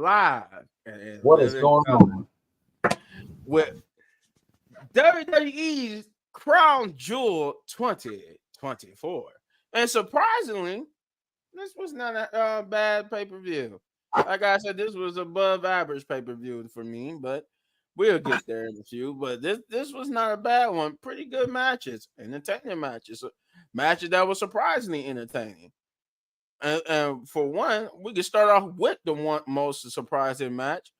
live and What is living going on? with WWE's Crown Jewel 2024. And surprisingly, this was not a bad pay-per-view. Like I said, this was above average pay-per-view for me, but we'll get there in a few. But this was not a bad one. Pretty good matches, entertaining matches, matches that were surprisingly entertaining. And for one, we could start off with the one most surprising match,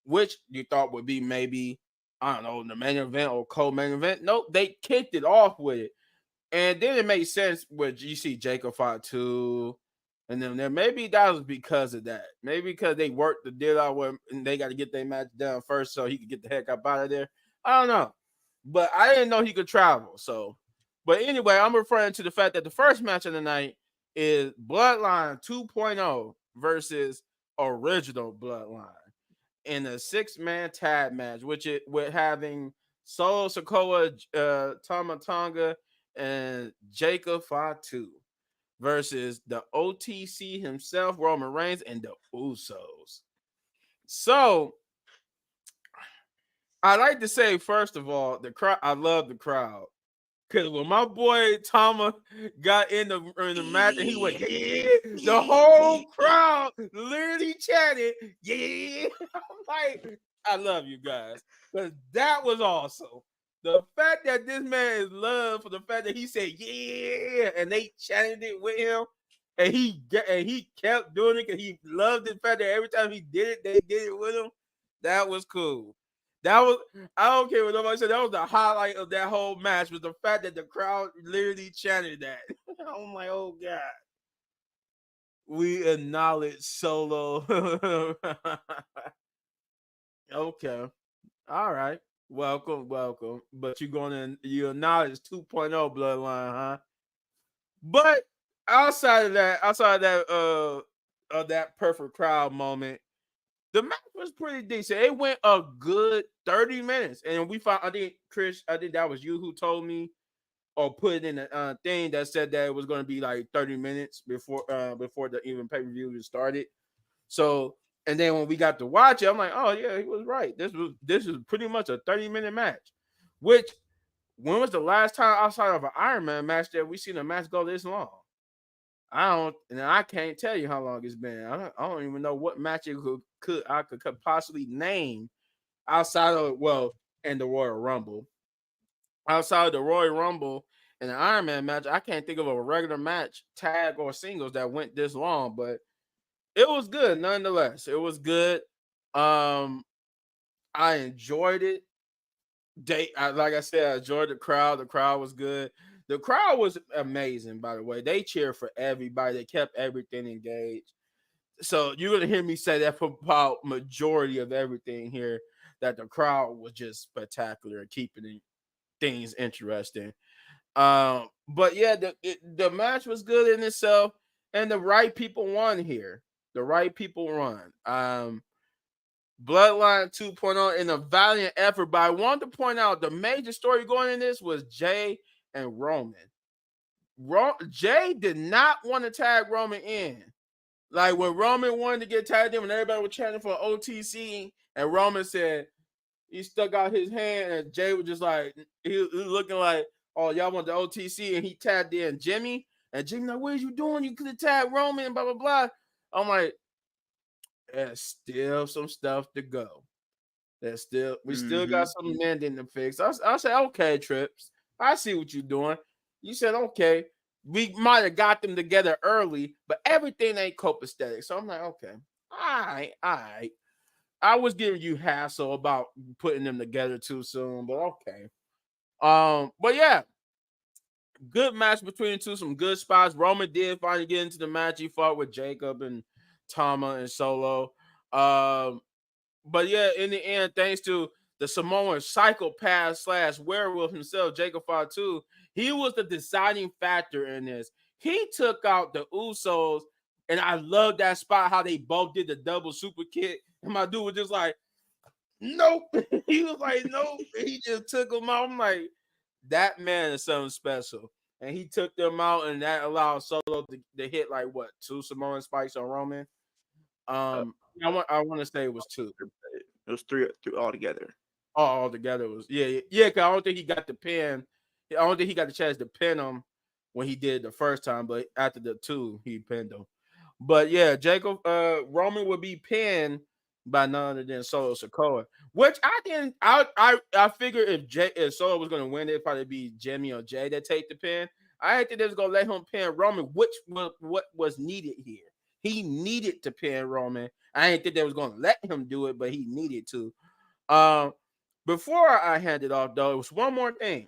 which you thought would be maybe, I don't know, the main event or co-main event. Nope, they kicked it off with it. And then it made sense where you see Jacob fought too. And then maybe that was because of that. Maybe because they worked the deal out with, and they got to get their match done first so he could get the heck up out of there. I don't know. But I didn't know he could travel. So, but anyway, I'm referring to the fact that the first match of the night is Bloodline 2.0 versus Original Bloodline in a 6-man tag match, which it with having Solo Sikoa, Tama Tonga, and Jacob Fatu versus the OTC himself, Roman Reigns, and the Usos. So I like to say, first of all, the crowd. I love the crowd. Because when my boy Tama got in the match and he went, yeah, the whole crowd literally chanted, yeah. I'm like, I love you guys. Because that was awesome. The fact that this man is loved for the fact that he said, yeah, and they chanted it with him, and he kept doing it because he loved the fact that every time he did it, they did it with him. That was cool. That was, I don't care what nobody said. That was the highlight of that whole match, was the fact that the crowd literally chanted that. I'm like, oh God. We acknowledge Solo. Okay. All right. Welcome. But you acknowledge 2.0 Bloodline, huh? But outside of that perfect crowd moment, the match was pretty decent. It went a good 30 minutes. And we found, Chris, I think that was you who told me or put it in a thing that said that it was going to be like 30 minutes before the even pay-per-view started. So, and then when we got to watch it, I'm like, oh yeah, he was right. This is pretty much a 30-minute match. Which, when was the last time outside of an Iron Man match that we seen a match go this long? I can't tell you how long it's been. I don't even know what match it could possibly name outside of, well, and the Royal Rumble. Outside of the Royal Rumble and the Iron Man match, I can't think of a regular match, tag or singles, that went this long, but it was good nonetheless. It was good. I enjoyed it. Like I said, I enjoyed the crowd. The crowd was good. The crowd was amazing, by the way. They cheered for everybody. They kept everything engaged. So you're gonna hear me say that for about majority of everything here, that the crowd was just spectacular and keeping things interesting. But yeah, the match was good in itself, and the right people won here. The right people won. Bloodline 2.0 in a valiant effort, but I want to point out the major story going in this was Jay and Roman. Jay did not want to tag Roman in. Like when Roman wanted to get tagged in, when everybody was chanting for OTC, and Roman said he stuck out his hand, and Jay was just like, he was looking like, oh, y'all want the OTC, and he tagged in Jimmy, and Jimmy like, what are you doing? You could have tagged Roman, and blah blah blah. I'm like, there's still some stuff to go. We still got some mending to fix. I said, okay, Trips, I see what you're doing. You said, okay, we might have got them together early, but everything ain't copacetic. So I'm like, okay, all right. I was giving you hassle about putting them together too soon, but okay. But yeah, good match between the two, some good spots. Roman did finally get into the match. He fought with Jacob and Tama and Solo. But yeah, in the end, thanks to the Samoan psychopath / werewolf himself, Jacob Fatu, he was the deciding factor in this. He took out the Usos, and I love that spot, how they both did the double super kick. And my dude was just like, nope. He was like, nope. He just took them out. I'm like, that man is something special. And he took them out, and that allowed Solo to hit like what, 2 Samoan spikes on Roman. I want to say it was 2. It was three altogether. All together was yeah. Cause I don't think he got the pin. I don't think he got the chance to pin him when he did the first time, but after the 2, he pinned him. But yeah, Jacob Roman would be pinned by none other than Solo Sikoa, which I didn't. I figured if Solo was gonna win, it'd probably be Jimmy or Jay that take the pin. I didn't think they was gonna let him pin Roman, which was what was needed here. He needed to pin Roman. I didn't think they was gonna let him do it, but he needed to. Um, Before I hand it off, though, it was one more thing.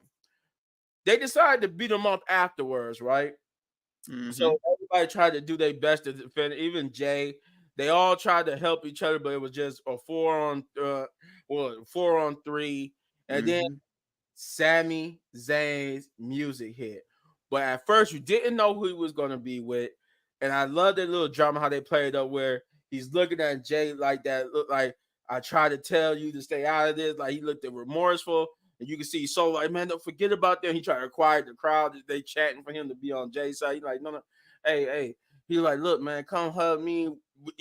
They decided to beat him up afterwards, right? Mm-hmm. So everybody tried to do their best to defend it. Even Jay, they all tried to help each other, but it was just a 4-on-3, and then Mm-hmm. Sami Zayn's music hit. But at first, you didn't know who he was going to be with. And I love that little drama how they played up where he's looking at Jay like that. Look like, I tried to tell you to stay out of this. Like he looked at remorseful. And you can see so like, man, don't forget about them. He tried to quiet the crowd. They chatting for him to be on Jay's side. He's like, no. Hey. He like, look, man, come hug me.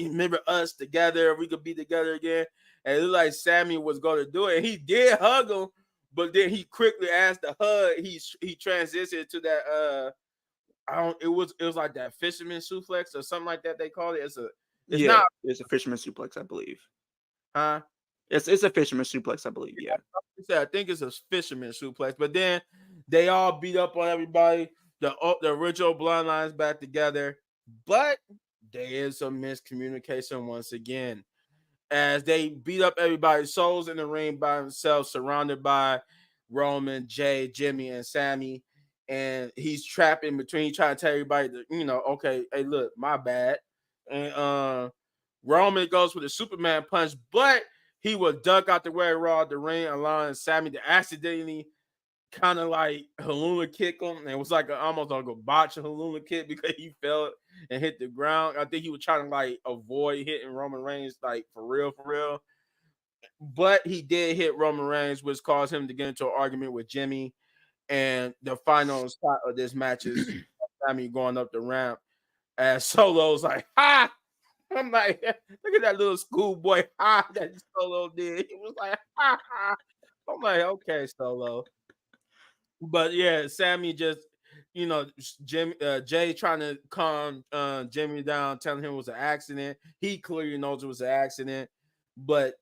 Remember us together. We could be together again. And it looked like Sammy was going to do it. And he did hug him, but then he quickly asked the hug. He transitioned to that it was like that fisherman suplex or something like that they call it. It's Yeah, not it's a fisherman suplex, I believe. huh? It's a fisherman suplex, I believe. Yeah. I think it's a fisherman suplex, but then they all beat up on everybody. The original bloodlines back together, but there is some miscommunication once again as they beat up everybody's souls in the ring by themselves, surrounded by Roman, Jay, Jimmy, and Sammy. And he's trapped in between, trying to tell everybody that, okay, hey, look, my bad. And Roman goes for the Superman punch, but he will duck out the way raw the ring, allowing Sammy to accidentally kind of like Haluna kick him. And it was like almost like a botch Haluna kick because he fell and hit the ground. I think he was trying to like avoid hitting Roman Reigns, like for real, for real. But he did hit Roman Reigns, which caused him to get into an argument with Jimmy. And the final spot of this match is Sammy going up the ramp. And Solo's like, ha! I'm like, look at that little schoolboy ha that Solo did. He was like, ha ha. I'm like, okay, Solo. But yeah, Sammy just, Jay trying to calm Jimmy down, telling him it was an accident. He clearly knows it was an accident, but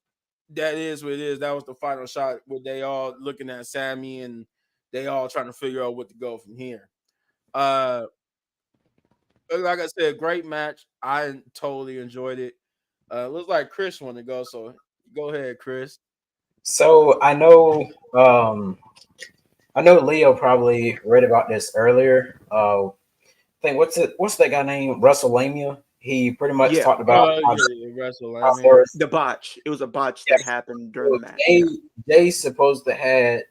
that is what it is. That was the final shot where they all looking at Sammy and they all trying to figure out what to go from here. Uh, like I said, great match. I totally enjoyed it. Looks like Chris want to go, so go ahead, Chris. So I know Leo probably read about this earlier. What's that guy named WrestleMania? He pretty much Yeah. talked about Yeah, how WrestleMania. first The botch. It was a botch that yes, happened during the match. Jay Yeah. Jay supposed to had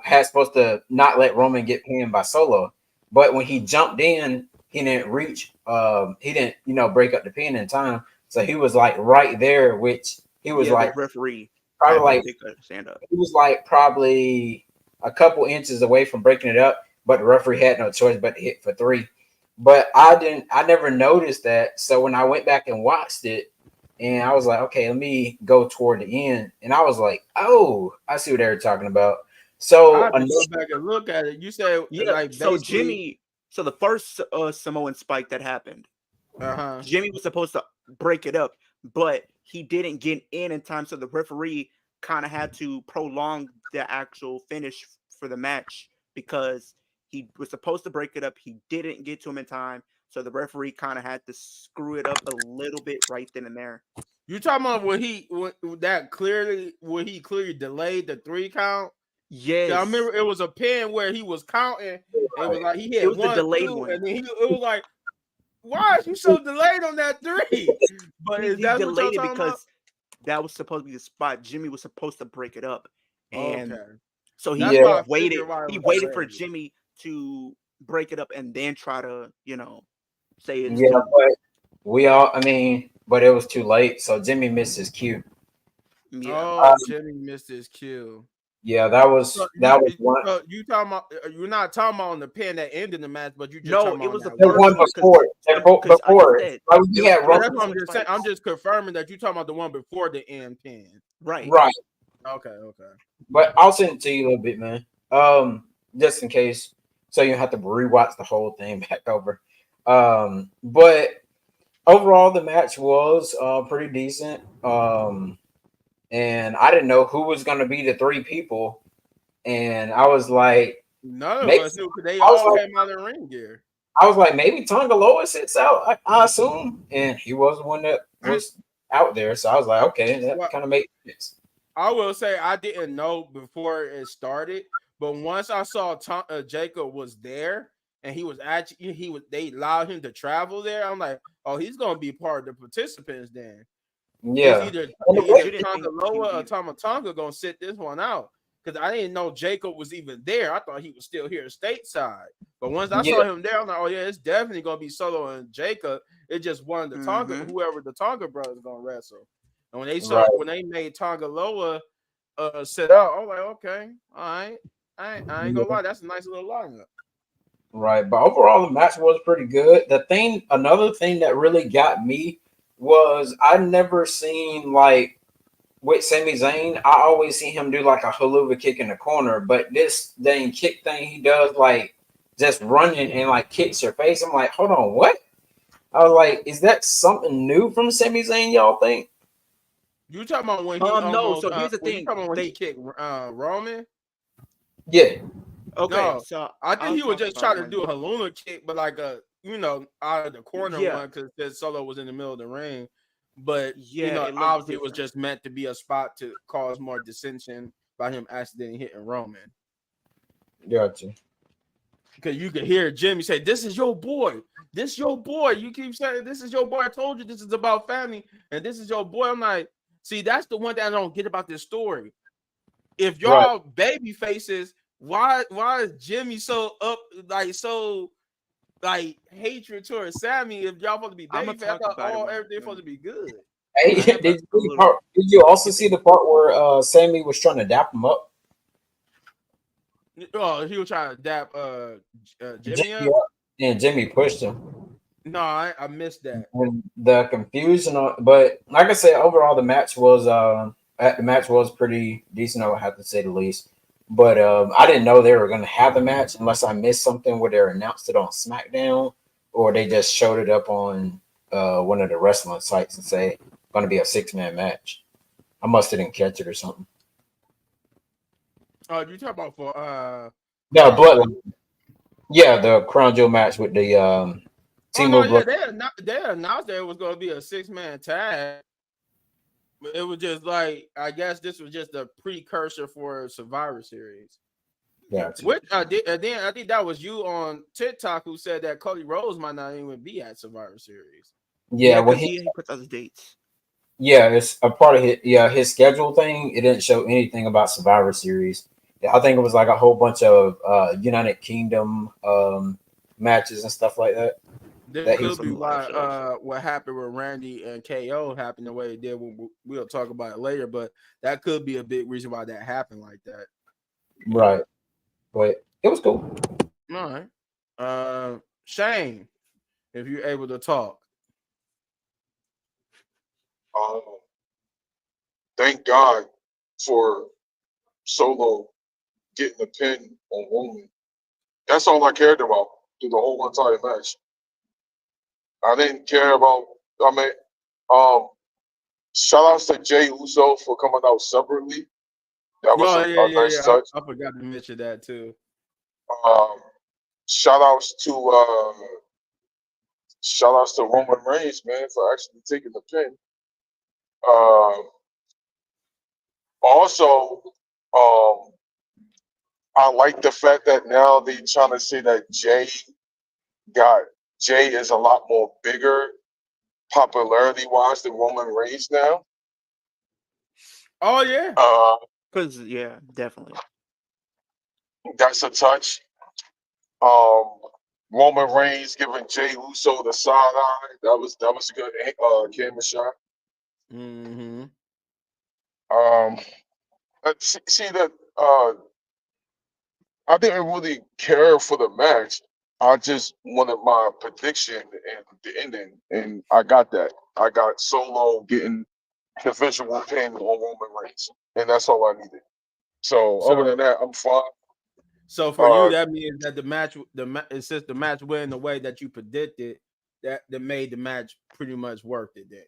had supposed to not let Roman get pinned by Solo, but when he jumped in, he didn't reach. He didn't break up the pin in time, so he was like right there, which he was Yeah, the like referee probably had to like take a stand up. he was like probably a couple inches away from breaking it up, but the referee had no choice but to hit for 3. But I never noticed that. So when I went back and watched it, and I was like, okay, let me go toward the end, and I was like, oh, I see what they were talking about. I So have to go back and look at it. You said Yeah. like So basically, Jimmy, so the first Samoan spike that happened, uh-huh. Jimmy was supposed to break it up, but he didn't get in time. So the referee kind of had to prolong the actual finish for the match because he was supposed to break it up. He didn't get to him in time. So the referee kind of had to screw it up a little bit right then and there. You talking about when he clearly delayed the 3 count? 'Cause I Yes, remember it was a pin where he was counting. It was like he it hit was the one, delayed 2, one. and then it was like, why is you so delayed on that 3? But is He that what y'all delayed it talking about? because that was supposed to be the spot. Jimmy was supposed to break it up, and Okay, so he that's yeah, why I waited. figured why it He was waited for delayed. Jimmy to break it up and then try to, say it's yeah, 2. but but it was too late. So Jimmy missed his cue. Yeah. Oh, Jimmy missed his cue. Yeah, that was one. You talking about? You're not talking about on the pin that ended the match, but you just No, talking it about was the that The first one one before, because like I before, said, like it we was had Yeah, three that's what Roman, I'm just saying. fights. I'm just confirming that you're talking about the one before the end pin. Right. right? Okay, okay. But I'll send it to you a little bit, man. Just in case, so you don't have to rewatch the whole thing back over. But overall, the match was pretty decent. And I didn't know who was going to be the three people, and I was like, None of maybe us knew because they I was all like, came out in ring gear. maybe Tonga Loa sits out. I assume, and he was the one that was out there. So I was like, okay, that Well, kind of makes sense. I will say I didn't know before it started, but once I saw Jacob was there and he was actually they allowed him to travel there, I'm like, oh, he's gonna be part of the participants then. It's Yeah, either and the Because way, you didn't Tonga think he would Loa or be. Tama Tonga gonna sit this one out. Because I didn't know Jacob was even there. I thought he was still here stateside. But once I yeah, saw him there, I'm like, oh yeah, it's definitely gonna be Solo and Jacob. It's just one of the Tonga, Mm-hmm. whoever the Tonga brothers gonna wrestle. And right, when they made Tonga Loa sit out, I was like, okay, all right. I ain't gonna yeah, lie, that's a nice little lineup. right. But overall, the match was pretty good. Another thing that really got me was I never seen like with Sami Zayn, I always see him do like a haluva kick in the corner, but this dang kick thing he does, like just running and like kicks your face. I'm like, hold on, what? I was like, is that something new from Sami Zayn? Y'all think? You talking about when he No. almost So here's the when you thing. talking about when he They kicked Roman? Yeah, okay. No, So I think I'll he was talk just about trying to when. do a Haluna kick, but like a out of the corner Yeah. one because Solo was in the middle of the ring. But Yeah. It looked obviously it was different. just meant to be a spot to cause more dissension by him accidentally hitting Roman. gotcha. Because you could hear Jimmy say, "This is your boy. This your boy." You keep saying, "This is your boy." I told you this is about family, and this is your boy. I'm like, see, that's the one thing I don't get about this story. If Right. y'all baby faces, why is Jimmy so hatred towards Sammy? If y'all supposed to be I'm gonna baby face, I talk thought about it everything supposed to be good. Hey, I have a little. did you also see the part where Sammy was trying to dap him up? Oh, he was trying to dap Jimmy Jimmy up. up, and Jimmy pushed him. No, I missed that. And the confusion, but like I said, overall the match was pretty decent. I would have to say the least. But I didn't know they were going to have the match unless I missed something where they announced it on SmackDown or they just showed it up on one of the wrestling sites and say going to be a 6-man match. I must have didn't catch it or something. Oh, you talk about for No, Crown Bloodline. Jewel? Yeah, the Crown Jewel match with the Oh Team no, of yeah, Blood. they announced that it was going to be a 6-man tag. It was just like I guess this was just a precursor for Survivor Series. Gotcha. Which I did, and then I think that was you on TikTok who said that Cody Rhodes might not even be at Survivor Series. Yeah, Yeah, when because he puts out his dates. yeah, it's a part of his schedule thing. It didn't show anything about Survivor Series. Yeah, I think it was like a whole bunch of United Kingdom matches and stuff like that. This That he And was could some be live why shows. what happened with Randy and KO happened the way it did. We'll talk about it later, but that could be a big reason why that happened like that. right, but it was cool. All right, Shane, if you're able to talk. Um, thank God for Solo getting the pin on Roman. That's all I cared about through the whole entire match. I didn't care about. I mean, um, shout outs to Jay Uso for coming out separately. That was Oh a nice yeah. touch. I forgot to mention that too. Um, shout outs to Roman Reigns, man, for actually taking the pin. Um, also, um, I like the fact that now they're trying to say that got Jay is a lot more bigger popularity wise than Roman Reigns now. Oh yeah. Uh, Because yeah, definitely. that's a touch. Um, Roman Reigns giving Jay Uso the side eye. That was a good camera shot. Mm-hmm. See that I didn't really care for the match. I just wanted my prediction and the ending, and I got that. I got Solo getting the visual pin on Roman Reigns, and that's all I needed. So other than that, I'm fine. So for you, that means that since the match went the way that you predicted, that made the match pretty much worth it then.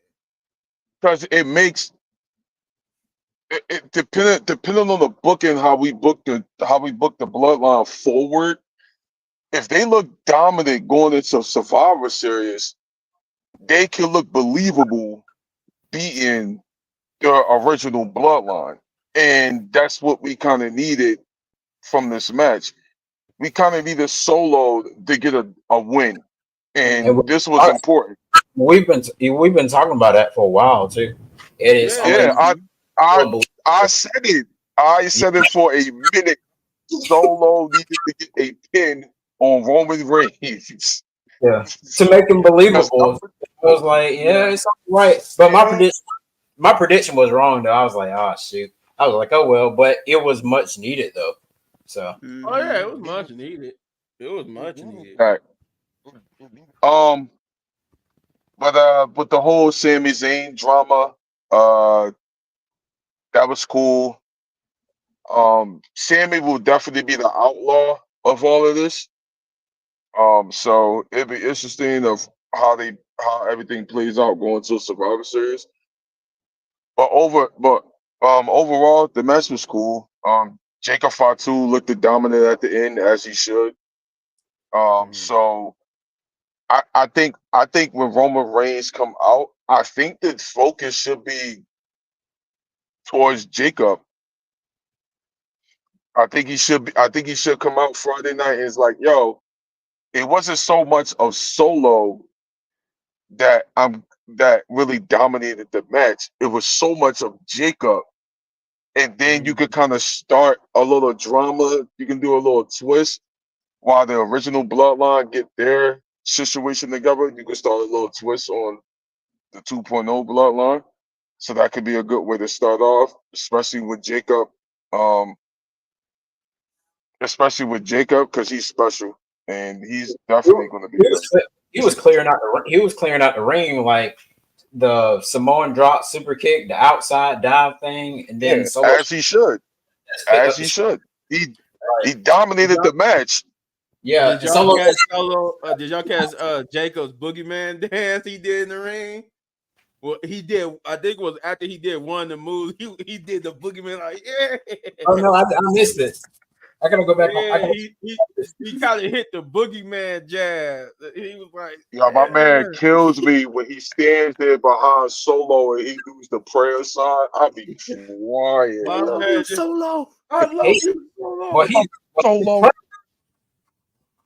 Because it makes it depending on the booking, how we book the bloodline forward. If they look dominant going into Survivor Series, they can look believable beating the original bloodline. And that's what we kind of needed from this match. We kind of needed Solo to get a win. And this was important. We've been talking about that for a while too. It is. I said it. I said it for a minute. Solo needed to get a pin on Roman Reigns. Yeah, to make him believable. I was like, yeah, it's all right. But my prediction was wrong though. I was like, oh shoot. I was like, oh well, but it was much needed though. So oh yeah, it was much needed. It was much needed. Right. But with the whole Sami Zayn drama, that was cool. Sammy will definitely be the outlaw of all of this. So it'd be interesting of how everything plays out going to Survivor Series. But overall, the match was cool. Jacob Fatu looked dominant at the end as he should. So I think when Roman Reigns come out, I think the focus should be towards Jacob. I think he should come out Friday night and it's like, yo, it wasn't so much of Solo that really dominated the match. It was so much of Jacob. And then you could kind of start a little drama. You can do a little twist while the original bloodline get their situation together. You can start a little twist on the 2.0 bloodline. So that could be a good way to start off, especially with Jacob. Especially with Jacob, because he's special and he's definitely going to be. He was clearing out the ring like the Samoan drop super kick, the outside dive thing, and then as he should. He dominated the match. Yeah. Did y'all catch Solo? Did y'all catch Jacob's boogeyman dance he did in the ring? Well, he did. I think it was after he did one of the moves. He did the boogeyman like, yeah. Oh no, I missed it. I gotta go back. Yeah, he kind of hit the boogeyman jab. He was like, yeah, my man kills me when he stands there behind Solo and he does the prayer sign. I'll be crying. My man, Solo. I love you, Solo. Well, Solo.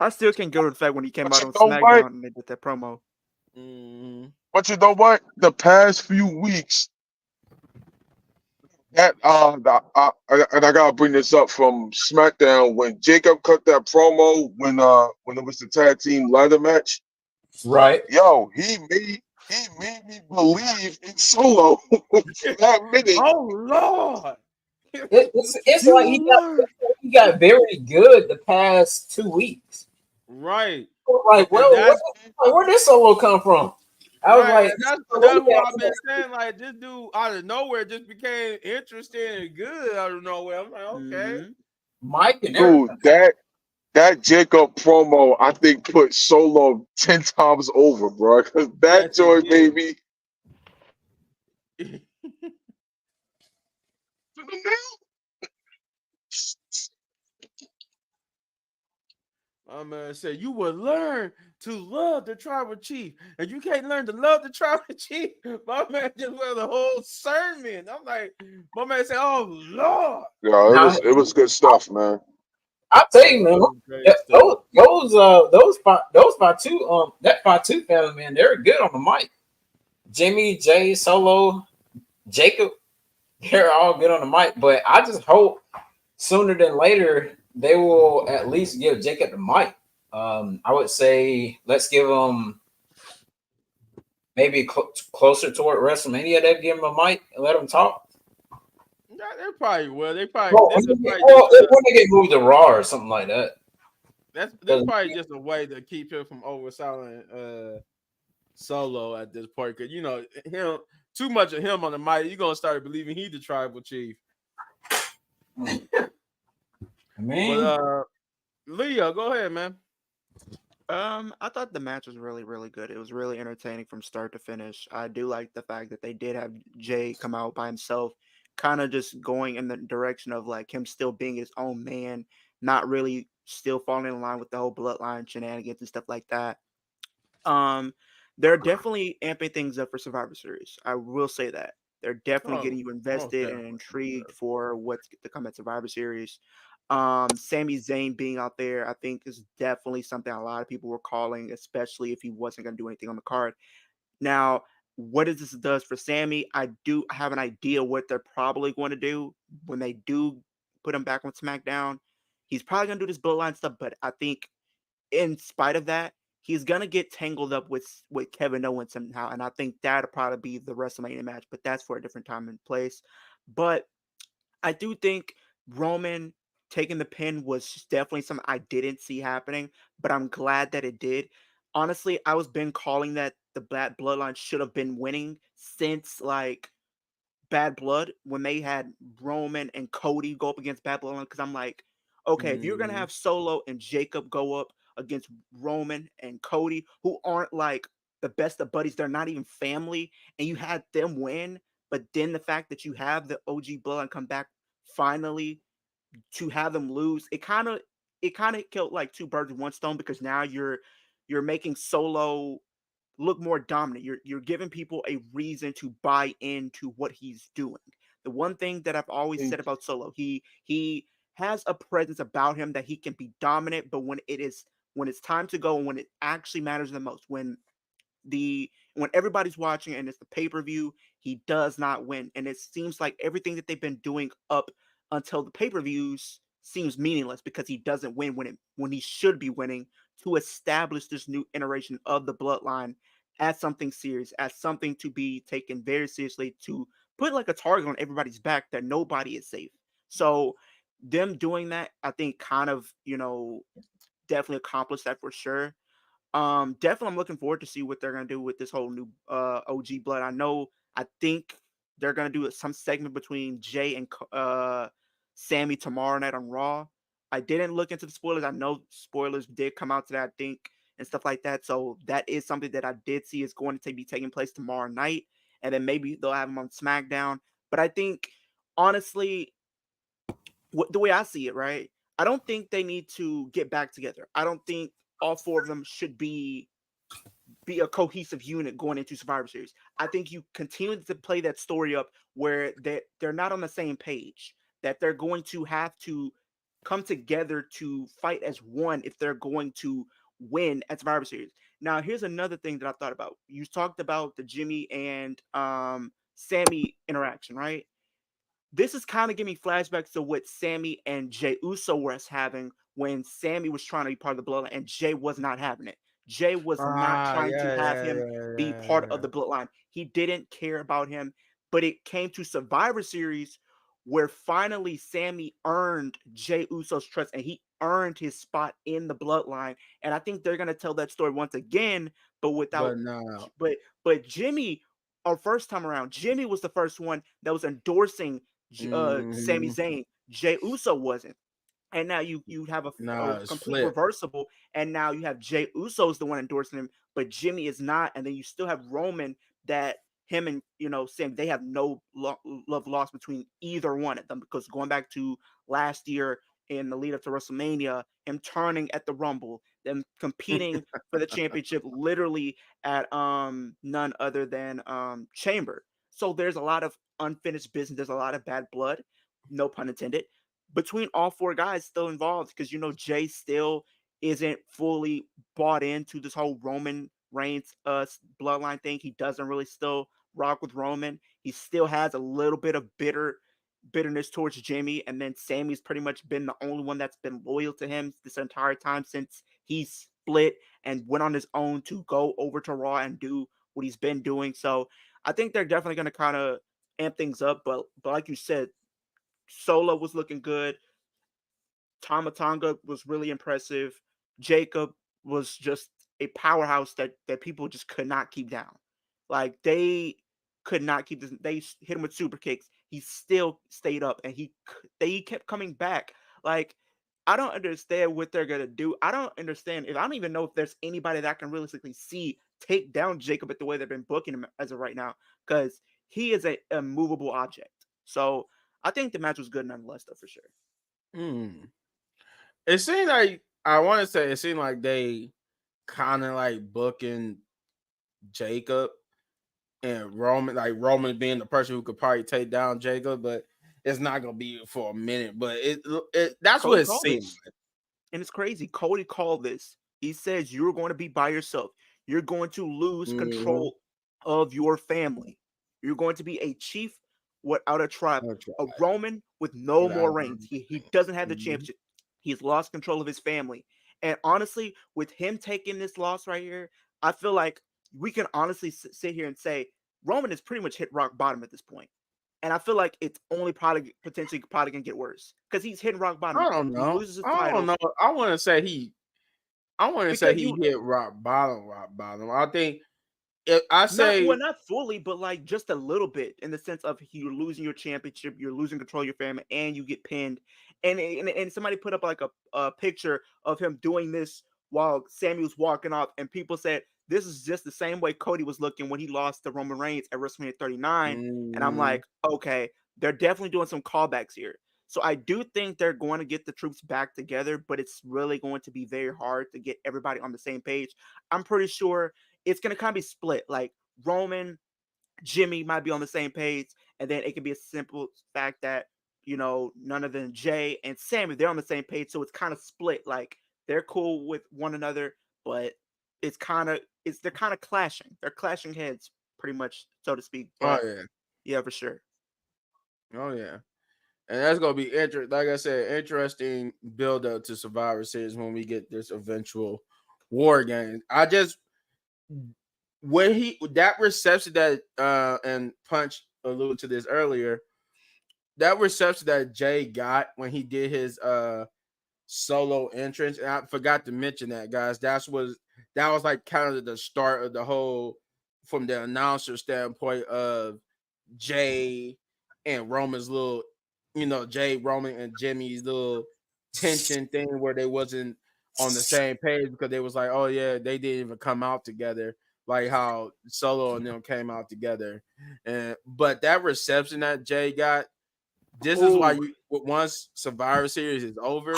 I still can't go to the fact when he came out on SmackDown and they did that promo. But you know what? The past few weeks, and I gotta bring this up from SmackDown when Jacob cut that promo when it was the tag team ladder match. Right. Yo, he made me believe in Solo that minute. Oh Lord. It's like he got very good the past 2 weeks. Right. Like, well, where did Solo come from? I was like, that's what I've been saying. Like, this dude out of nowhere just became interesting and good out of nowhere. I'm like, okay. Mike and dude, that Jacob promo, I think, put Solo 10 times over, bro. Because that joint made me. My man said you will learn to love the tribal chief, and you can't learn to love the tribal chief. My man just went the whole sermon. I'm like, my man said, "Oh Lord." Yeah, it was good stuff, man. I'll tell you, man. That Fatu family, man, they're good on the mic. Jimmy, Jay, Solo, Jacob, they're all good on the mic. But I just hope sooner than later they will at least give Jacob the mic. I would say let's give him maybe closer toward WrestleMania. They'll give him a mic and let him talk. probably will. They probably Well, this is probably just when they get moved to Raw or something like that. this probably just a way to keep him from overselling Solo at this point. Cause him too much of him on the mic, you're gonna start believing he's the tribal chief. I But mean, Leo, go ahead, man. I thought the match was really, really good. It was really entertaining from start to finish. I do like the fact that they did have Jay come out by himself, kind of just going in the direction of like him still being his own man, not really still falling in line with the whole bloodline shenanigans and stuff like that. Um, they're definitely amping things up for Survivor Series. I will say that. They're definitely Oh, getting you most invested and definitely. intrigued for what's to come at Survivor Series. Sami Zayn being out there, I think, is definitely something a lot of people were calling, especially if he wasn't going to do anything on the card. Now, what this does for Sammy, I do have an idea what they're probably going to do when they do put him back on SmackDown. He's probably going to do this bloodline stuff, but I think in spite of that, he's gonna get tangled up with Kevin Owens somehow, and I think that'll probably be the WrestleMania match. But that's for a different time and place. But I do think Roman taking the pin was definitely something I didn't see happening, but I'm glad that it did. Honestly, I was been calling that the Black Bloodline should have been winning since like Bad Blood when they had Roman and Cody go up against Bad Blood because I'm like, okay, if you're gonna Mhm. have Solo and Jacob go up against Roman and Cody, who aren't like the best of buddies, they're not even family, and you had them win, but then the fact that you have the OG Bloodline come back finally to have them lose, it kind of killed like two birds with one stone because now you're making Solo look more dominant. You're giving people a reason to buy into what he's doing. The one thing that I've always said about Solo, he has a presence about him that he can be dominant, but when it's time to go and when it actually matters the most, when everybody's watching and it's the pay-per-view, he does not win. And it seems like everything that they've been doing up until the pay-per-views seems meaningless because he doesn't win when he should be winning to establish this new iteration of the bloodline as something serious, as something to be taken very seriously, to put like a target on everybody's back that nobody is safe. So them doing that, I think kind of, definitely accomplished that for sure. Definitely I'm looking forward to see what they're gonna do with this whole new OG blood. I think they're gonna do some segment between Jay and Sammy tomorrow night on Raw. I didn't look into the spoilers. I know spoilers did come out today, I think, and stuff like that. So that is something that I did see is going to be taking place tomorrow night, and then maybe they'll have them on SmackDown. But I think honestly, the way I see it, right? I don't think they need to get back together. I don't think all four of them should be a cohesive unit going into Survivor Series. I think you continue to play that story up where they're not on the same page, that they're going to have to come together to fight as one if they're going to win at Survivor Series. Now, here's another thing that I thought about. You talked about the Jimmy and Sammy interaction, right? This is kind of giving me flashbacks to what Sammy and Jay Uso was having when Sammy was trying to be part of the bloodline and Jay was not having it. Jay was not Ah, trying to yeah, have yeah, him yeah, be yeah, part of yeah. the bloodline. He didn't care about him, but it came to Survivor Series where finally Sammy earned Jay Uso's trust and he earned his spot in the bloodline. And I think they're gonna tell that story once again, but without But now, but Jimmy, our first time around, Jimmy was the first one that was endorsing Sami mhm. Zayn. Jay Uso wasn't. And now you have a Nah, it's complete flip. reversible, and now you have Jay Uso's the one endorsing him, but Jimmy is not. And then you still have Roman that him and Sam, they have no love lost between either one of them because going back to last year in the lead up to WrestleMania, him turning at the Rumble, them competing for the championship literally at none other than Chamber. So there's a lot of unfinished business. There's a lot of bad blood, no pun intended, between all four guys still involved because Jay still isn't fully bought into this whole Roman Reigns bloodline thing. He doesn't really still rock with Roman. He still has a little bit of bitterness towards Jimmy, and then Sammy's pretty much been the only one that's been loyal to him this entire time since he split and went on his own to go over to Raw and do what he's been doing. So I think they're definitely going to kind of amp things up, but like you said, Solo was looking good. Tama Tonga was really impressive. Jacob was just a powerhouse that people just could not keep down. Like they could not keep this. They hit him with super kicks. He still stayed up, and they kept coming back. Like I don't understand what they're gonna do. I don't understand. If I don't even know if there's anybody that I can realistically see take down Jacob at the way they've been booking him as of right now, because he is a movable object. So I think the match was good nonetheless, though, for sure. Hmm. It seemed like I want to say it seemed like they kind of like booking Jacob and Roman, like Roman being the person who could probably take down Jacob, but it's not gonna be for a minute. But it that's what Cody it called seemed this. like. And it's crazy. Cody called this. He says you're going to be by yourself. You're going to lose Mhm. control of your family. You're going to be a chief without a tribe, Okay. a Roman with no more Without reigns. He doesn't have the Mhm. championship. He's lost control of his family. And honestly, with him taking this loss right here, I feel like we can honestly sit here and say Roman has pretty much hit rock bottom at this point. And I feel like it's only probably potentially probably gonna get worse because he's hitting rock bottom. I don't He know. loses his I don't title know. I want to say he. I want to say because he you hit rock bottom. Rock bottom. I think if I not say not fully, but like just a little bit in the sense of you're losing your championship, you're losing control of your family, and you get pinned. And somebody put up like a picture of him doing this while Samuel's walking off, and people said this is just the same way Cody was looking when he lost to Roman Reigns at WrestleMania 39. And I'm mm, like, okay, they're definitely doing some callbacks here. So I do think they're going to get the troops back together, but it's really going to be very hard to get everybody on the same page. I'm pretty sure it's going to kind of be split. Like Roman, Jimmy might be on the same page, and then it can be a simple fact that none other than Jay and Sammy they're on the same page, so it's kind of split. Like they're cool with one another, but they're kind of clashing. They're clashing heads, pretty much, so to speak. oh But yeah, yeah, for sure. oh yeah, and that's gonna be interesting. Like I said, interesting build up to Survivor Series when we get this eventual War game. I just when he that reception that and Punch alluded to this earlier, that reception that Jay got when he did his solo entrance, and I forgot to mention that, guys. That was like kind of the start of the whole, from the announcer standpoint, of Jay and Roman's little, Jay, Roman, and Jimmy's little tension thing where they wasn't on the same page because they was like, oh yeah, they didn't even come out together, like how Solo and them came out together. And but that reception that Jay got, this is why Oh, you once Survivor Series is over,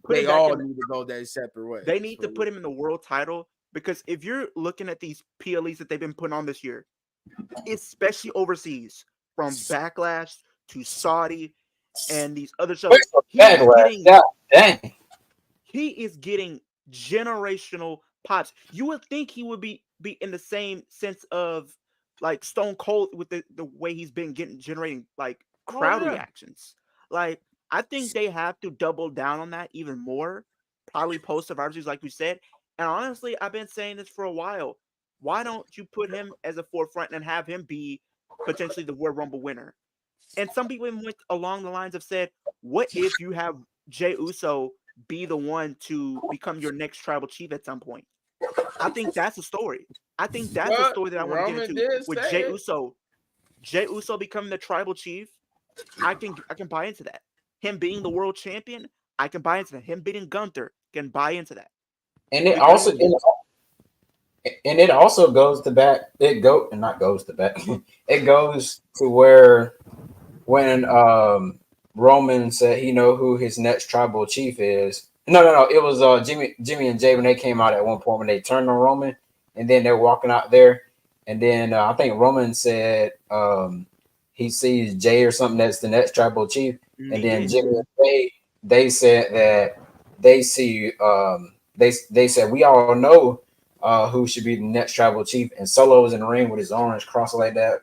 put him they back all in. need to go their separate They ways. need to put him in the world title because if you're looking at these PLEs that they've been putting on this year, especially overseas, from Backlash to Saudi and these other shows, Where's the he is backlash? getting God dang. he is getting generational pops. You would think he would be in the same sense of like Stone Cold with the way he's been getting generating like Oh crowd yeah. reactions. Like I think they have to double down on that even more, probably post Survivor Series, like we said. And honestly, I've been saying this for a while. Why don't you put him as a forefront and have him be potentially the Royal Rumble winner? And some people even went along the lines of said, what if you have Jey Uso be the one to become your next tribal chief at some point? I think that's a story. I think that's a But story that I want to get Roman into did with say it. Jey Uso becoming the tribal chief. I can buy into that. Him being the world champion, I can buy into that. Him beating Gunther, can buy into that And it because also and it also goes to back. It go and not goes to back. It goes to where when Roman said he know who his next tribal chief is. No. It was Jimmy and Jay when they came out at one point when they turned on Roman, and then they're walking out there, and then I think Roman said he sees Jay or something that's the next tribal chief, and he then did. Jimmy and Jay they said that they see they said we all know who should be the next tribal chief, and Solo was in the ring with his arms crossed like that,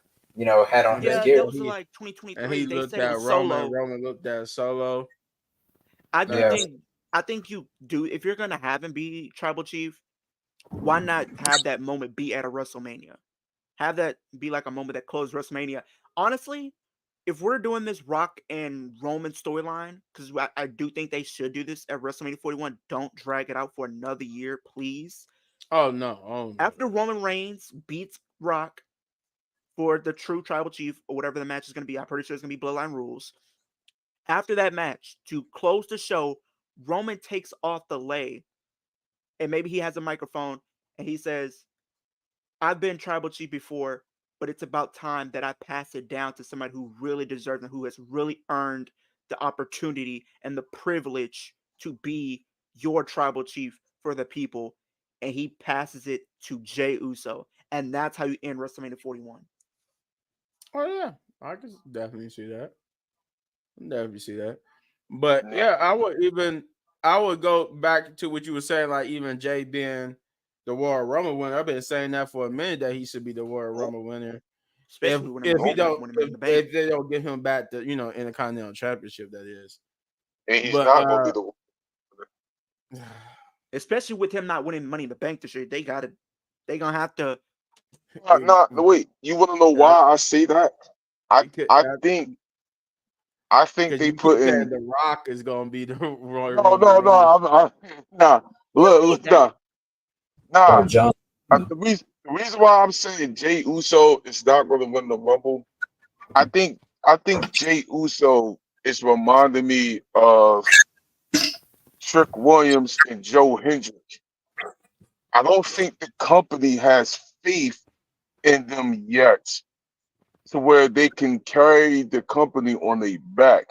had on his Yeah, Mhm. gear. that was like And 2023. he They looked said it at was Roman. Solo. Roman looked at Solo. I do Yeah. That's think I think you do if you're gonna have him be tribal chief, why not have that moment be at a WrestleMania? Have that be like a moment that closed WrestleMania. Honestly, if we're doing this Rock and Roman storyline, because I do think they should do this at WrestleMania 41, don't drag it out for another year, please. Oh no. After Roman Reigns beats Rock for the true tribal chief or whatever the match is going to be, I'm pretty sure it's going to be Bloodline Rules. After that match, to close the show, Roman takes off the lei, and maybe he has a microphone, and he says, I've been tribal chief before, but it's about time that I pass it down to somebody who really deserves and who has really earned the opportunity and the privilege to be your tribal chief for the people. And he passes it to Jey Uso. And that's how you end WrestleMania 41. Oh yeah, I can definitely see that. Definitely see that. But yeah, I would go back to what you were saying, like even Jay being the Royal Rumble winner. I've been saying that for a minute that he should be the Royal Rumble winner. Especially when If he not don't winning Money in the Bank. if they don't give him back the Intercontinental Championship, that is. And he's But not gonna be the Especially with him not winning Money in the Bank this year. They gonna have to. wait. You wanna know why I say that? I think because they you put keep saying in The Rock is gonna be the Royal no Rumble winner. nah. Look nah. Or John. The reason why I'm saying Jey Uso is not gonna win the Rumble, I think Jey Uso is reminding me of Trick Williams and Joe Hendrick. I don't think the company has faith in them yet to where they can carry the company on their back.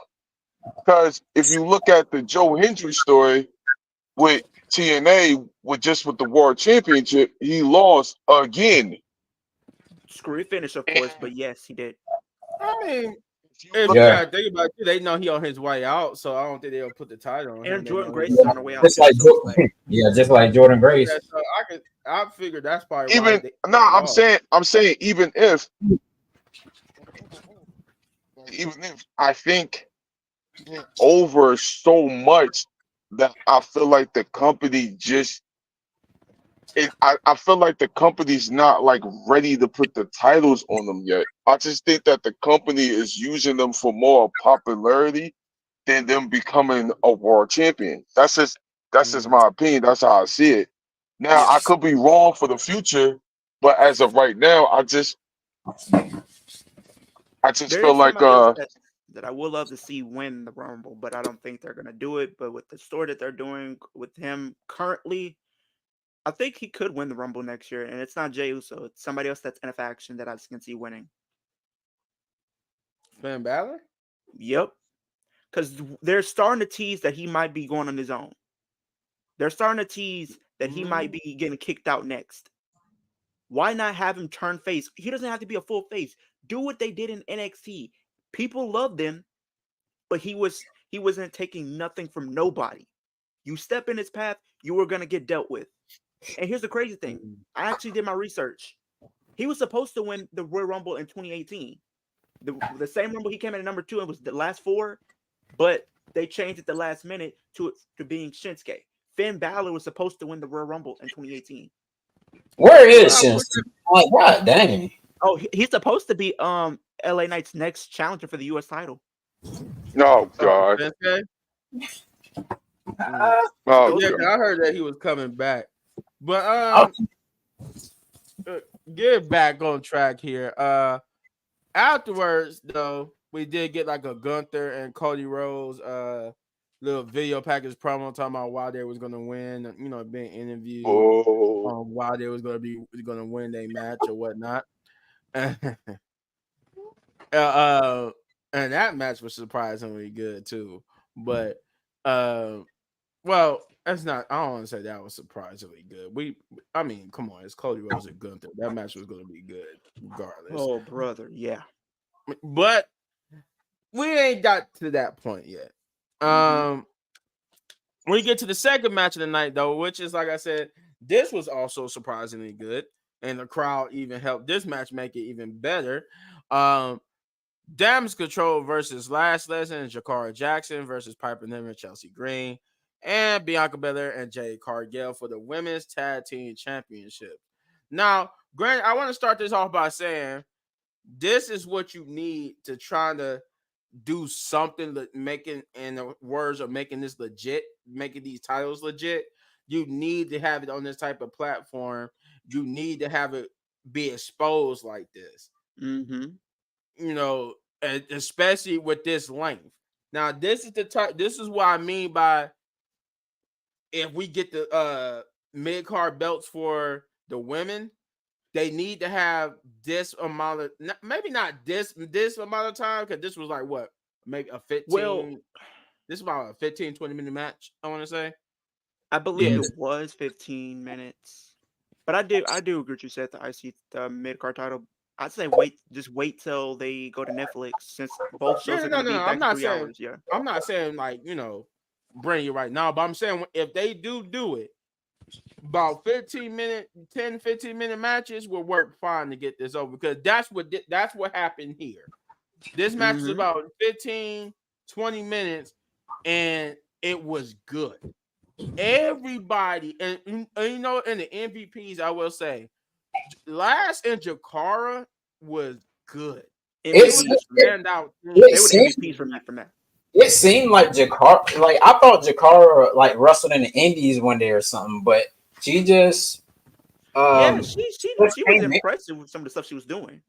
Because if you look at the Joe Hendrick story with TNA, with the World Championship, he lost again. Screwy finish, of course, but And yes, he did. I mean, if you if look you Yeah. gotta think about it, they know he on his way out, so I don't think they'll put the title on him. And They Jordan know Grace he's is on her way out Just too. like So it's like, just like Jordan yeah, Grace. so I figure that's probably why even they nah, lost. I'm saying even if I think over so much that I feel like the company just I feel like the company's not like ready to put the titles on them yet. I just think that the company is using them for more popularity than them becoming a world champion. That's just my opinion. That's how I see it. Now yeah, I could be wrong for the future, but as of right now, I just there feel is like somebody else that I would love to see win the Rumble, but I don't think they're gonna do it. But with the story that they're doing with him currently, I think he could win the Rumble next year. And it's not Jey Uso; it's somebody else that's in a faction that I just can see winning. Finn Balor? Yep, because they're starting to tease that he might be going on his own. They're starting to tease that he might be getting kicked out next. Why not have him turn face? He doesn't have to be a full face. Do what they did in NXT. People loved him, but he wasn't taking nothing from nobody. You step in his path, you were gonna get dealt with. And here's the crazy thing. I actually did my research. He was supposed to win the Royal Rumble in 2018. The same Rumble he came in at number 2 and was the last 4, but they changed it the last minute to being Shinsuke. Finn Balor was supposed to win the Royal Rumble in 2018. Where is Well, Shinsuke? Like, God dang. Oh, he's supposed to be LA Knight's next challenger for the US title. oh god, Shinsuke? oh Supposed Yeah, to 'cause be. I heard that he was coming back. But Oh, get back on track here. Afterwards, though, we did get like a Gunther and Cody Rhodes little video package promo talking about why they was gonna win, being interviewed oh, on why they was gonna win their match or whatnot. uh, and that match was surprisingly good too. But well, that's not. I don't want to say that was surprisingly good. I mean, come on, it's Cody Rhodes and Gunther. That match was going to be good regardless. Oh, brother, yeah. But we ain't got to that point yet. When you get to the second match of the night, though, which is like I said, this was also surprisingly good, and the crowd even helped this match make it even better. Damage Control versus Lash Legend and Jakara Jackson versus Piper Niven and Chelsea Green, and Bianca Belair and Jade Cargill for the Women's Tag Team Championship. Now, Grant, I want to start this off by saying this is what you need to try to do something making, in the words of making this legit, making these titles legit. You need to have it on this type of platform. You need to have it be exposed like this. Mm-hmm. You know, especially with this length. Now, this is the type. This is what I mean by if we get the mid card belts for the women, they need to have this amount of, maybe not this amount of time, because this was like what, maybe a 15. Well, This is about a 15, 20-minute match, I want to say. I believe Yeah, it was 15 minutes, but I do agree with what you said. The mid card title. I'd say just wait till they go to Netflix, since both yeah, shows are no, going to no, be no. back to 3 hours. Yeah. I'm not saying like, bring it right now, but I'm saying if they do it, about 15-minute matches will work fine to get this over, because that's what happened here. This match is Mm-hmm. about 15, 20 minutes, and it was good. Everybody, and in the MVPs, I will say, Last and Jakara was good. It was MVPs for a me. standout. it They were the seemed MVPs for me from that. it seemed like Jakara, like I thought Jakara like wrestled in the Indies one day or something, but she just Yeah, um just she was came in. impressive with some of the stuff she was doing.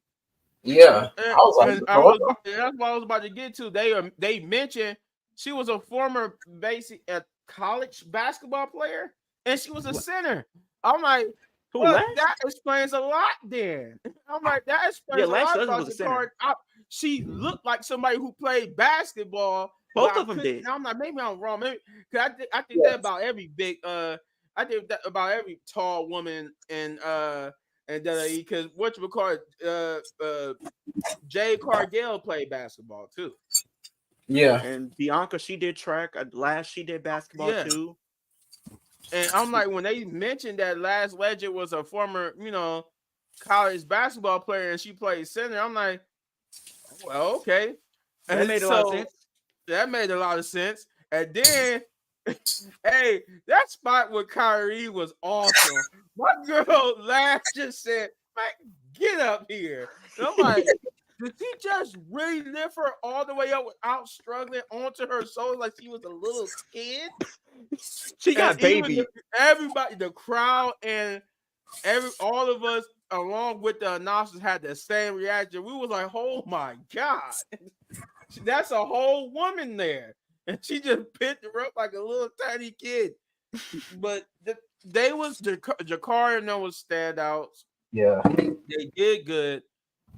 Yeah, I was like, And that's what I was about to get to. They mentioned she was a former basic college basketball player, and she was a center. I'm like, Who, well, Lash? that explains a lot. Then I'm like, that Yeah, explains a Lash lot Leslie about was a the center. card. She looked like somebody who played basketball. Both But I of them couldn't. did. Now I'm like, maybe I'm wrong. Maybe because I think that yes. about every big. I think that about every tall woman in and WWE, because what you would call it, Jay Cargill played basketball too. Yeah. And Bianca, she did track. Lash, she did basketball Yeah. too. And I'm like, when they mentioned that Last Legend was a former, college basketball player and she played center, I'm like, well, okay. That And made a lot of so sense. that made a lot of sense. And then, hey, that spot with Kyrie was awesome. My girl Lash just said, man, get up here. And I'm like, did she just really lift her all the way up without struggling onto her shoulder like she was a little kid? She And got even baby. everybody, the crowd, and all of us, along with the announcers, had the same reaction. We was like, "Oh my god, that's a whole woman there," and she just picked her up like a little tiny kid. But Jakar and them was standouts. Yeah. They did good.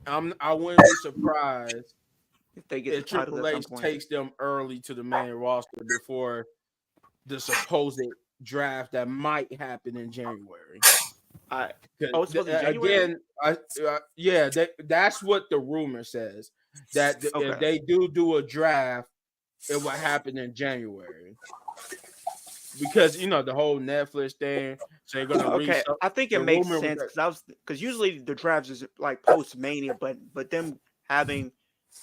I wouldn't be surprised If they get the if titles at Triple some H point. takes them early to the main roster before the supposed draft that might happen in January. It's supposed to be January? Again, that's what the rumor says. That if Okay. they do a draft, it will happen in January. Because the whole Netflix thing, so they're gonna Okay, reset. I think it The makes rumor was sense that, because usually the drafts is like post Mania, but them having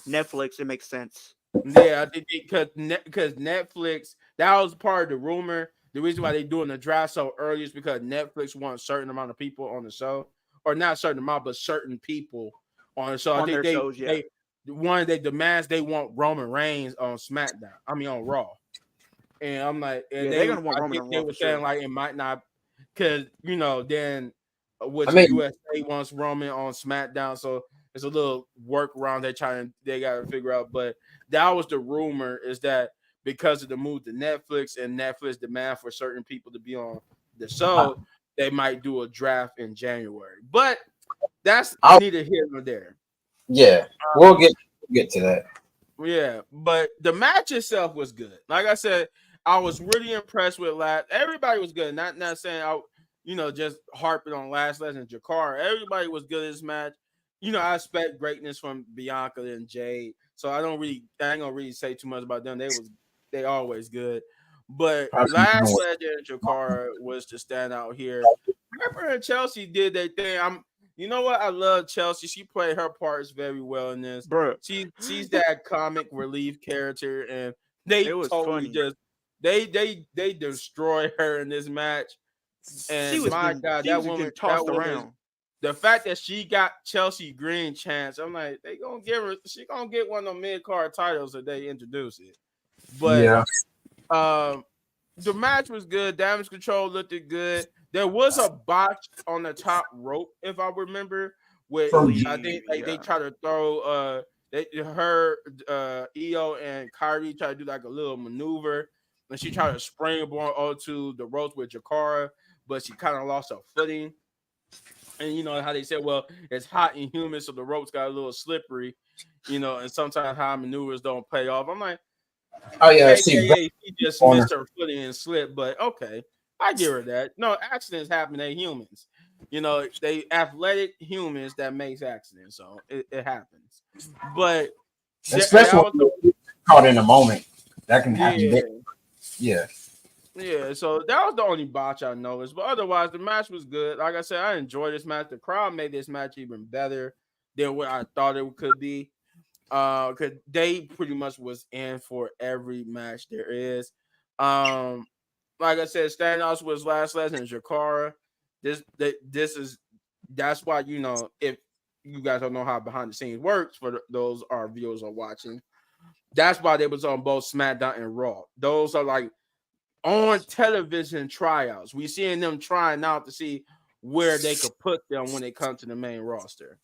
Netflix, it makes sense. yeah, because Netflix, that was part of the rumor. The reason why they're doing the draft so early is because Netflix wants a certain amount of people on the show, or not a certain amount, but certain people on the show. I On think their shows, yeah. one of their demands, they want Roman Reigns on SmackDown. I mean on Raw. And I'm like, and Yeah, they're gonna want I Roman think on they Raw were for saying sure. like it might not, because then I which mean, USA wants Roman on SmackDown, so it's a little workaround they got to figure out. But that was the rumor, is that because of the move to Netflix and Netflix demand for certain people to be on the show, they might do a draft in January. But that's I'll, neither here nor there. yeah, we'll get to that. Yeah, but the match itself was good. Like I said, I was really impressed with Last. Everybody was good. Not saying just harping on Last Legend Jakar. Everybody was good in this match. I expect greatness from Bianca and Jade. So I ain't gonna really say too much about them. They always good. But Last Legend and Jakar was to stand out here. Pepper and Chelsea did their thing. You know what? I love Chelsea. She played her parts very well in this. Bro, She's that comic relief character, and they it was totally funny. just they destroy her in this match. She And was my getting God, she was getting tossed around. the fact that she got Chelsea Green chance, I'm like, they gonna give her. She gonna get one of the mid card titles if they introduce it. But Yeah. the match was good. Damage control looked good. There was a botch on the top rope, if I remember. With I think like they try to throw Io and Kyrie try to do like a little maneuver, and she tried to springboard onto the ropes with Jakara, but she kind of lost her footing. And you know how they said, well, it's hot and humid, so the ropes got a little slippery, and sometimes high maneuvers don't pay off. I'm like, Oh yeah, AKA she just missed her footing and slipped, but okay, I give her that. No, accidents happen, they humans. They athletic humans that makes accidents, so it happens. But especially when you're caught in a moment, that can happen. Yeah. Yeah, so that was the only botch I noticed. But otherwise, the match was good. Like I said, I enjoyed this match. The crowd made this match even better than what I thought it could be. Because they pretty much was in for every match there is. Like I said, standouts was Last Legend and Jakara. That's why if you guys don't know how behind the scenes works for those our viewers are watching. That's why they was on both SmackDown and Raw. Those are like on television tryouts. We seeing them trying out to see where they could put them when they come to the main roster.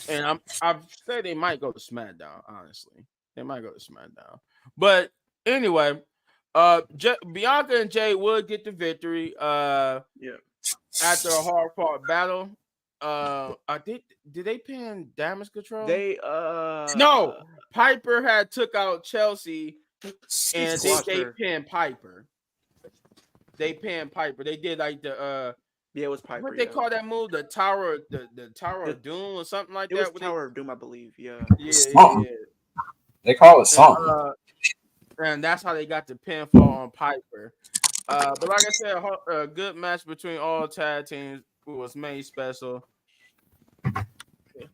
And I've said they might go to SmackDown. Honestly, they might go to SmackDown. But anyway, Bianca and Jay would get the victory. After a hard fought battle. Did they pin Damage Control? No. Piper had took out Chelsea. And they pinned Piper. They pinned Piper. They did like the it was Piper. What they call that move? The Tower of Doom or something like that. It was Tower of Doom, I believe. Yeah. They call it something. And that's how they got the pinfall on Piper. But like I said, a good match between all tag teams. It was made special.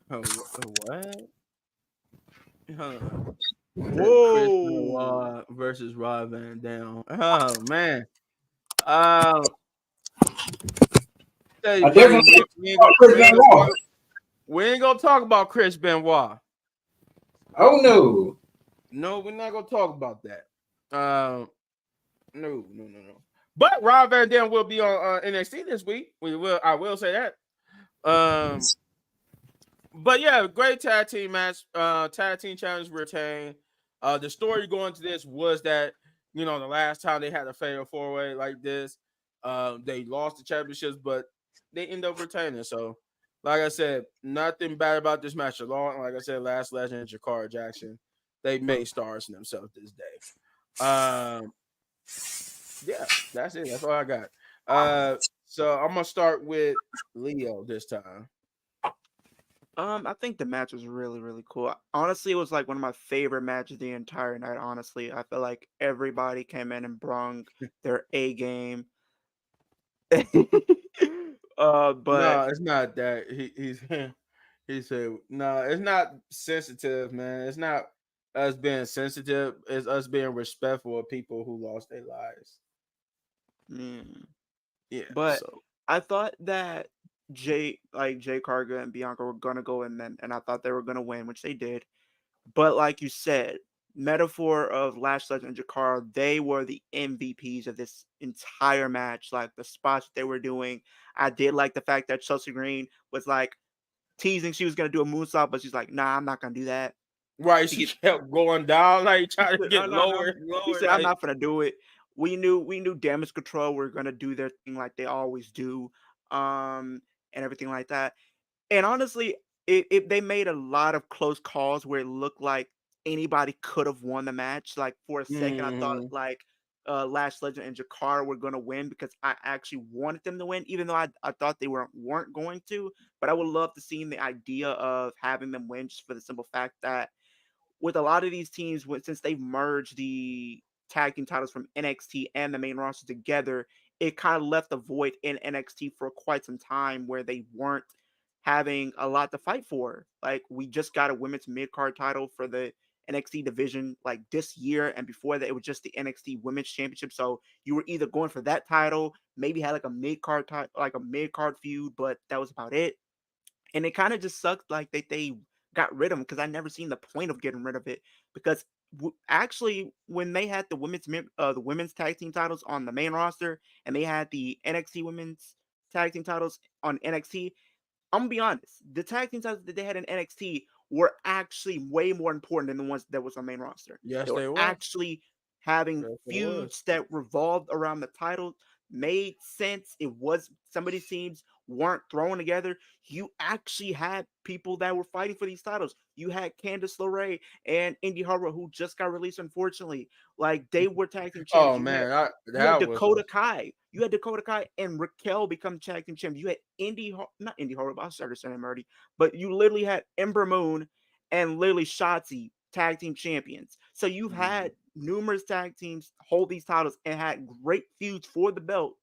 What? Whoa! Versus Rob Van Dam. Oh man. We ain't gonna talk about Chris Benoit. Oh no. No, we're not gonna talk about that. No. But Rob Van Dam will be on NXT this week. I will say that. But yeah, great tag team match. Tag team challenge retained. The story going to this was that the last time they had a fatal 4-way like this, they lost the championships, but they end up retaining. So, like I said, nothing bad about this match at all. And like I said, Last Legend and Jakara Jackson, they made stars in themselves this day. Yeah, that's it. That's all I got. So I'm gonna start with Leo this time. I think the match was really, really cool. Honestly, it was like one of my favorite matches the entire night. Honestly, I feel like everybody came in and brung their A game. But no, it's not that. He said, no, it's not sensitive, man. It's not us being sensitive. It's us being respectful of people who lost their lives. Yeah, but I thought that Jay Cargill and Bianca were gonna go in then, and I thought they were gonna win, which they did. But like you said, metaphor of Lash Legend and Jakara, they were the MVPs of this entire match. Like the spots they were doing, I did like the fact that Chelsea Green was like teasing she was gonna do a moonsault, but she's like, "Nah, I'm not gonna do that." Right, she kept going down, like trying to get lower. He said, "I'm not gonna do it." We knew Damage Control were gonna do their thing like they always do, and everything like that. And honestly, they made a lot of close calls where it looked like anybody could have won the match. Like for a second, I thought like Lash Legend and Jakara were gonna win because I actually wanted them to win, even though I thought they weren't going to. But I would love to see the idea of having them win just for the simple fact that with a lot of these teams, since they've merged the tag team titles from NXT and the main roster together, it kind of left a void in NXT for quite some time where they weren't having a lot to fight for. Like we just got a women's mid card title for the NXT division like this year, and before that it was just the NXT Women's Championship. So you were either going for that title, maybe had like a mid card feud, but that was about it. And it kind of just sucked like they got rid of him because I never seen the point of getting rid of it because actually when they had the women's tag team titles on the main roster and they had the NXT women's tag team titles on NXT, I'm gonna be honest, the tag team titles that they had in NXT were actually way more important than the ones that was on main roster. Yes, They were they were. actually having Yes, it was. feuds that revolved around the title, made sense. It was some of these teams weren't thrown together. You actually had people that were fighting for these titles. You had Candice LeRae and Indy Hartwell, who just got released, unfortunately. Like they were tag team champions. Oh man, I, You had that was a Dakota Kai. You had Dakota Kai and Raquel become tag team champions. You had not Indy Hartwell, I started saying him already, but you literally had Ember Moon and literally Shotzi tag team champions. So you've had numerous tag teams hold these titles and had great feuds for the belt.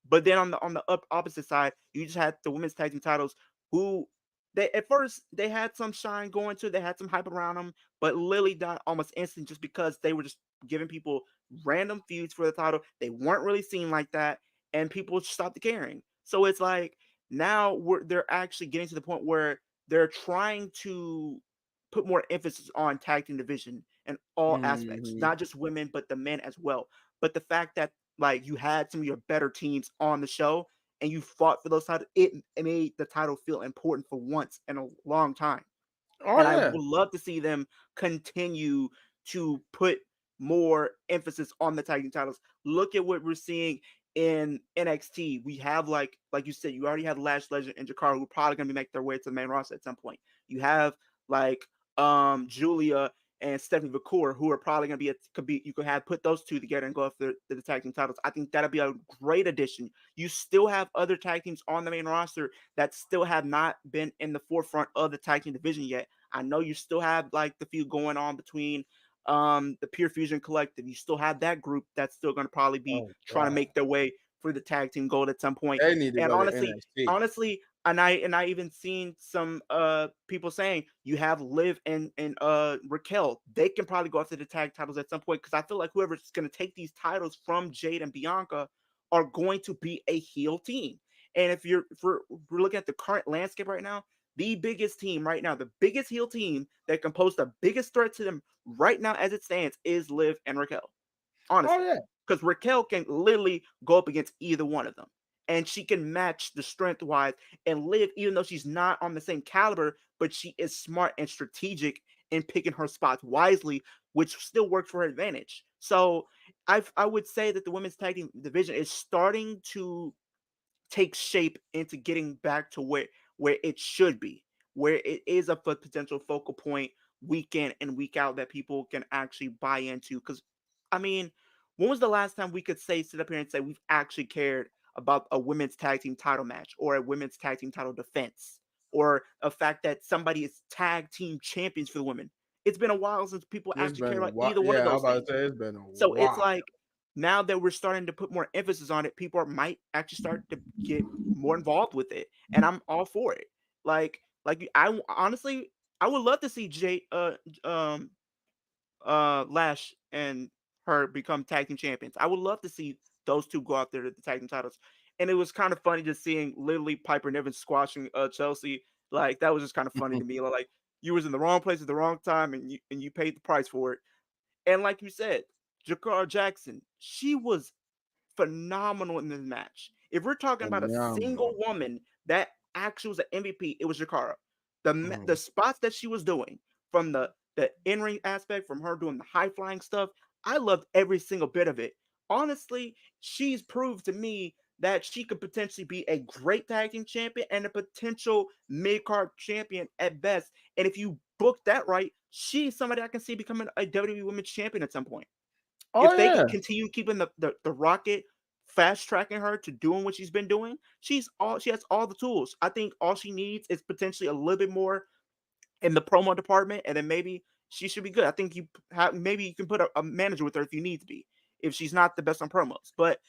But then on the opposite side, you just had the women's tag team titles who they at first they had some shine going to, they had some hype around them, but Lily died almost instant just because they were just giving people random feuds for the title. They weren't really seen like that, and people stopped caring. So it's like now they're actually getting to the point where they're trying to put more emphasis on tag team division in all aspects, Mhm. not just women but the men as well. But the fact that like you had some of your better teams on the show and you fought for those titles, it made the title feel important for once in a long time. Oh And I would yeah. love to see them continue to put more emphasis on the tag team titles. Look at what we're seeing in NXT. We have like you said, you already have Lash Legend and Jakara who are probably gonna make their way to the main roster at some point. You have like Julia and Stephanie McCool, who are probably going to you could have put those two together and go after the tag team titles. I think that'd be a great addition. You still have other tag teams on the main roster that still have not been in the forefront of the tag team division yet. I know you still have like the feud going on between the Pure Fusion Collective. You still have that group that's still going to probably be Oh trying to god. make their way for the tag team gold at some point. They need to And go to honestly, NXT. honestly, and I even seen some people saying you have Liv and Raquel. They can probably go after the tag titles at some point because I feel like whoever's going to take these titles from Jade and Bianca are going to be a heel team. And if we're looking at the current landscape right now, the biggest team right now, the biggest heel team that can pose the biggest threat to them right now as it stands is Liv and Raquel. Oh Honestly, yeah. because Raquel can literally go up against either one of them. And she can match the strength wise and Liv, even though she's not on the same caliber, but she is smart and strategic in picking her spots wisely, which still works for her advantage. So I would say that the women's tag team division is starting to take shape into getting back to where it should be, where it is a potential focal point week in and week out that people can actually buy into. Because, I mean, when was the last time we could sit up here and say we've actually cared about a women's tag team title match or a women's tag team title defense or a fact that somebody is tag team champions for the women? It's been a while since people It's actually been cared a about while. either one of Yeah, I'm those about things. to say it's been a So it's while. like now that we're starting to put more emphasis on it, people might actually start to get more involved with it, and I'm all for it. Like I honestly, I would love to see um Lash and her become tag team champions. I would love to see those two go out there to the tag team titles. And it was kind of funny just seeing literally Piper Niven squashing Chelsea. Like that was just kind of funny to me. Like you was in the wrong place at the wrong time, and you paid the price for it. And like you said, Jakar Jackson, she was phenomenal in this match. If we're talking about a single Phenomenal. woman that actually was an MVP, it was Jakara. The Mhm. spots that she was doing from the in ring aspect, from her doing the high flying stuff, I loved every single bit of it. Honestly, she's proved to me that she could potentially be a great tag team champion and a potential mid card champion at best. And if you book that right, she's somebody I can see becoming a WWE Women's Champion at some point Oh if they can yeah. continue keeping the rocket fast tracking her to doing what she's been doing, she has all the tools. I think all she needs is potentially a little bit more in the promo department, and then maybe she should be good. I think maybe you can put a manager with her if you need to be, if she's not the best on promos. But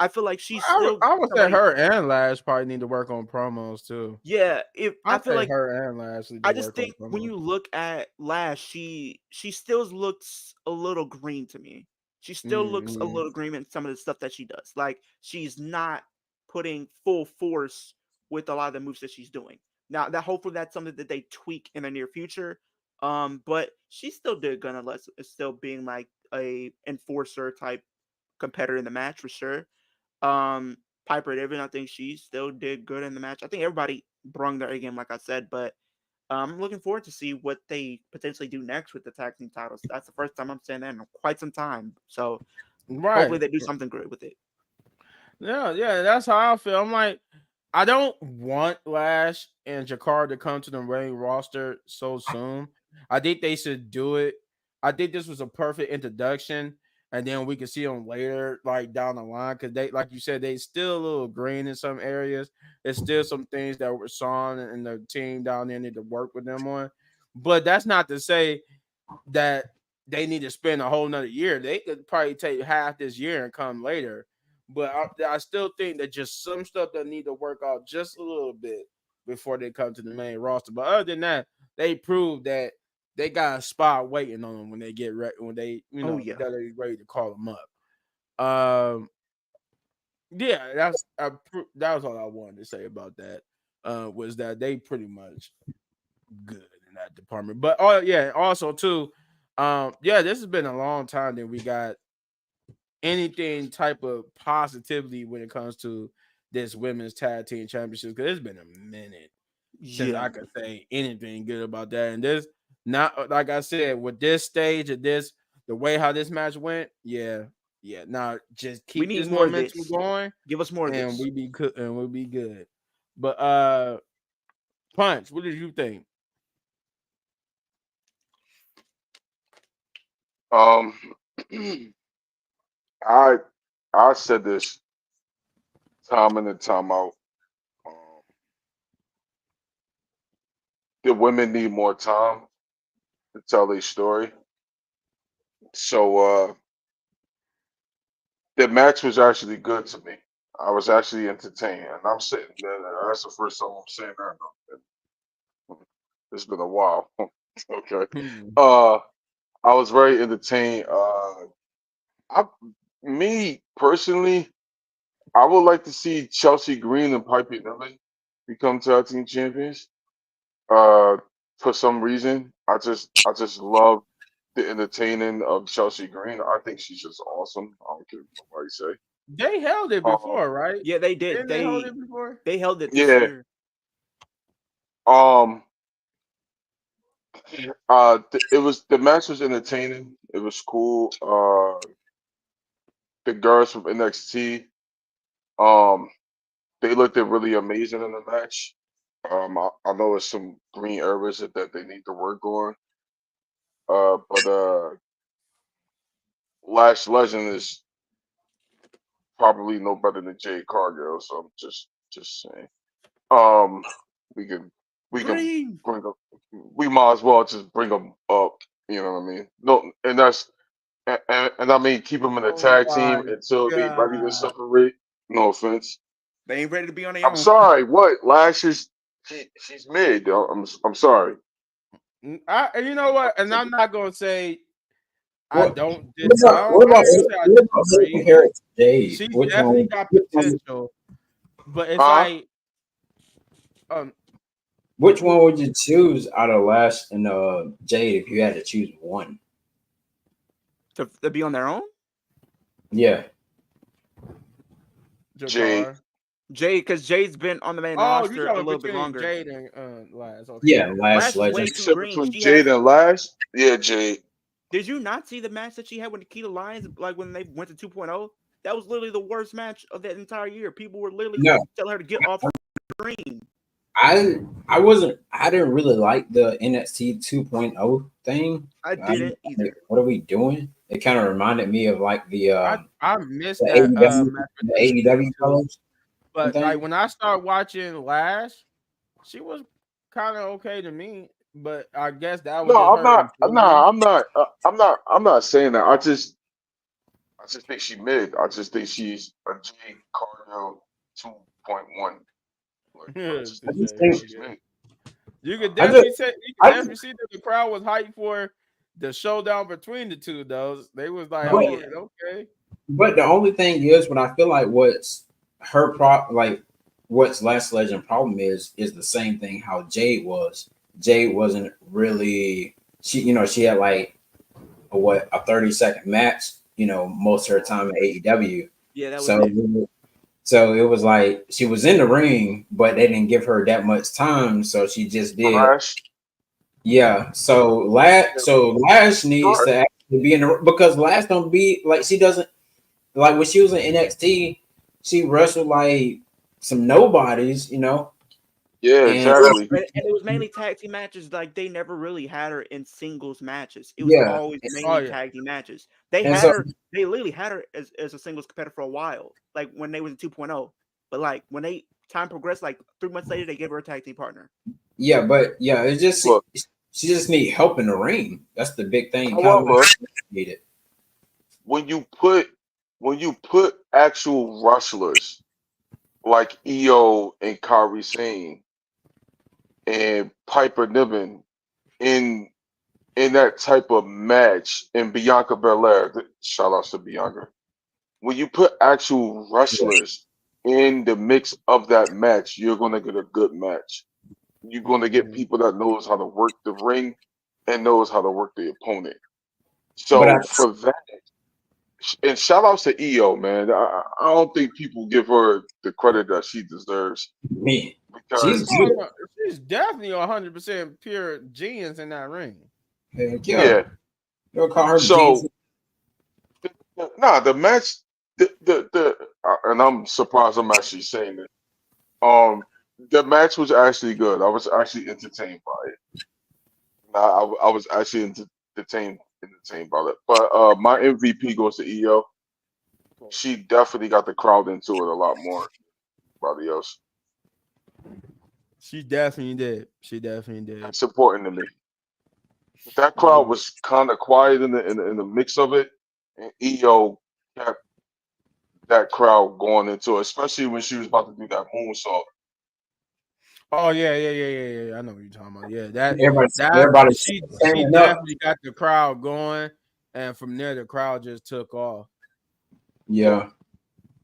I feel like she's still. I would say somebody- her and Lash probably need to work on promos too. Yeah, if I I'd feel say like her and Lash need to I just work on think when promos. you look at Lash, she still looks a little green to me. She still looks a Mhm. little green in some of the stuff that she does. Like she's not putting full force with a lot of the moves that she's doing. Now that hopefully that's something that they tweak in the near future. But she still did good unless it's still being like a enforcer type competitor in the match for sure. Piper Niven, I think she still did good in the match. I think everybody brung their A game, like I said, but I'm looking forward to see what they potentially do next with the tag team titles. That's the first time I'm saying that in quite some time. So hopefully Right. they do something great with it. Yeah, that's how I feel. I'm like, I don't want Lash and Jakar to come to the main roster so soon. I think they should do it. I think this was a perfect introduction, and then we can see them later, like down the line, because they, like you said, they still a little green in some areas. There's still some things that were Sean and the team down there need to work with them on. But that's not to say that they need to spend a whole nother year. They could probably take half this year and come later. But I still think that just some stuff that need to work out just a little bit before they come to the main roster. But other than that, they proved that they got a spot waiting on them when they get ready, when they, Oh yeah. that they're ready to call them up. Yeah, that was all I wanted to say about that. Was that they pretty much good in that department. But oh yeah, also too, yeah, this has been a long time that we got anything type of positivity when it comes to this women's tag team championship, because it's been a minute since I Yeah. could say anything good about that. And this, not like I said, with this stage of this, the way how this match went, yeah. Now just We keep need this more of momentum this. going, Give us more of and this. we be good. And we'll be good. But Punch, what did you think? Um, I I said this time in and time out. Um, the women need more time to tell their story. So the match was actually good to me. I was actually entertained, and I'm sitting there. That's the first time I'm saying that. It's been a while. Okay. Hmm. Uh, I was very entertained. I, me personally, I would like to see Chelsea Green and Piper Niven become tag team champions. Uh, for some reason, I just love the entertaining of Chelsea Green. I think she's just awesome. I don't care what nobody say. They held it Um, before, right? Yeah, they did. Didn't they hold it before? They held it this yeah. year. Um. It was the match was entertaining. It was cool. The girls from NXT, um, they looked really amazing in the match. I know it's some green areas that they need to work on. But Lash Legend is probably no better than Jade Cargill, so I'm just saying. Um, we can we can Green. bring up. We might as well just bring them up. You know what I mean? No, and that's and I mean keep them in the Oh tag my team until they ready to god. separate. No offense. They ain't ready to be on their I'm own. sorry. What Lash is? She's mid. Though. I'm sorry. You know what? And I'm not gonna say I What don't. what I about don't. what I about ain't gonna say I what about her disagree. compared to Jade? She Which definitely one? got potential, but it's Huh? like um Which one would you choose out of Lash and Jade if you had to choose one? To be on their own. Yeah. Jade. Jakar. Jade, because Jade's been on the main Oh, you roster a talking little bit between longer. Jade and Laz? Okay. Yeah, Lash Lash is Legend. way You too said green. between She Jade has. and Lash? Yeah, Jade. Did you not see the match that she had with Nikita Lyons? Like when they went to 2.0? That was literally the worst match of that entire year. People were literally No, telling her to get off her screen. I didn't really like the NXT 2.0 thing. I didn't either. Like, what are we doing? It kind of reminded me of like I missed the that AEW match with the NXT AEW too. colors and But like thing. when I started watching Lash, she was kind of okay to me. But I guess that was No, just I'm her not. improving. Nah, I'm not. I'm not saying that. I just think she mid. I just think she's a J Cargill 2.1. Like, I just I think just think she's mid. You could I just definitely say you could I just definitely see that the crowd was hyped for the showdown between the two. Those they was like, Oh but oh, yeah. okay. but the only thing is what I feel like what's her what's Last Legend problem is the same thing how Jade was. Jade wasn't really she had like a 30-second match, most of her time in AEW. Yeah, that was So it. so it was like she was in the ring, but they didn't give her that much time, so she just did. Flash. Yeah. So Yeah, Lash needs sure. to actually be in the because Lash don't be like she doesn't like when she was in NXT, she wrestled like some nobodies, Yeah, and exactly. And it was mainly tag team matches. Like they never really had her in singles matches. It was yeah, always Oh mainly yeah. tag team matches. They and had so her. They literally had her as a singles competitor for a while. Like when they was in 2.0. But like when they time progressed, like 3 months later, they gave her a tag team partner. yeah, but yeah, it's just Look, she just need help in the ring. That's the big thing. Kind of what however, she needed. when you put actual wrestlers like EO and Kairi Sane and Piper Niven in that type of match and Bianca Belair, shout outs to Bianca. When you put actual Yeah. wrestlers in the mix of that match, you're gonna get a good match. You're gonna get Mhm. people that knows how to work the ring and knows how to work the opponent. But I So for that, and shout outs to EO, man. I don't think people give her the credit that she deserves mean, she's because Oh good. no, she's definitely 100% pure genius in that ring. Heck yeah, yeah. you'll call her jeans. So nah, the match, and I'm surprised I'm actually saying this. The match was actually good. I was actually entertained by it. I was actually entertained by it. But my MVP goes to EO. She definitely got the crowd into it a lot more than anybody else. She definitely did. She definitely did. That's important to me. That crowd Mhm. was kind of quiet in the mix of it, and EO kept that crowd going into it, especially when she was about to do that moonsault. Oh yeah. I know what you're talking about. Yeah, that Everybody's she standing up. definitely got the crowd going, and from there the crowd just took off. Yeah,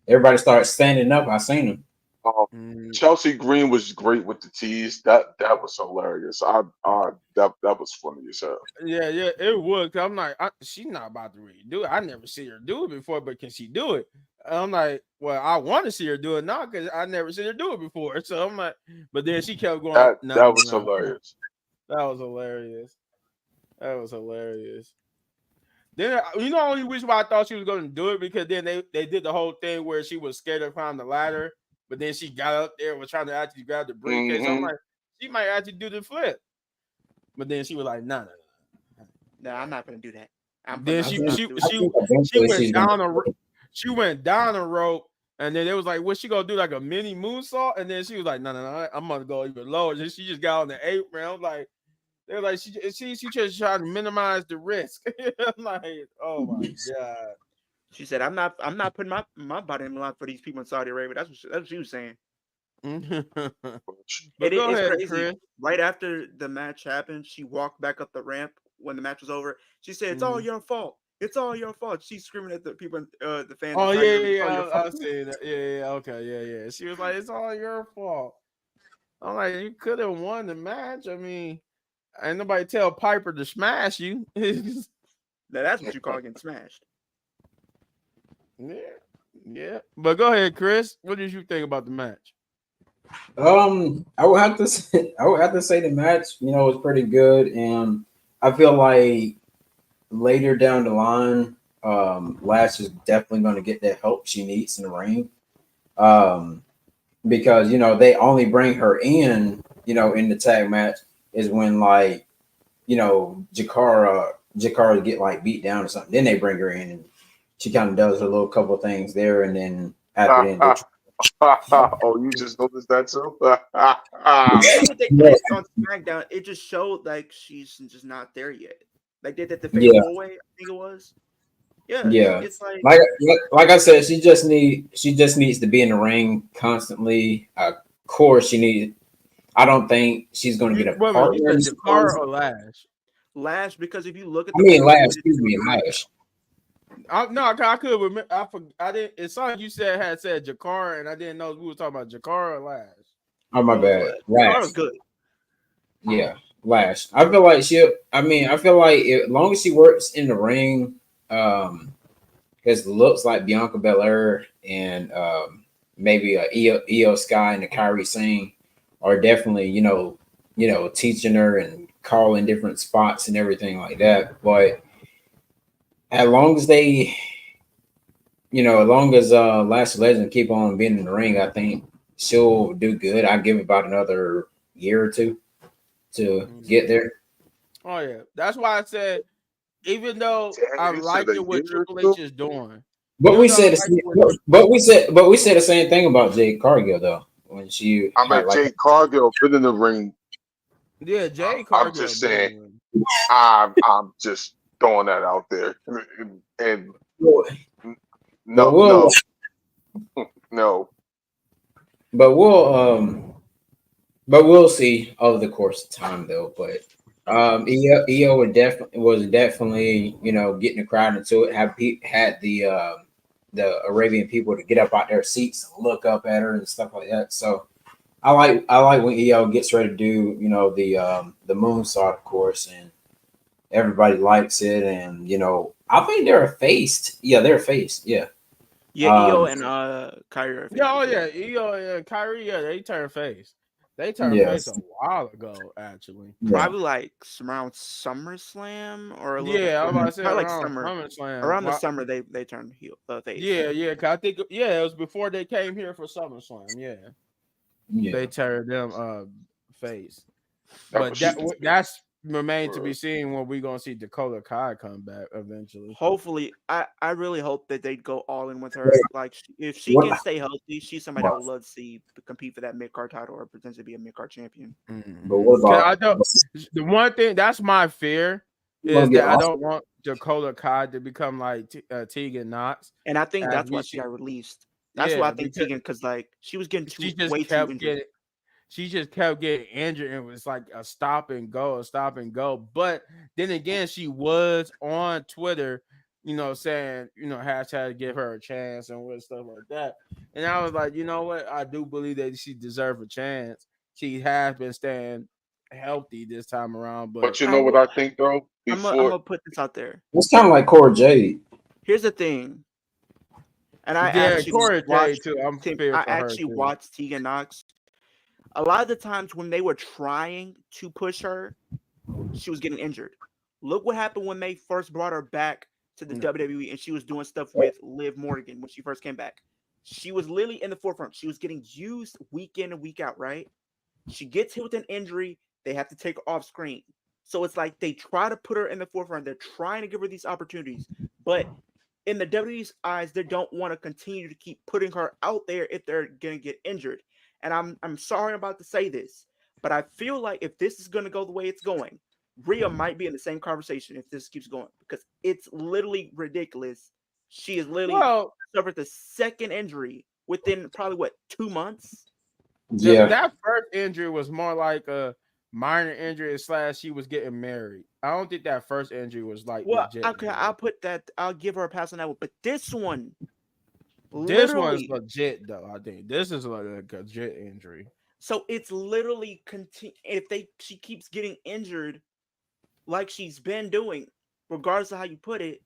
everybody started standing up. I seen them. Um, Mhm. Chelsea Green was great with the tease. That was hilarious. That was funny as hell. Yeah, it would. 'Cause I'm like, she's not about to really do it. I never see her do it before, but can she do it? I'm like, well, I want to see her do it now because I never seen her do it before. So I'm like, but then she kept going, no, That was no. hilarious. That was hilarious. That was hilarious. Then I only reason why I thought she was going to do it because then they did the whole thing where she was scared to climb the ladder, but then she got up there and was trying to actually grab the briefcase. So I'm Hmm. like, she might actually do the flip, but then she was like, no, no, no. No, I'm not gonna do that. Then I she think Not she doing I that. she think she eventually went she's gonna. down she went down a rope, and then it was like, "What's she gonna do? Like a mini moonsault?" And then she was like, "No, I'm gonna go even lower." Then she just got on the apron. I'm like, they were like, she just trying to minimize the risk. I'm like, oh my god. She said, I'm not putting my body in the line for these people in Saudi Arabia." That's what she was saying. But go It's ahead, crazy. Chris. Right after the match happened, she walked back up the ramp when the match was over. She said, "It's all Mhm. your fault. It's all your fault." She's screaming at the people, the fans in Oh Saudi yeah, Arabia. It's all yeah, your I fault. see that. Yeah, okay, yeah. She was like, "It's all your fault." I'm like, you could have won the match. I mean, ain't nobody tell Piper to smash you. Now that's what you call getting smashed. Yeah, yeah. But go ahead, Chris. What did you think about the match? I would have to say, the match, was pretty good, and I feel like later down the line, Lash is definitely going to get that help she needs in the ring. Um, because they only bring her in the tag match is when like Jakara get like beat down or something. Then they bring her in and she kind of does a little couple things there, and then after then they Oh, you just noticed that too? Even what they yeah, did on SmackDown, it just showed like she's just not there yet. Like they did the fatal yeah, four way, I think it was. Yeah, it's like like I said, she just needs to be in the ring constantly. Of course, she needs. I don't think she's going to get a Wait a minute, you partner. said Jakar or Lash? Lash, because if you look at I the mean, way Lash. that Excuse me, Lash. No, I could remember. I didn't. It's something you had said Jakar, and I didn't know we were talking about Jakar or Lash. Oh my it was bad, Lash. Lash. Jakar was good. Yeah, Lash. I feel like she. I mean, I feel like as long as she works in the ring, because looks like Bianca Belair and maybe a Io Sky and a Kyrie Sane are definitely teaching her and calling different spots and everything like that. But as long as they, as long as Lash Legend keep on being in the ring, I think she'll do good. I give it about another year or two to get there. Oh yeah, that's why I said even though I Damn, you said like a it what year or Triple two? H is doing, But even we though I said the like same, it what but we said the same thing about Jade Cargill though when she I had mean, like Jade Cargill been in the ring. yeah, Jay I'm Cargill just been in saying. the ring. I'm just throwing that out there. And but no, we'll no, no. but we'll but we'll see over the course of time though. But EO was definitely getting the crowd into it. Had the Arabian people to get up out their seats and look up at her and stuff like that. So I like when EO gets ready to do the moonsault, of course, and everybody likes it. And I think they're faced. Yeah, they're faced. Yeah. Yeah, Io Um. and Kyrie are Yeah, oh faces. yeah, Yeah. Io and Kyrie, yeah, they turned face. They turned face a Yes. while ago, actually. Yeah. Probably like around SummerSlam or a little bit Yeah, I was before about that. to say Probably like around summer. SummerSlam. Around the summer they turned face. Yeah, 'cause I think it was before they came here for SummerSlam. Yeah, Yeah. they turned them face. That But was stupid. that's remained to be Word. seen when we gonna see Dakota Kai come back eventually. Hopefully, I really hope that they go all in with her. Like, if she What? can stay healthy, she's somebody I would love to see compete for that mid card title or potentially be a mid card champion. But what 'Cause about I don't. The one thing that's my fear you gonna is get that I Austin? don't want Dakota Kai to become like Tegan Knox, And I think as that's why we she see. got released. That's why I Yeah, think because Tegan, because like she was getting she too just way too kept injured. getting she just kept getting injured and it was like a stop and go, a stop and go. But then again, she was on Twitter, saying, hashtag give her a chance and with stuff like that. And I was like, you know what? I do believe that she deserves a chance. She has been staying healthy this time around, but But you I know what will. I think though? I'm Before gonna put this out there. It's kind of like Cora Jade. Here's the thing, and I yeah, actually Corey J watched too. I'm Tim. feared I for her actually too. watched Tegan Knox. A lot of the times when they were trying to push her, she was getting injured. Look what happened when they first brought her back to the WWE and she was doing stuff with Liv Morgan when she first came back. She was literally in the forefront. She was getting used week in and week out, right? She gets hit with an injury, they have to take her off screen. So it's like they try to put her in the forefront. They're trying to give her these opportunities. But in the WWE's eyes, they don't want to continue to keep putting her out there if they're gonna get injured. And I'm sorry I'm about to say this, but I feel like if this is gonna go the way it's going, Rhea might be in the same conversation if this keeps going because it's literally ridiculous. She has literally Well, suffered the second injury within probably what 2 months. Yeah. that first injury was more like a minor injury slash she was getting married. I don't think that first injury was like Well, legit. okay, I'll put that. I'll give her a pass on that one. But this one, This one's literally, legit though. I think this is like a legit injury. so it's literally continue. If she keeps getting injured like she's been doing, regardless of how you put it,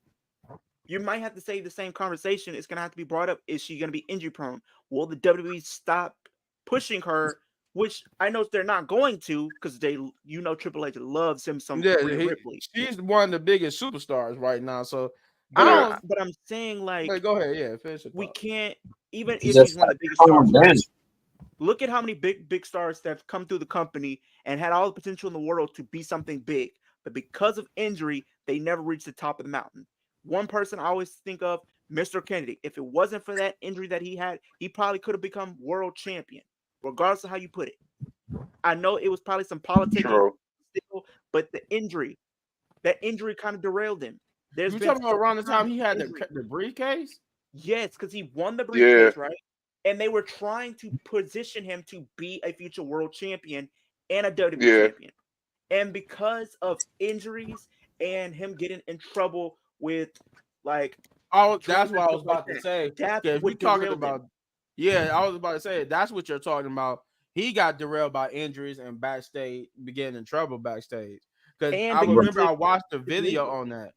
you might have to say the same conversation. It's gonna have to be brought up. Is she gonna be injury prone? Will the WWE stop pushing her? Which I know they're not going to, because Triple H loves him some Yeah, Rhea Ripley. she's one of the biggest superstars right now. So, But I I'm don't. but I'm saying Wait, like go ahead. Yeah, finish your we thought. can't even She if she's just one got of to the biggest calm stars, down. right? Look at how many big stars that have come through the company and had all the potential in the world to be something big, but because of injury, they never reached the top of the mountain. One person I always think of, Mr. Kennedy. If it wasn't for that injury that he had, he probably could have become world champion, regardless of how you put it. I know it was probably some politicking true. still, but that injury kind of derailed him. There's You been talking about around the time he had injury. the briefcase? Yes, because he won the Yeah. briefcase, right? And they were trying to position him to be a future world champion and a WWE Yeah. champion. And because of injuries and him getting in trouble with like Oh, drugs that's and what I stuff was like about to that, say. that's If you what talking derailed about, him. yeah, I was about to say that's what you're talking about. He got derailed by injuries and backstage, getting in trouble backstage. Because And I they went remember to I watched the it's video legal. on that.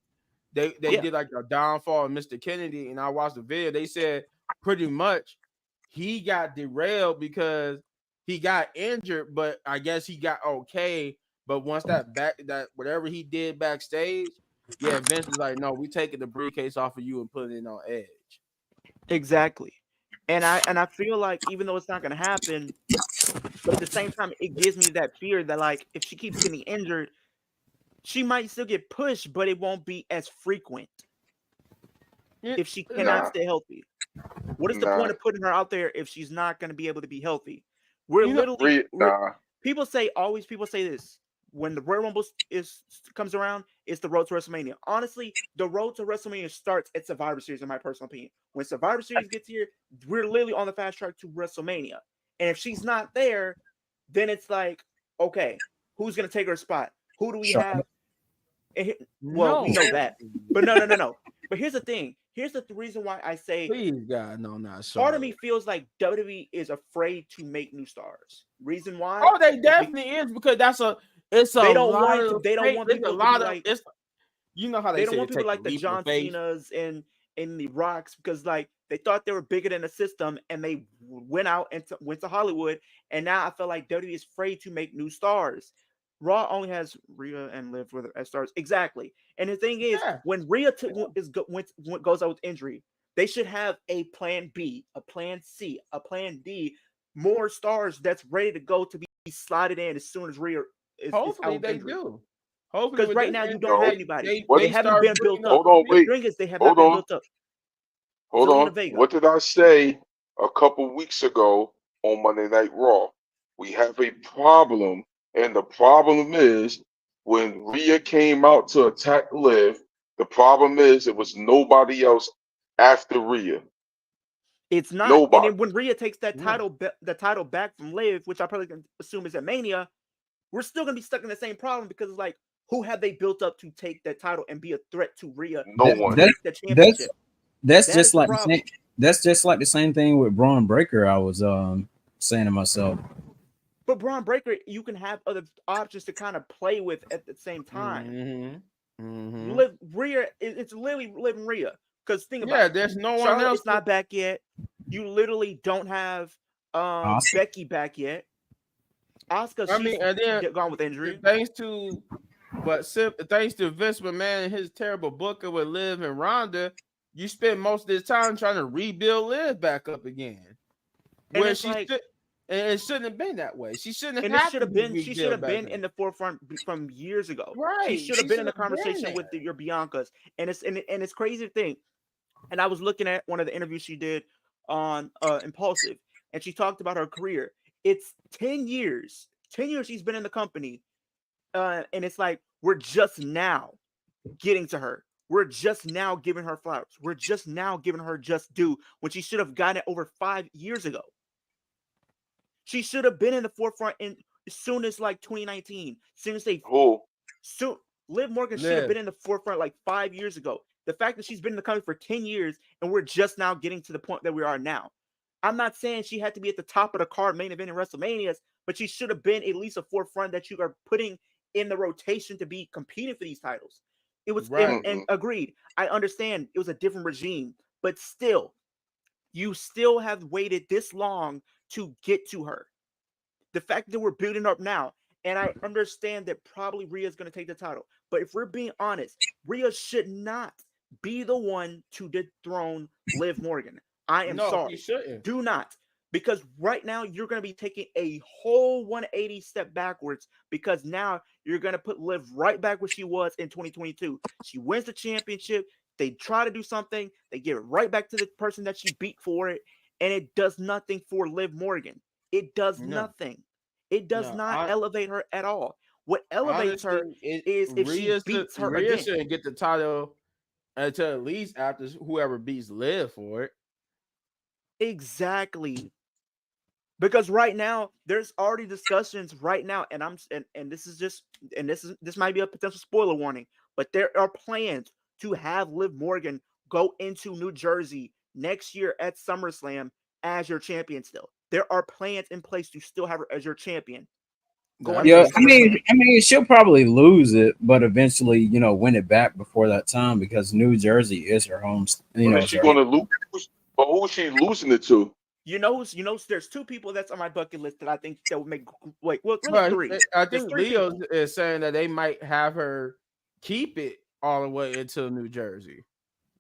They Yeah. did like a downfall of Mr. Kennedy, and I watched the video. They said pretty much he got derailed because he got injured, but I guess he got okay. But once that whatever he did backstage, yeah, Vince was like, no, we taking the briefcase off of you and putting it on Edge. Exactly. And I feel like even though it's not gonna happen, but at the same time, it gives me that fear that like if she keeps getting injured, she might still get pushed, but it won't be as frequent if she cannot Nah. stay healthy. What is the Nah. point of putting her out there if she's not going to be able to be healthy? We're You know, literally Nah. people say this when the Royal Rumble comes around, it's the road to WrestleMania. Honestly, the road to WrestleMania starts at Survivor Series, in my personal opinion. When Survivor Series gets here, we're literally on the fast track to WrestleMania. And if she's not there, then it's like, okay, who's going to take her spot? Who do we have? Well, we no, know that, but no. But here's the thing. Here's the reason why I say please, God, no, not part Charlotte. of me feels like WWE is afraid to make new stars. Reason why? Oh, they definitely is because it's a They don't lot want of they don't faith. want It's a people to be lot of like it's. You know how they they don't say want to people take a like the leap of John faith. Cena's and the Rocks because like they thought they were bigger than the system and they went out and went to Hollywood and now I feel like WWE is afraid to make new stars. Raw only has Rhea and Liv as stars exactly. And the thing is, Yeah. when Rhea goes out with injury, they should have a plan B, a plan C, a plan D, more stars that's ready to go to be slotted in as soon as Rhea is out Hopefully with they injury. do. Hopefully Because with right this now you injury, don't have No. anybody. What? They they haven't start been bringing built up. up. Hold on. The Wait. thing is, they have Hold not been on. built up. Hold Zelina on. Vega. What did I say a couple weeks ago on Monday Night Raw? We have a problem, and the problem is when Rhea came out to attack Liv. The problem is it was nobody else after Rhea. It's not. And Nobody. then when Rhea takes that No. title back from Liv, which I probably can assume is at Mania, we're still gonna be stuck in the same problem because it's like, who have they built up to take that title and be a threat to Rhea No to one. take the championship? That's That just is the like the problem. same. That's just like the same thing with Braun Breaker. I was saying to myself. But Braun Breaker, you can have other options to kind of play with at the same time. Rhea, it's literally Liv and Rhea. Because think about Yeah, it. there's no one Charlotte else. is not back yet. You literally don't have Asuka. Becky back yet. Asuka, I she's mean, and then gone with injury. thanks to Vince McMahon and his terrible booking with Liv and Ronda, you spend most of this time trying to rebuild Liv back up again. And Where it's like, and it shouldn't have been that way. She shouldn't and have she should have been in the forefront from years ago. Right. She should have been in the been conversation with your Biancas. And it's crazy thing. And I was looking at one of the interviews she did on Impulsive, and she talked about her career. It's 10 years. 10 years she's been in the company. And it's like we're just now getting to her. We're just now giving her flowers. We're just now giving her just due when she should have gotten it over 5 years ago. She should have been in the forefront as soon as like 2019. Who? Liv Morgan should have been in the forefront like 5 years ago. The fact that she's been in the company for 10 years and we're just now getting to the point that we are now. I'm not saying she had to be at the top of the card main event in WrestleManias, but she should have been at least a forefront that you are putting in the rotation to be competing for these titles. It was Right. and agreed. I understand it was a different regime, but still, you still have waited this long to get to her. The fact that we're building up now, and I understand that probably Rhea's going to take the title, but if we're being honest, Rhea should not be the one to dethrone Liv Morgan. I am sorry. She shouldn't. Do not. Because right now you're going to be taking a whole 180 step backwards because now you're going to put Liv right back where she was in 2022. She wins the championship. They try to do something. They give it right back to the person that she beat for it. And it does nothing for Liv Morgan. It does nothing. It does not elevate her at all. What elevates her is if she beats her Rhea again. shouldn't get the title until at least after whoever beats Liv for it. Exactly. Because right now there's already discussions right now, and this might be a potential spoiler warning, but there are plans to have Liv Morgan go into New Jersey next year at SummerSlam as your champion. Still, there are plans in place to still have her as your champion. Going Yeah, into SummerSlam. I mean, she'll probably lose it, but eventually, win it back before that time because New Jersey is her home. But is It's she her going to lose? But who is she losing it to? There's two people that's on my bucket list that I think that would make really But three. I There's think three Leo people. is saying that they might have her keep it all the way until New Jersey.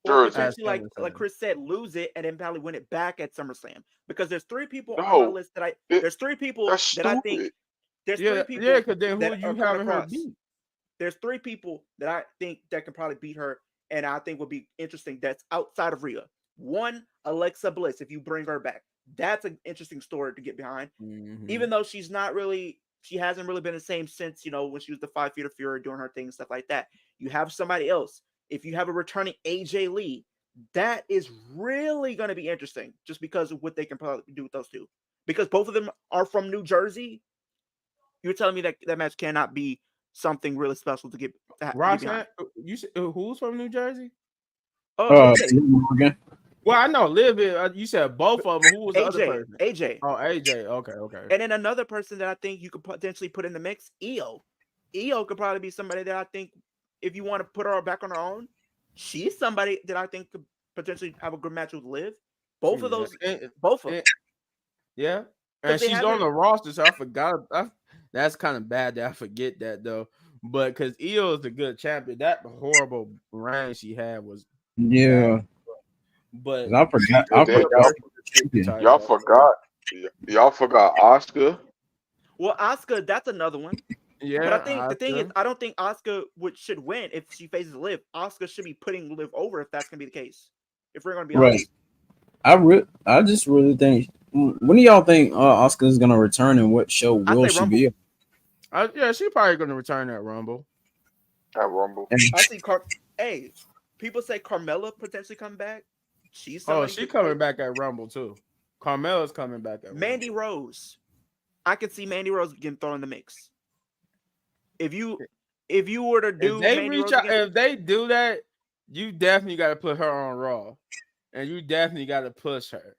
Or Jersey. potentially, like SummerSlam. Chris said, lose it and then probably win it back at SummerSlam. Because there's three people on my No, list that that's I think stupid. there's Yeah, three people because then who that you are coming having her across. beat? There's three people that I think that can probably beat her, and I think would be interesting. That's outside of Rhea. One, Alexa Bliss. If you bring her back, that's an interesting story to get behind. Mhm. Even though she hasn't really been the same since when she was the 5 Feet of Fury doing her thing and stuff like that. You have somebody else. If you have a returning AJ Lee, that is really going to be interesting, just because of what they can probably do with those two. Because both of them are from New Jersey. You're telling me that that match cannot be something really special to get behind. Roxanne, you said, who's from New Jersey? AJ. Morgan. Well, I know Liv. You said both of them. Who was the other person? AJ. Oh, AJ. Okay. And then another person that I think you could potentially put in the mix, EO. EO could probably be somebody that I think, if you want to put her back on her own, she's somebody that I think could potentially have a good match with Liv. Both of those, both of them. Yeah, and she's on the roster, so I forgot. That's kind of bad that I forget that though. But because EO is a good champion, that horrible reign she had was Yeah. But I forgot. Y'all forgot Oscar. Well, Oscar, that's another one. Yeah, but I think the thing is, I don't think Oscar should win if she faces Liv. Oscar should be putting Liv over if that's gonna be the case. If we're gonna be honest, I just really think. When do y'all think Oscar's gonna return, and what show will she Rumble. be? Yeah, she's probably gonna return at Rumble. I think. Hey, people say Carmella potentially come back. She's coming back at Rumble too. Carmella's coming back at Mandy Rumble. Rose. I could see Mandy Rose getting thrown in the mix. If you were to do, if they do that, you definitely got to put her on Raw, and you definitely got to push her,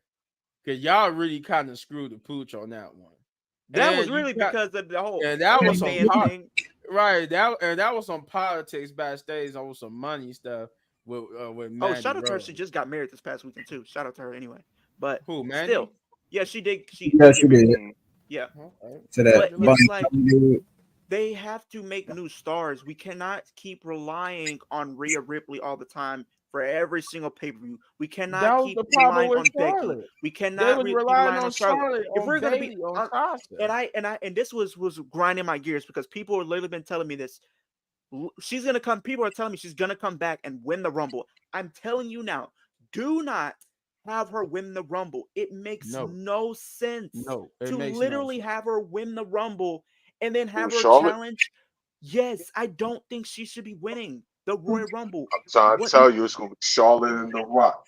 because y'all really kind of screwed the pooch on that one. That was really because of the whole that was some thing, right? That was some politics backstage over some money stuff with Mandy shout out to her. Rose. She just got married this past weekend too. Shout out to her anyway. But who, Mandy? Still, yeah, she did. She did. Yeah. To that, but it's like they have to make new stars. We cannot keep relying on Rhea Ripley all the time for every single pay-per-view. We cannot keep relying on Becky. We cannot keep relying on Charlotte. If we're going to be and this was grinding my gears, because people have literally been telling me this. She's going to come. People are telling me she's going to come back and win the Rumble. I'm telling you now, do not have her win the Rumble. It makes no sense to literally have her win the Rumble and then have her challenge. Yes, I don't think she should be winning the Royal Rumble. I'm trying to tell you, it's going to be Charlotte and The Rock.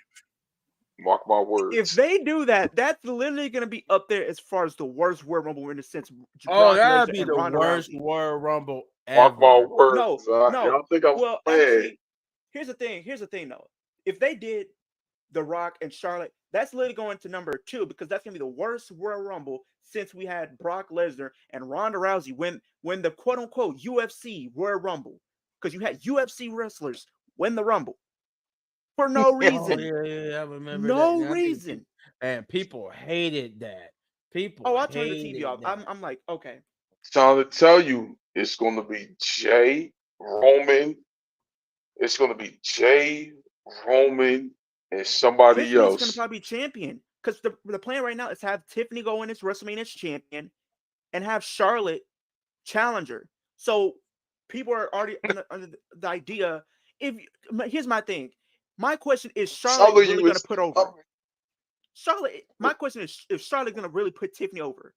Mark my words. If they do that, that's literally going to be up there as far as the worst Royal Rumble in a sense. That'd be the worst Royal Rumble ever. Mark my words. No. Y'all think I'm actually, here's the thing though. If they did The Rock and Charlotte, that's literally going to number 2, because that's going to be the worst Royal Rumble since we had Brock Lesnar and Ronda Rousey win the quote-unquote UFC Royal Rumble, because you had UFC wrestlers win the Rumble for no reason. I remember no reason. And people hated that. I turned the TV off. I'm like, okay. Trying to tell you, it's going to be Jay, Roman. It's going to be Jay, Roman, and somebody Tiffany's else. Going to probably be champion, because the plan right now is to have Tiffany go in as WrestleMania's champion and have Charlotte challenger. So people are already under the idea. Here's my thing. My question is, Charlotte really going to put over? Charlotte. My question is, if Charlotte going to really put Tiffany over?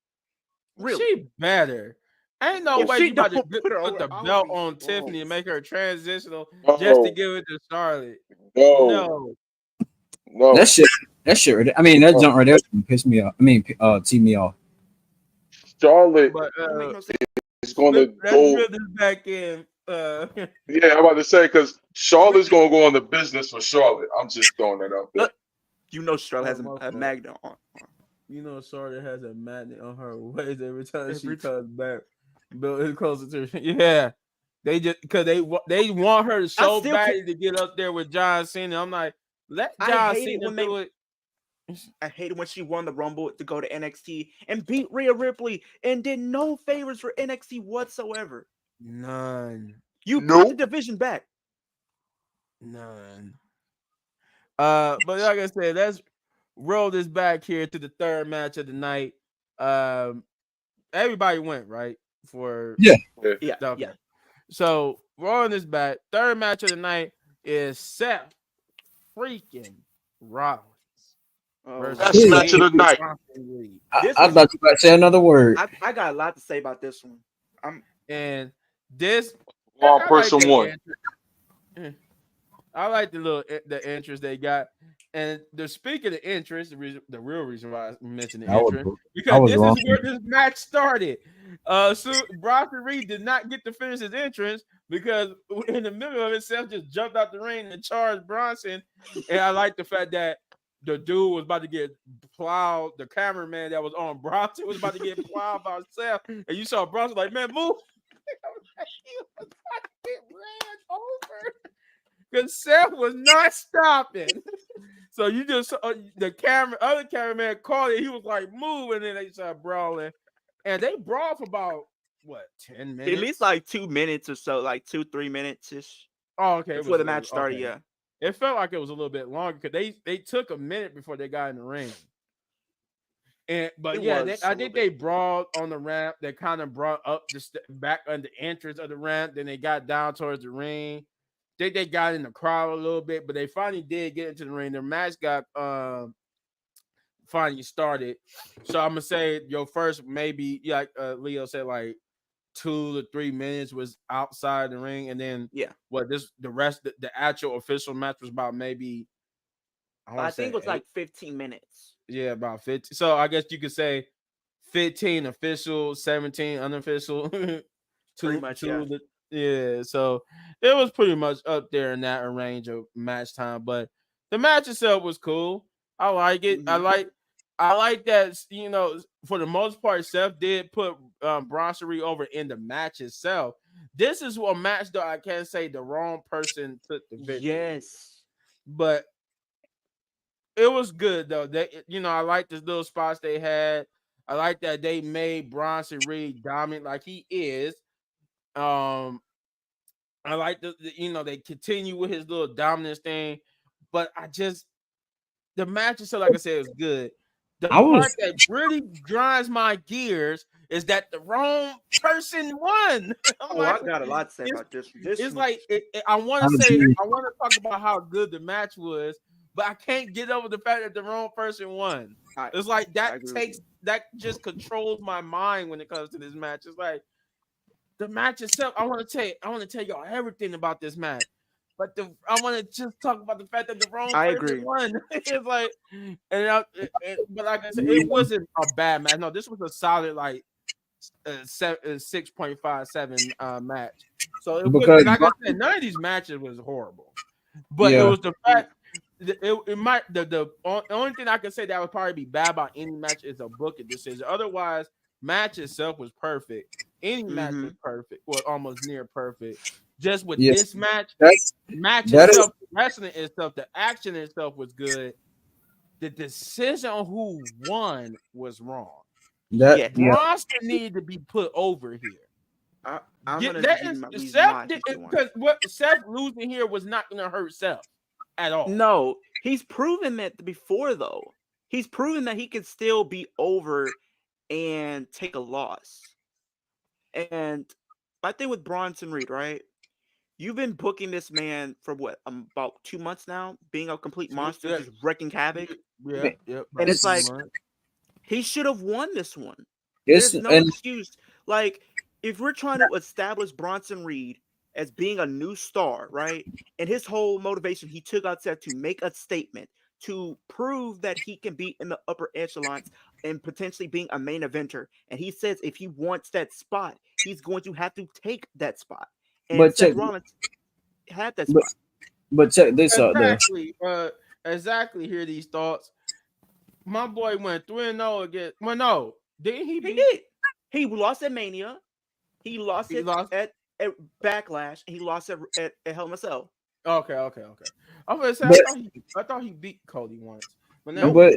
Really? She better, Ain't no If way she you about to don't put her put over, the I would belt be on Tiffany and make her transitional just to No, give it to Charlotte. no, No. That no. shit. I mean, that no. jump right there pissed me off. I mean, tee me off. Charlotte But Don't make no sense. is going to let's go. reel this back in. Yeah, I'm about to say because Charlotte's going to go into business for Charlotte. I'm just throwing that out there. You know, Charlotte has Oh, my a fault. magnet on. You know, Charlotte has a magnet on her waist every time she Every comes back. Bill is closer to yeah. They just because they want her so still badly to get up there with John Cena. I'm like, let I John hate it Cena when do it. I hated when she won the Rumble to go to NXT and beat Rhea Ripley and did no favors for NXT whatsoever. None. You put the Nope. division back. None. But like I said, let's roll this back here to the third match of the night. Everybody went right for Yeah. Yeah, okay. yeah. So rolling this back, third match of the night is Seth freaking Rollins versus Best match of the night. Bronson Reed. I thought you might say another word. I got a lot to say about this one. And this One I person like won. I like the interest they got. And the speaking of interest, the real reason why I mentioned the interest, because this wrong. is where this match started. So Bronson Reed did not get to finish his entrance because in the middle of itself just jumped out the ring and charged Bronson. And I like the fact that the dude was about to get plowed. The cameraman that was on Bronson was about to get plowed by himself. And you saw Bronson like, man, move. He was about to get ran over. Because Seth was not stopping. So you just the other cameraman called it. He was like, move, and then they started brawling. And they brawled for about what, 10 minutes? At least like 2 minutes or so, like 2-3 minutes ish. Oh, okay. Before the match started, yeah. It felt like it was a little bit longer because they took a minute before they got in the ring. But I think they brawled on the ramp. They kind of brought up back on the entrance of the ramp. Then they got down towards the ring. Think they got in the crowd a little bit, but they finally did get into the ring. Their match got finally started. So I'm gonna say your first maybe like Leo said, like 2 to 3 minutes was outside the ring, and then the rest the actual official match was about maybe I think it was like 15 minutes. Yeah, about 50. So I guess you could say 15 official, 17 unofficial. Pretty much, yeah. So it was pretty much up there in that range of match time. But the match itself was cool. I like it. Mm-hmm. I like that, for the most part, Seth did put Bronson Reed over in the match itself. This is a match, though, I can't say the wrong person took the victory. Yes. But it was good, though. They, I like the little spots they had. I like that they made Bronson Reed dominant like he is. I like they continue with his little dominance thing, but the match itself, like I said, was good. The part that really grinds my gears is that the wrong person won. I got a lot to say about this. It's like I want to talk about how good the match was, but I can't get over the fact that the wrong person won. It's like that just controls my mind when it comes to this match. It's like the match itself. I want to tell y'all everything about this match, but I want to just talk about the fact that the wrong person won. It's like, but like I said, it wasn't a bad match. No, this was a solid 6.57 match. So it was, like I said, none of these matches was horrible, but it was the fact. The only thing I can say that would probably be bad about any match is a booking decision. Otherwise, match itself was perfect. Any match was perfect, or almost near perfect. Just with this match, itself, wrestling itself, the action itself was good. The decision on who won was wrong. Bronson needed to be put over here. Because what Seth losing here was not going to hurt Seth at all. No, he's proven that before, though. He's proven that he can still be over and take a loss. And my thing with Bronson Reed, right? You've been booking this man for what, about 2 months now, being a complete monster, just wrecking havoc. Yeah. And it's like he should have won this one. There's no excuse. Like, if we're trying to establish Bronson Reed as being a new star, right? And his whole motivation, he took out Seth to make a statement to prove that he can be in the upper echelons and potentially being a main eventer. And he says if he wants that spot, he's going to have to take that spot. And But Seth check, Rollins had that but spot. but check this out though. Exactly. Exactly. Hear these thoughts. My boy went 3-0 against. Well, no, didn't he He beat? did. He lost at Mania. He lost He it lost. at Backlash. And he lost at Hell in a Cell. Okay. I'm gonna say But I thought he beat Cody once, but Nope. now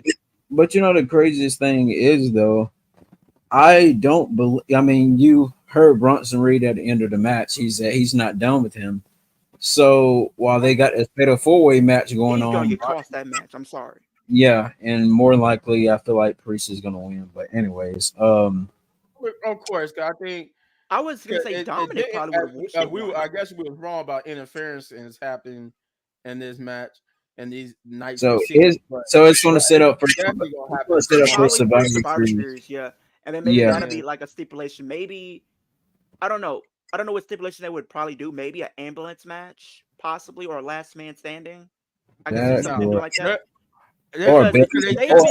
but you know the craziest thing is though, I don't believe. I mean, you heard Bronson Reed at the end of the match. He said he's not done with him. So while they got this fatal 4-way match going He's gonna on, get tossed that match. I'm sorry. yeah, and more likely, I feel like Priest is gonna win. But anyways, of course, 'cause I think I was gonna 'cause say it Dominic didn't. probably would have won. I guess we was wrong about interference happening in this match and these nights so preceding, but it's gonna set up for definitely gonna it's happen. gonna set up for Probably for Survivor Survivor Series. Series, yeah. And then maybe Yeah, that'll be like a stipulation. Maybe I don't know. I don't know what stipulation they would probably do. Maybe an ambulance match, possibly, or a last man standing. I can see that something or like that. or Because they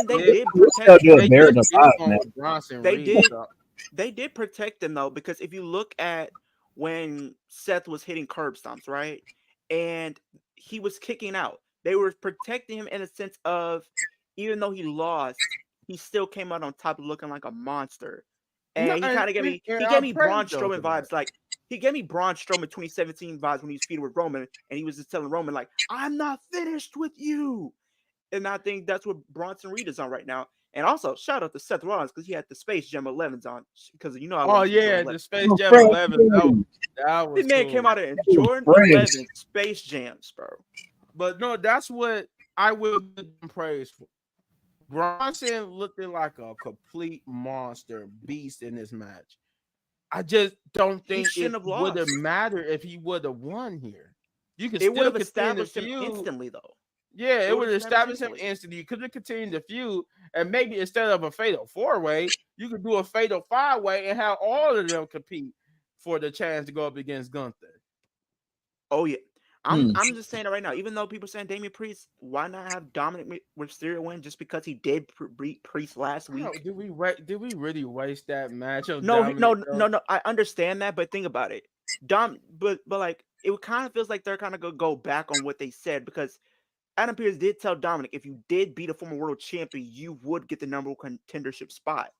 did protect do a They Baron just alive on match. with Bronson they Reed. did protect him though, because if you look at when Seth was hitting curb stomps, right? And he was kicking out. They were protecting him in a sense of even though he lost, he still came out on top looking like a monster. No, And he kind of gave me and he I gave me praise Braun them Strowman for that. vibes. Like he gave me Braun Strowman 2017 vibes when he was feuding with Roman, and he was just telling Roman like, "I'm not finished with you." And I think that's what Bronson Reed is on right now. And also, shout out to Seth Rollins because he had the Space Jam 11s on. Because you know I Oh love yeah, Jordan the 11. Space Jam Fresh 11. That This was man cool. came out in Jordan fresh. 11 Space Jams, bro. But no, that's what I will give them praise for. Bronson looked like a complete monster beast in this match. I just don't He think shouldn't it have would have lost. mattered if he would have won here. You could It would still have continue the established him feud. instantly, though. Yeah, It it would would have established establish him instantly. instantly. You could have continued the feud, and maybe instead of a fatal 4-way, you could do a fatal 5-way and have all of them compete for the chance to go up against Gunther. Oh yeah. I'm just saying it right now. Even though people saying Damian Priest, why not have Dominic Mysterio win just because he did beat Priest last Wow, week? did we really waste that match of No, Dominic? no. I understand that, but think about it. But like it kind of feels like they're kind of gonna go back on what they said because Adam Pearce did tell Dominic if you did beat a former world champion, you would get the number one contendership spot.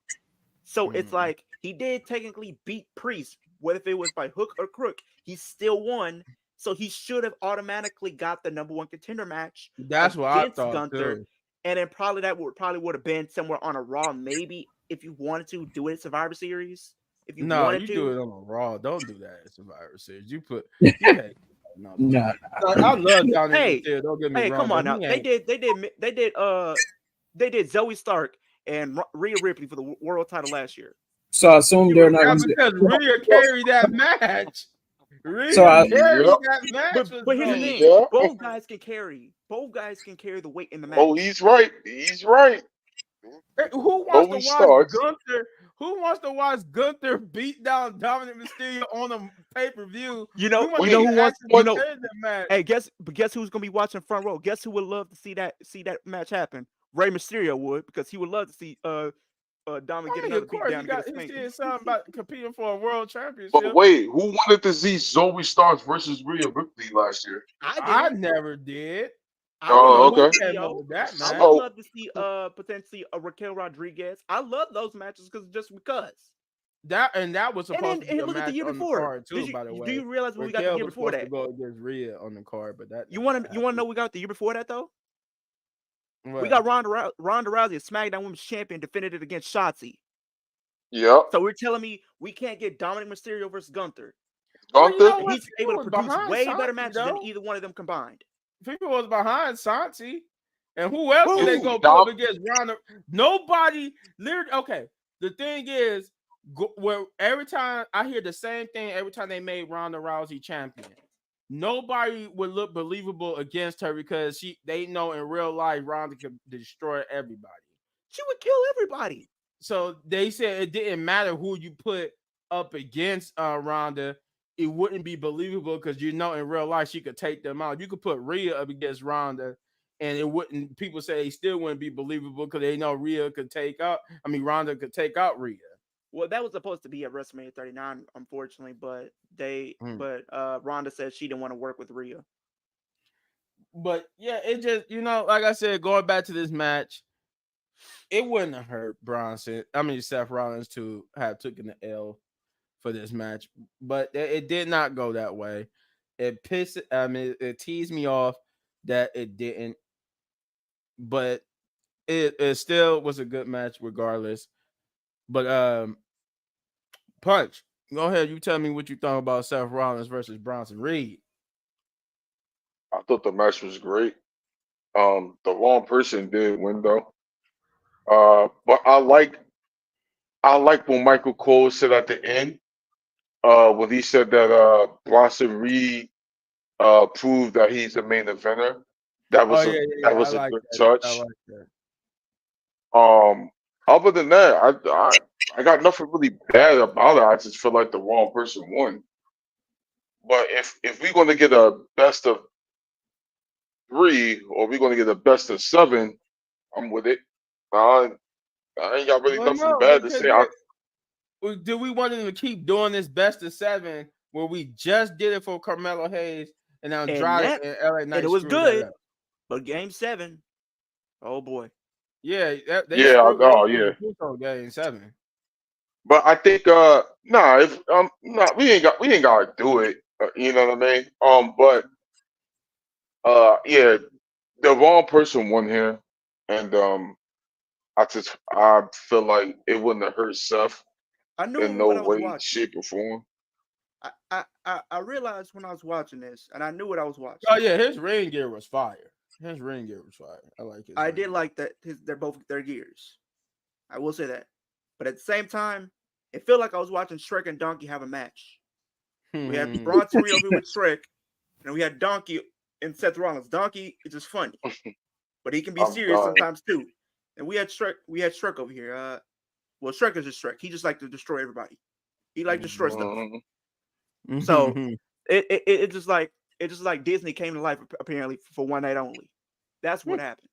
So it's like he did technically beat Priest, whether if it was by hook or crook, he still won. So he should have automatically got the number one contender match That's what I against thought Gunther. too. And then probably that would have been somewhere on a Raw, maybe if you wanted to do it at Survivor Series. If you No, wanted you to. do it on a Raw. Don't do that at Survivor Series. You can't. No. Nah, I love Dominic Hey, Mysterio. Don't get me hey, wrong. come on But now. They did Zoe Stark and Rhea Ripley for the world title last year. so I assume they're not that's going because Rhea carried that match. Rhea So I- carried Yep. that match. But here's the Zoe. thing: Yeah. both guys can carry. Both guys can carry the weight in the match. Oh, he's right. He's right. Hey, who wants Zoe to watch Starks. Gunther? Who wants to watch Gunther beat down Dominic Mysterio on a pay-per-view? You know We who want wants? to You know, attend the match. hey, guess who's gonna be watching front row? Guess who would love to see that match happen? Rey Mysterio would, because he would love to see Dominic get another Of beat course, down and get a he spanking. said something about competing for a world championship. But wait, who wanted to see Zoe Starks versus Rhea Ripley last year? I never did. I would Oh, love to okay. see, Came yo. up with that I match. would Oh. love to see potentially a Raquel Rodriguez. I love those matches just because. That was And supposed then to be a look at the match year on the before. card too. By the way, Do you realize when we got the Raquel year was before supposed that? to go against Rhea on the card, but that You want to know we got the year before that though? what? We got Ronda Rousey, a SmackDown Women's Champion, defended it against Shotzi. Yep. So we're telling me we can't get Dominic Mysterio versus Gunther. Well, you Gunther. know And what? he's able to People was produce behind way Santi, better matches than though. either one of them combined. People was behind Santi, and who else Who? did they go put up against Ronda? Nobody. Literally, okay. The thing is, where every time I hear the same thing, every time they made Ronda Rousey champion, nobody would look believable against her because they know in real life Ronda could destroy everybody. She would kill everybody. So they said it didn't matter who you put up against Ronda, it wouldn't be believable because in real life she could take them out. You could put Rhea up against Ronda, and it wouldn't. People say it still wouldn't be believable because they know Rhea could take out. I mean, Ronda could take out Rhea. Well, that was supposed to be at WrestleMania 39, unfortunately, but Ronda said she didn't want to work with Rhea. But yeah, it just like I said, going back to this match, it wouldn't have hurt Seth Rollins to have taken the L for this match, but it did not go that way. It teased me off that it didn't, but it still was a good match regardless. But Punch, go ahead, you tell me what you thought about Seth Rollins versus Bronson Reed. I thought the match was great. The wrong person did win though. But I like what Michael Cole said at the end. When he said that Bronson Reed proved that he's the main eventer. That Oh was yeah, a yeah, that yeah. I was a like good that. I touch. like that. Um, Other than that, I got nothing really bad about it. I just feel like the wrong person won. But if we're gonna get a best of three or we're gonna get a best of seven, I'm with it. I I ain't got really Well, nothing no, bad we to could say. get. Do we want them to keep doing this best of seven where we just did it for Carmelo Hayes and And Andrade and LA it Knight was screwed that good, up? but Game 7, oh boy. Yeah, they Yeah, screwed oh yeah. Game 7. But I think nah, if nah, we ain't gotta do it. You know what I mean? But yeah, the wrong person won here, and I feel like it wouldn't have hurt Seth I knew in no what I was way, watching. shape, or form. I realized when I was watching this, and I knew what I was watching. Oh yeah, his ring gear was fire. His ring gear was fire. I like his. I ring did gear. like that they're both their gears. I will say that. But at the same time, it felt like I was watching Shrek and Donkey have a match. We had Bronson Reed over with Shrek, and we had Donkey and Seth Rollins. Donkey is just funny, but he can be I'm serious done. sometimes too. And we had Shrek. We had Shrek over here. Well, Shrek is just Shrek. He just like to destroy everybody. He like to destroy stuff. Mhm. So it's just like Disney came to life apparently for one night only. That's what happened.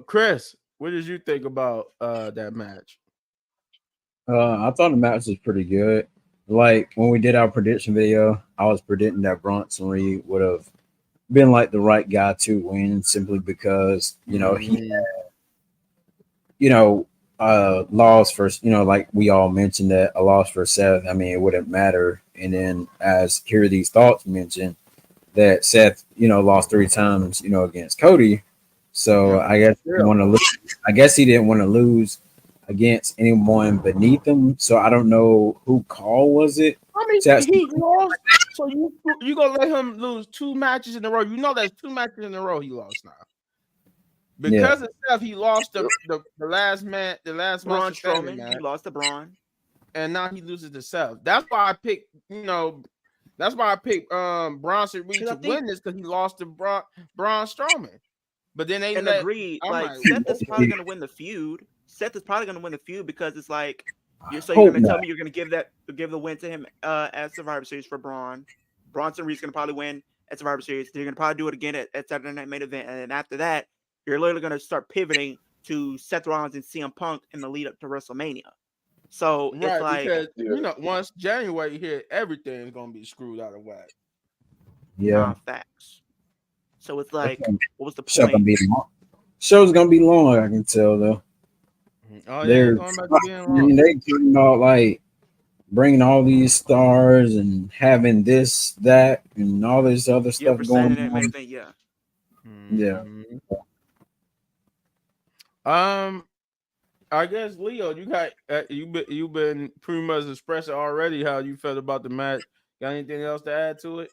Chris, what did you think about that match? I thought the match was pretty good. Like when we did our prediction video, I was predicting that Bronson Reed would have been like the right guy to win simply because he lost first, like we all mentioned that a loss for Seth, I mean, it wouldn't matter. And then as Hear These Thoughts mentioned that Seth, lost 3 times, against Cody. So I guess he didn't want to lose. I guess he didn't want to lose against anyone beneath him. So I don't know who call was it. I mean, Seth, he lost. So you gonna let him lose 2 matches in a row? You know that's 2 matches in a row he lost now. yeah. Because of stuff, he lost the last man, the last Braun monster standing Strowman, match, he lost to Braun. and now he loses to Seth. That's why I picked, that's why I picked Bronson Reed 'Cause to I think win this because he lost to Braun Strowman. But then they and let. agreed, I'm like like, Seth is probably gonna win the feud. Seth is probably gonna win the feud because it's like you're Hope gonna tell not. me you're gonna give the win to him at Survivor Series for Braun. Bronson Reed's gonna probably win at Survivor Series. They're gonna probably do it again at Saturday Night Main Event, and then after that, you're literally gonna start pivoting to Seth Rollins and CM Punk in the lead up to WrestleMania. So it's right, like because Yeah. once January hit, everything's gonna be screwed out of whack. Yeah. facts. So it's like, what was the Show gonna point? be long. Show's gonna be long, I can tell though. Oh yeah, They're it's going back to being I long. mean, they talking about like bringing all these stars and having this, that, and all this other Yeah, stuff for going Saturday Night Main on. Event, yeah. Yeah. Mhm. Um, I guess Leo, you got you've been pretty much expressing already how you felt about the match. Got anything else to add to it?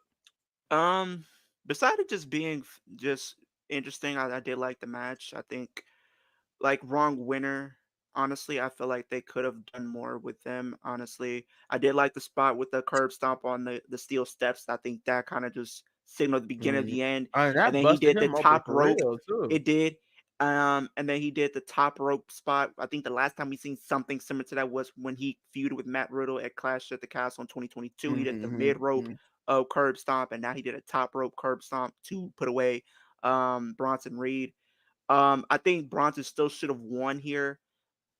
Besides it just being just interesting, I did like the match. I think like wrong winner. Honestly, I feel like they could have done more with them. Honestly, I did like the spot with the curb stomp on the steel steps. I think that kind of just signaled the beginning of Mhm. the end. I mean, And that then he busted did the him open top for rope. real too. It did. And then he did the top rope spot. I think the last time we seen something similar to that was when he feuded with Matt Riddle at Clash at the Castle in 2022. He did the mid rope curb stomp, and now he did a top rope curb stomp to put away Bronson Reed. I think Bronson still should have won here.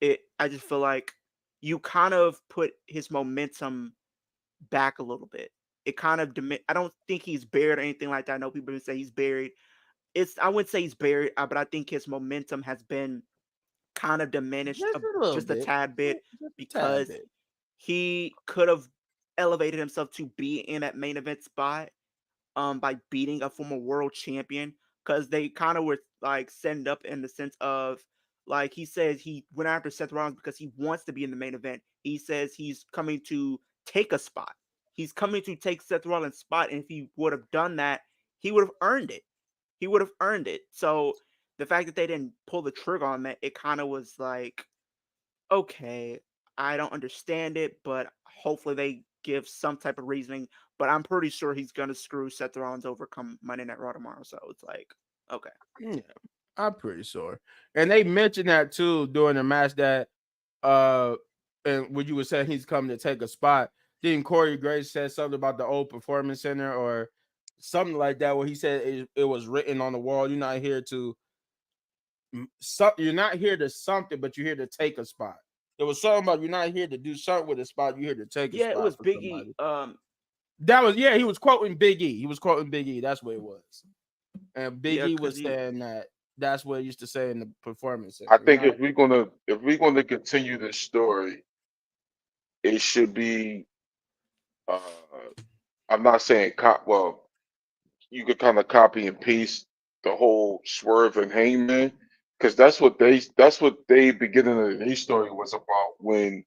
I just feel like you kind of put his momentum back a little bit. It kind of I don't think he's buried or anything like that. I know people say he's buried. I wouldn't say he's buried, but I think his momentum has been kind of diminished Just a little just a bit. tad bit Just a tad because bit. he could have elevated himself to be in that main event spot by beating a former world champion, because they kind of were like setting up in the sense of, like, he says he went after Seth Rollins because he wants to be in the main event. He says he's coming to take a spot. He's coming to take Seth Rollins' spot, and if he would have done that, he would have earned it. He would have earned it. So the fact that they didn't pull the trigger on that, it kind of was like, okay, I don't understand it, but hopefully they give some type of reasoning. But I'm pretty sure he's gonna screw Seth Rollins over come Monday Night Raw tomorrow. So it's like, okay, Yeah, I'm pretty sure. And they mentioned that too during the match that and when you were saying he's coming to take a spot, then Corey Graves said something about the old performance center or something like that, where he said it was written on the wall. You're not here to you're not here to something, but you're here to take a spot. There was something about you're not here to do something with a spot, you're here to take a yeah, it spot was for Biggie. somebody. That was, yeah, he was quoting Big E. He was quoting Big E. That's what it was. And Big Yeah, E because was saying that that's what he used to say in the performance I center. You're think not. if we're gonna continue this story, it should be. Uh, I'm not saying well, you could kind of copy and paste the whole Swerve and Heyman, because that's what they beginning of their story was about when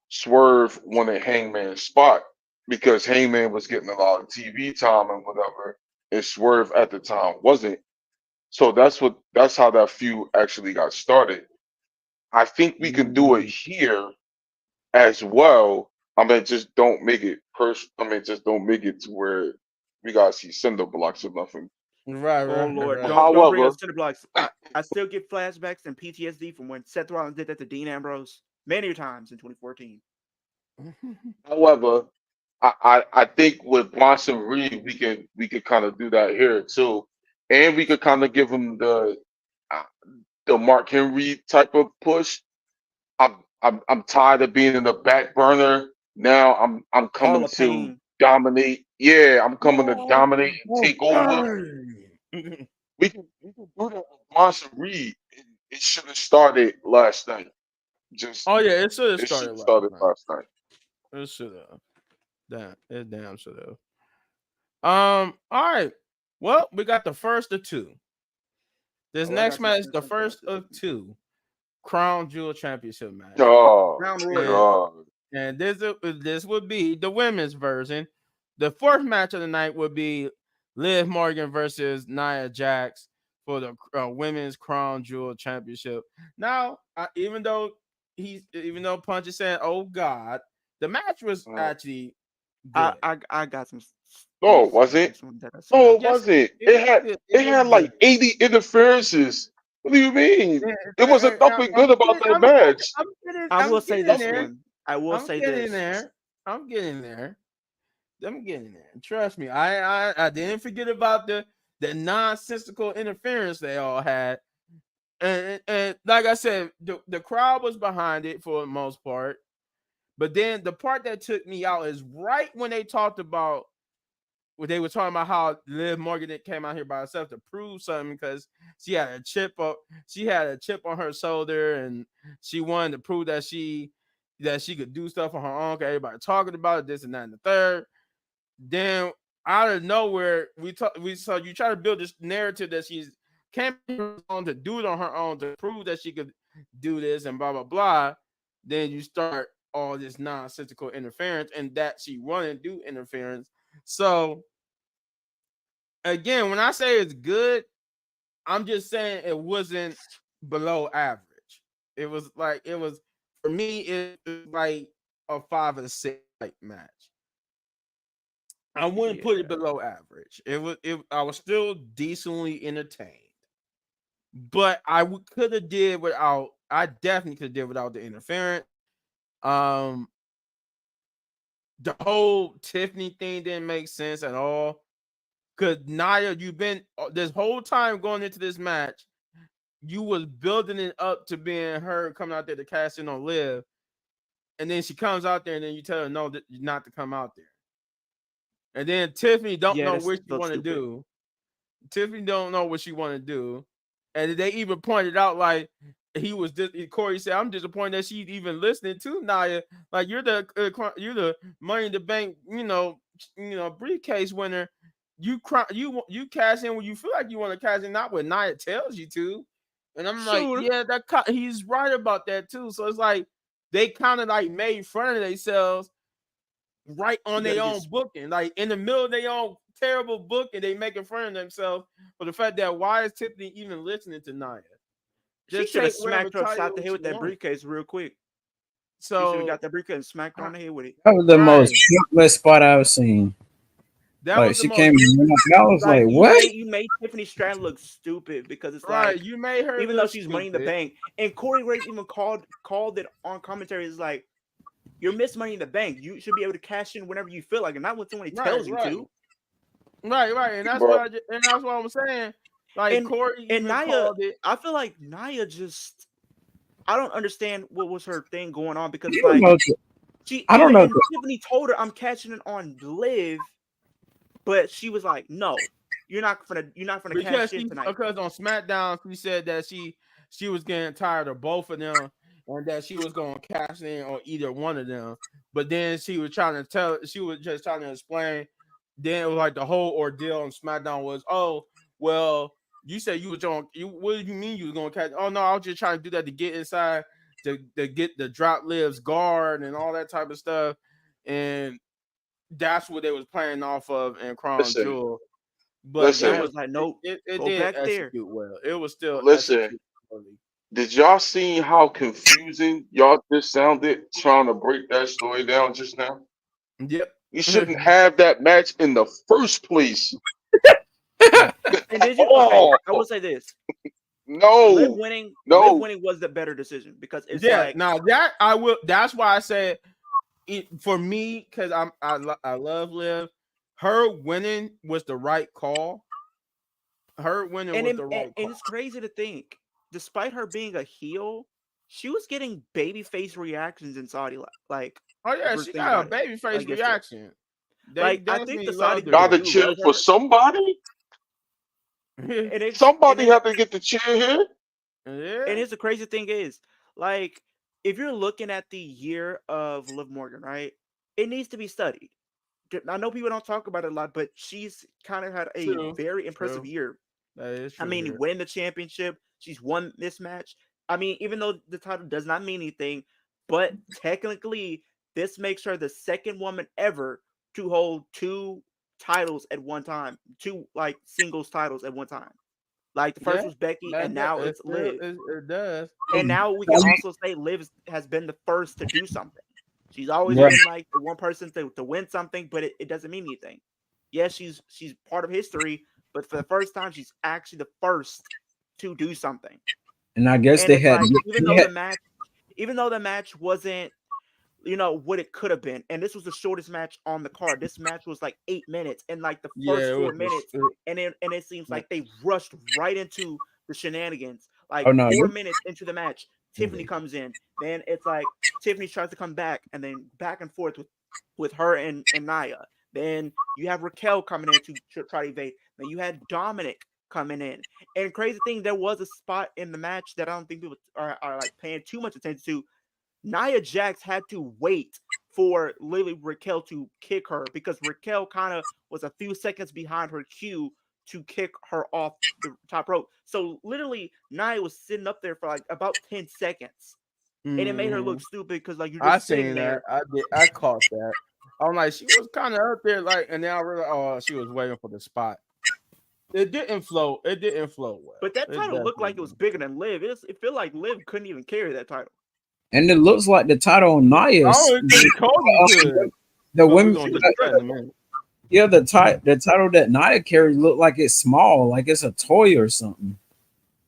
Swerve wanted Hangman's spot because Hangman was getting a lot of TV time and whatever, and Swerve at the time wasn't. So that's how that feud actually got started. I think we can do it here as well. I mean, just don't make it I mean, just don't make it to where we gotta see cinder blocks or nothing. Right, oh right, Lord, right. don't bring However, us cinder blocks. I still get flashbacks and PTSD from when Seth Rollins did that to Dean Ambrose many times in 2014. however, I think with Bronson Reed, we could kind of do that here too, and we could kind of give him uh, the Mark Henry type of push. I'm tired of being in the back burner. Now I'm All coming the to pain. dominate. Yeah, I'm coming to dominate and Oh, take over. We can do that with Bronson Reed. It should have started last night. Just oh yeah, it should have it should started have last started night. last night. It should have. Damn should have. All right. Well, we got the first of two. This Oh, I next got some match is sense the on that. first of two Crown Jewel Championship match. Oh Crown Royal. And God. and this would be the women's version. The fourth match of the night would be Liv Morgan versus Nia Jax for the women's Crown Jewel Championship. Now, even though Punch is saying, "Oh God," the match was Mm. actually I good. I, I got some No, things it to say wasn't. this one that I seen No, out. it Yes, wasn't. it It was had good. It it was had good. like 80 interferences. What do you mean? It wasn't nothing I'm good about getting, that match. I will I'm say getting this there. one. I will I'm say getting this. there. I'm getting there. I'm getting there. Trust me. I didn't forget about the nonsensical interference they all had. And like I said, the crowd was behind it for the most part. But then the part that took me out is right when they talked about when they were talking about how Liv Morgan came out here by herself to prove something because she had a chip on her shoulder and she wanted to prove that she could do stuff on her own. Everybody talking about it, this and that and the third. Then out of nowhere, we saw you try to build this narrative that she's came on to do it on her own to prove that she could do this and blah blah blah. Then you start all this nonsensical interference and that she wanted to do interference. So again, when I say it's good, I'm just saying it wasn't below average. It was for me, it was like a 5 or 6 like match. I wouldn't put it Yeah. below average. I was still decently entertained. but I could have did without. I definitely could have did without the interference. Um, the whole Tiffany thing didn't make sense at all. Cause Nia, you've been this whole time going into this match, you was building it up to being her coming out there to cash in on Liv, and then she comes out there, and then you tell her no, not to come out there. And then Tiffany don't know that's what she so want to stupid. do. Tiffany don't know what she want to do, and they even pointed out like he was. Corey said, "I'm disappointed that she's even listening to Nia. Like you're the Money in the Bank, briefcase winner. You cash in when you feel like you want to cash in, not when Nia tells you to." And I'm like, Sure. yeah, he's right about that too. So it's like they kind of like made fun of themselves right on their own booking, like in the middle of their own terrible booking, they making fun of themselves for the fact that why is Tiffany even listening to Nia? She Just should have take whatever smacked her upside title the head she with that wants. briefcase real quick. She should have So got that briefcase and smacked her on the head with it. That was the Right. most pointless spot I've seen. that Like was the she most came in, and I was like, "What?" You made Tiffany Stratton look stupid because it's right. like You made her even though look she's stupid. Money in the Bank, and Corey Graves even called it on commentary. Is like, you're Miss Money in the Bank. You should be able to cash in whenever you feel like, and not when somebody tells you to. Right, and that's Bro. that's what I'm saying. Like And Corey and even Nia, called it. I feel like Nia just, I don't understand what was her thing going on because You it's like know, I don't know. Tiffany told her I'm catching it on Liv, but she was like, no, you're not gonna cash in tonight. Because on SmackDown she said that she was getting tired of both of them and that she was going to cash in on either one of them. But then she was just trying to explain. Then it was like the whole ordeal on SmackDown was, oh well, you said you was on. What do you mean you was going to catch? Oh no, I was just trying to do that to get inside to get the drop Liv's guard and all that type of stuff, and that's what they was playing off of in Crown Listen, Jewel. But listen, Nia was like, nope, it go didn't back there. execute well. It was still listen. executed poorly. Did y'all see how confusing y'all just sounded trying to break that story down just now? Yep. You shouldn't have that match in the first place. And did you? Okay, Oh I will say this: Liv no, winning no. was the better decision because it's Yeah. like, Now that I will. That's why I said for me, because I love Liv. Her winning was the right call. Her winning was the right and call. it's crazy to think, despite her being a heel, she was getting babyface reactions in Saudi. Like, Oh yeah, first she thing got a about it, baby face like yesterday. reaction. They Like, I think definitely the Saudi loved her. people Gotta do cheer love for her, somebody. and Somebody have to get the cheer here. Yeah. here's the crazy thing is, like, if you're looking at the year of Liv Morgan, right, it needs to be studied. I know people don't talk about it a lot, but she's kind of had a True. very impressive True. year. That is I true. mean, Here. winning the championship, she's won this match. I mean, even though the title does not mean anything, but technically, this makes her the second woman ever to hold two titles at one time, two like singles titles at one time. Like the first Yeah. was Becky, and That now it it's still Liv. it does. And now we can also say Liv has been the first to do something. She's always Right. been like the one person to win something, but it doesn't mean anything. Yes, she's part of history, but for the first time, she's actually the first to do something. And I guess And they it's had, like, even though the match wasn't, what it could have been, and this was the shortest match on the card. This match was like 8 minutes, and like the Yeah, first it 4 was. minutes, and it seems like they rushed right into the shenanigans. Like Oh no, 4 minutes into the match, Tiffany comes in. Then it's like Tiffany tries to come back, and then back and forth with her and Nia. Then you have Raquel coming in to try to evade. Then you had Dominic coming in. And crazy thing, there was a spot in the match that I don't think people are like paying too much attention to. Nia Jax had to wait for literally Raquel to kick her because Raquel kind of was a few seconds behind her cue to kick her off the top rope. So literally, Nia was sitting up there for like about 10 seconds. And it made her look stupid because like you're I just sitting seen there. that. I caught that. I'm like, she was kind of up there, like, and then I realized, oh, she was waiting for the spot. It didn't flow. It didn't flow well. But that It title looked like it definitely was bigger than Liv. It felt like Liv couldn't even carry that title. and it looks like the title on I Nia's don't think Cody could. the But we're women. gonna get to that in a minute. Yeah, the title that Nia carries look like it's small, like it's a toy or something.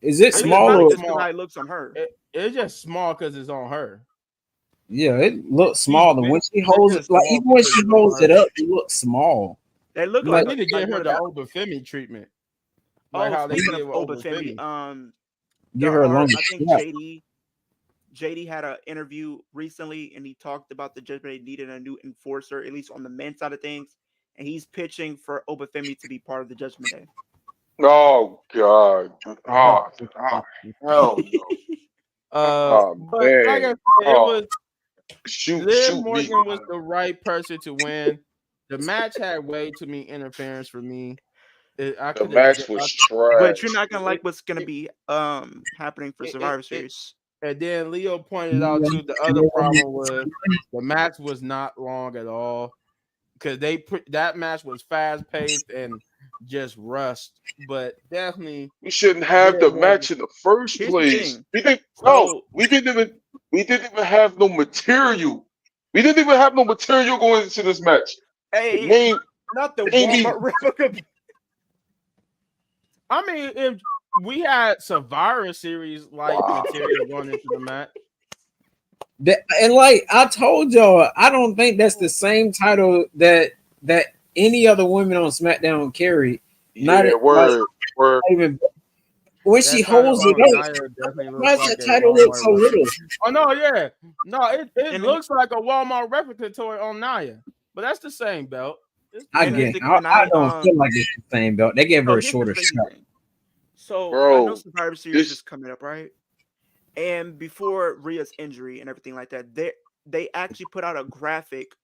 Is it It's small not or just small. how it looks on her. It's just small because it's on her. yeah? It looks She's smaller when big. she It's holds it. just Like small even when because she it's on holds it her. up, it looks small. They look They Like like need to get her one of the the. Obafemi treatment, like Oh, how they speaking of did with Obafemi, Obafemi. give her a longer I think strap. JD had an interview recently, and he talked about the Judgment Day needed a new enforcer, at least on the men's side of things, and he's pitching for Obafemi to be part of the Judgment Day. Oh God. Oh, hell no. Oh But like I man. said, it Oh, was Liv shoot me. Morgan was the right person to win. The match had way too many interference for me. I The could have match just, was But you're trash. not gonna it, like what's gonna it, be happening for Survivor it, Series. and then Leo pointed out too. The other problem was the match was not long at all because that match was fast paced and just rushed. But definitely, We shouldn't have Liv the Morgan. match in the first Here's the place. thing. We didn't no, So we didn't even have no material. We didn't even have no material going into this match. hey, Name not the name me Walmart replica. I mean, if we had Survivor Series like material going into the match, And like I told y'all, I don't think that's the same title that any other women on SmackDown carry. Not yeah, like word. even when she that title holds it on up. Nia definitely Why looks does like that a title look Walmart so little? replica. Oh no, yeah, no, it And looks like a Walmart replica toy on Nia, but that's the same belt. It's the I and same. here's get. the I, and I I don't feel like it's the same belt. They gave her so a here's the shorter crazy strap. thing. So I know Bro, Survivor Series this is coming up, right? And before Rhea's injury and everything like that, they actually put out a graphic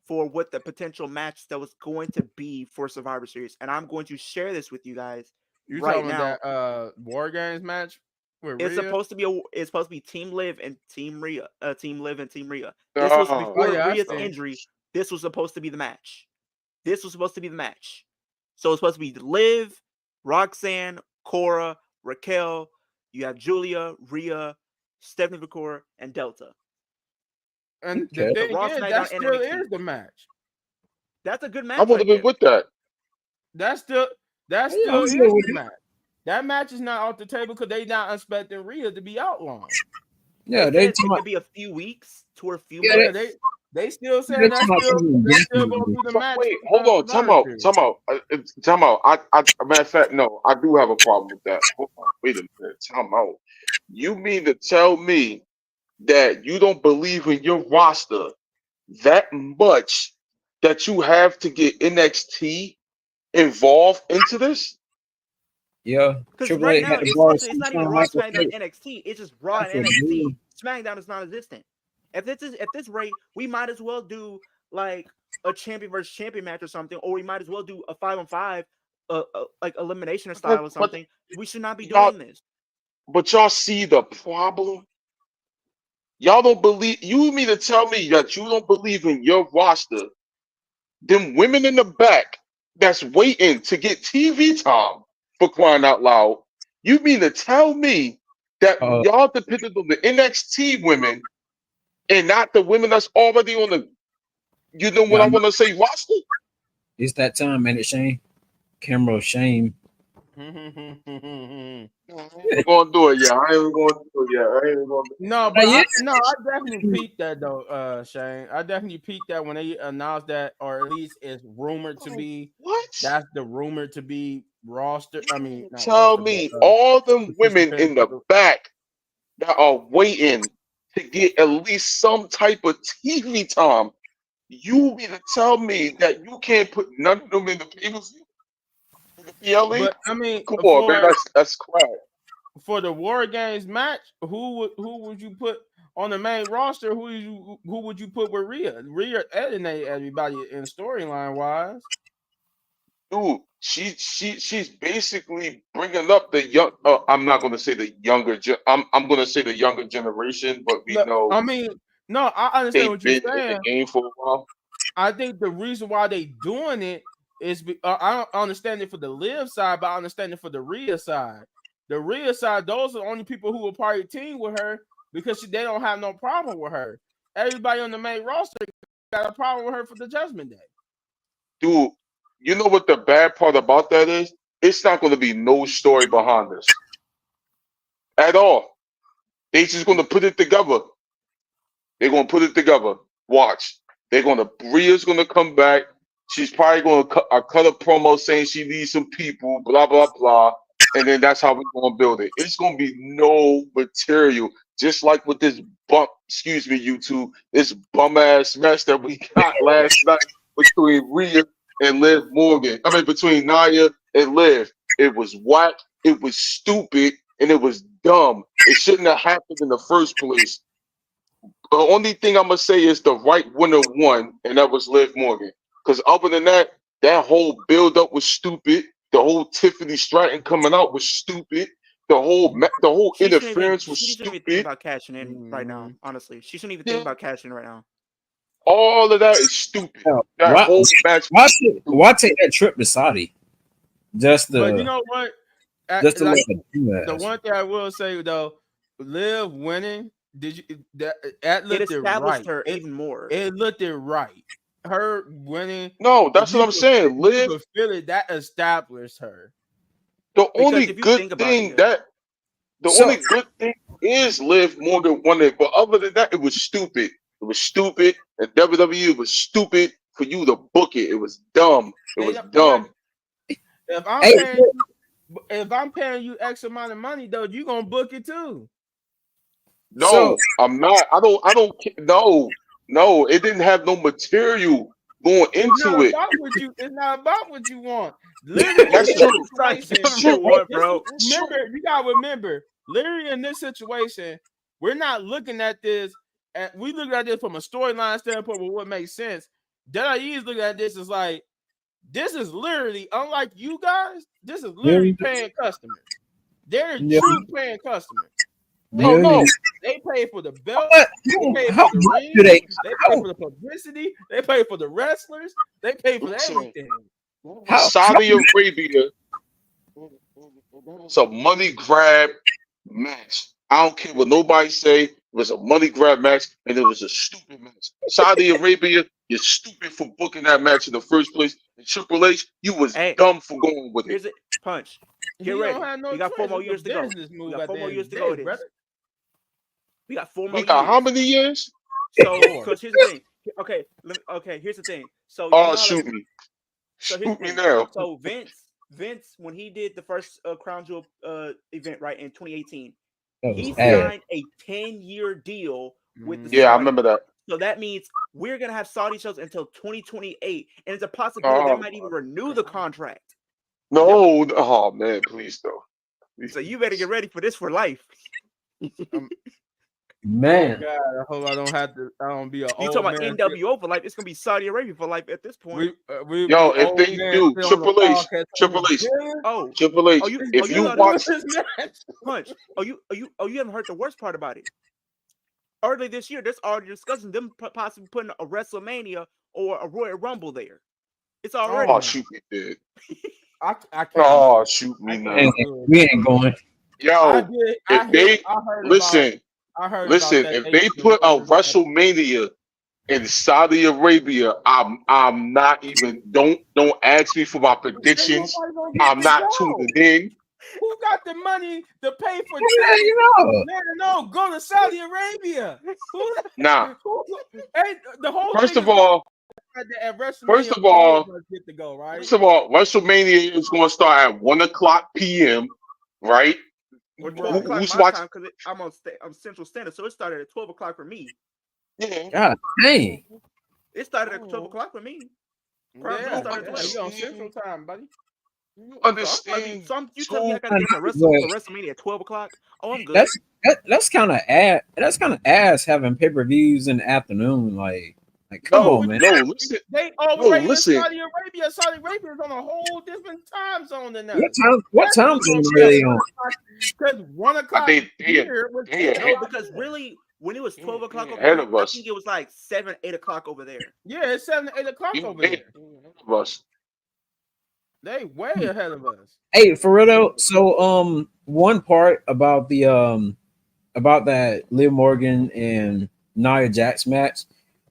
for what the potential match that was going to be for Survivor Series. And I'm going to share this with you guys You right talking now. about that War Games match with It's Rhea? supposed to be Team Liv and Team Rhea. Team Liv and Team Rhea. This was oh, Oh before yeah, I Rhea's see. injury. This was supposed to be the match. This was supposed to be the match. So it's supposed to be Liv, Roxanne, Cora, Raquel. You have Julia, Rhea, Stephanie McCoy, and Delta. And the Okay. It's a thing Raw, is, that SmackDown, and still NXT. is the match. That's a good I match would have right been there. with that. That still Yeah, I'm is still with the it. match. That match is not off the table because they not expecting Rhea to be out long. Yeah, They they said talking it about. could be a few weeks to a few Yeah, Yeah, months. they still they saying talking about something that's still different. gonna be the So match wait, for hold on, Survivor Series. time out. Matter of fact, no, I do have a problem with that. Hold on, wait a minute, time out. You mean to tell me that you don't believe in your roster that much that you have to get NXT involved into this? Yeah, Because Triple right H now had to borrow some it's not even time. Raw, Michael SmackDown, Page. NXT. It's just Raw That's and a deal. NXT. SmackDown is non-existent. If this is at this rate, we might as well do like a champion versus champion match or something, or we might as well do a 5-on-5, like elimination style or But something. We should not be y'all, doing this. but y'all see the problem. Y'all don't believe. You mean to tell me that you don't believe in your roster? Them women in the back that's waiting to get TV time for crying out loud. You mean to tell me that Uh, y'all depended on the NXT women and not the women that's already on the, you know what yeah, I want to say, roster? it's that time, man. It's shame. Camera shame. We're gonna do it, yeah. I ain't gonna do it, yeah. I ain't gonna do No, Uh, but yeah, I definitely peaked that though, Shane. I definitely peaked that when they announced that, or at least it's rumored to it. be. What? That's the rumored to be roster. I mean, not Tell roster, but me all them women participants in for the back that are waiting to get at least some type of TV time. You mean to tell me that you can't put none of them in the pay-per-view, in the PLE? But I mean, Come on, man, that's crap. for the War Games match, who would you put on the main roster? Who would you put with Rhea? Rhea eliminated everybody in storyline wise. Dude, she's basically bringing up the young. I'm not gonna say the younger. I'm gonna say the younger generation, but we No, know I mean, no, I understand they've what you're been in the saying. game for a while. I think the reason why they doing it is I don't understand it for the Live side, but I understand it for the Rhea side. The Rhea side, those are the only people who will probably team with her because they don't have no problem with her. Everybody on the main roster got a problem with her for the Judgment Day. Dude, you know what the bad part about that is? It's not gonna be no story behind this. at all. They just gonna put it together. They're gonna put it together. Watch. Rhea's gonna come back. She's probably gonna cut a promo saying she needs some people, blah blah blah, and then that's how we're gonna build it. It's gonna be no material, just like with this excuse me, YouTube, this bum ass mess that we got last night between Rhea and Liv Morgan. I mean, between Nia and Liv. It was whack. It was stupid, and it was dumb. It shouldn't have happened in the first place. The only thing I'm gonna say is the right winner won, and that was Liv Morgan. Because other than that, that whole build up was stupid. The whole Tiffany Stratton coming out was stupid. The whole interference was she shouldn't even think stupid. about cashing in right now. Honestly, she shouldn't even Yeah. think about cashing in right now. All of that is stupid. No, That why- whole match. Why take that trip to Saudi? Just But you the know what? just to Like, let them do the that. one thing I will say though, Liv winning, that It looked it established right. her even more. It looked it right. Her winning. No, that's you what I'm could saying. You Liv, could feel it. That established her. the Because only if you good think about thing it, that the So- only good thing is Liv Morgan won it. But other than that, it was stupid. It was stupid. And WWE was stupid for you to book it. It was dumb. It was dumb. If I'm Hey, paying you, if I'm paying you X amount of money though, you gonna book it too. No, So- I'm not. I don't. No. It didn't have no material going It's not into it. about what you. It's not about what you want. Literally, That's in true. this situation, That's true. What, bro? Remember, you gotta remember. Literally, in this situation, we're not looking at this. We look at this from a storyline standpoint, with what makes sense. WWE is looking at this as like, this is literally, unlike you guys, this is literally paying customers. They're Yeah. true paying customers. Oh no. They pay for the belt. What? They pay How for the much ring. do they? They pay for the publicity. They pay for the wrestlers. They pay for Listen. everything. Saudi Arabia. It's a money grab match. I don't care what nobody say. It was a money grab match, and it was a stupid match. Saudi Arabia, you're stupid for booking that match in the first place. And Triple H, you was Hey, dumb for going with here's it. it. Punch. He Get ready. don't have no We got 4 choice. more It's a years to go. business move We got at 4 the more end years of to the go, day, this. brother. We got 4 more We got years. how many years? So, because here's the thing. Okay, here's the thing. So, you know Oh, how, shoot like, me. so here's Shoot the me thing. now. So Vince, when he did the first Crown Jewel event, right, in 2018, he signed a 10-year deal with the Yeah, I Saudis. remember that. So that means we're gonna have Saudi shows until 2028, and it's a possibility they might even renew the contract. No. Oh man, please though. So you better get ready for this for life. Man, God, I hope I don't have to. I don't be a You old talking man. about NWO for life? It's gonna be Saudi Arabia for life at this point. Yo, if they do Triple H, Triple H, Oh, Triple H, if you watch, Punch. You haven't heard the worst part about it. Early this year, there's already discussing them possibly putting a WrestleMania or a Royal Rumble there. It's already. Oh shoot me, dude. I can't. Oh shoot me now. we ain't going. Yo, listen, if they put a WrestleMania in Saudi Arabia, I'm not even. Don't ask me for my predictions. I'm not tuning in. Who got the money to pay for Yeah, tickets? you know. No, go to Saudi Arabia. Nah. Hey, the whole First thing of all, get to go, right? First of all, WrestleMania is going to start at 1:00 p.m. Right? Or 12 o'clock Who's my watching? time because I'm Central Standard, so it started at 12 o'clock for me. Yeah. God dang. It started at 12 o'clock for me. Yeah, started at 12. you on Central Time, buddy. You understand? You tell me I gotta get for WrestleMania at 12 o'clock? Oh, I'm good. That's kind of ass having pay-per-views in the afternoon. Like come on, man. No, listen. They already listen. in Saudi Arabia. Saudi Arabia is on a whole different time zone than us. What time zone are they on? Because 1 o'clock here was no, because really when it was 12 o'clock over ahead here, of I us. think it was like 7, 8 o'clock over there. Yeah, it's 7 to 8 o'clock over there. Ahead of us. They way ahead of us. Hey, for real though. So one part about the about that Liv Morgan and Nia Jax match,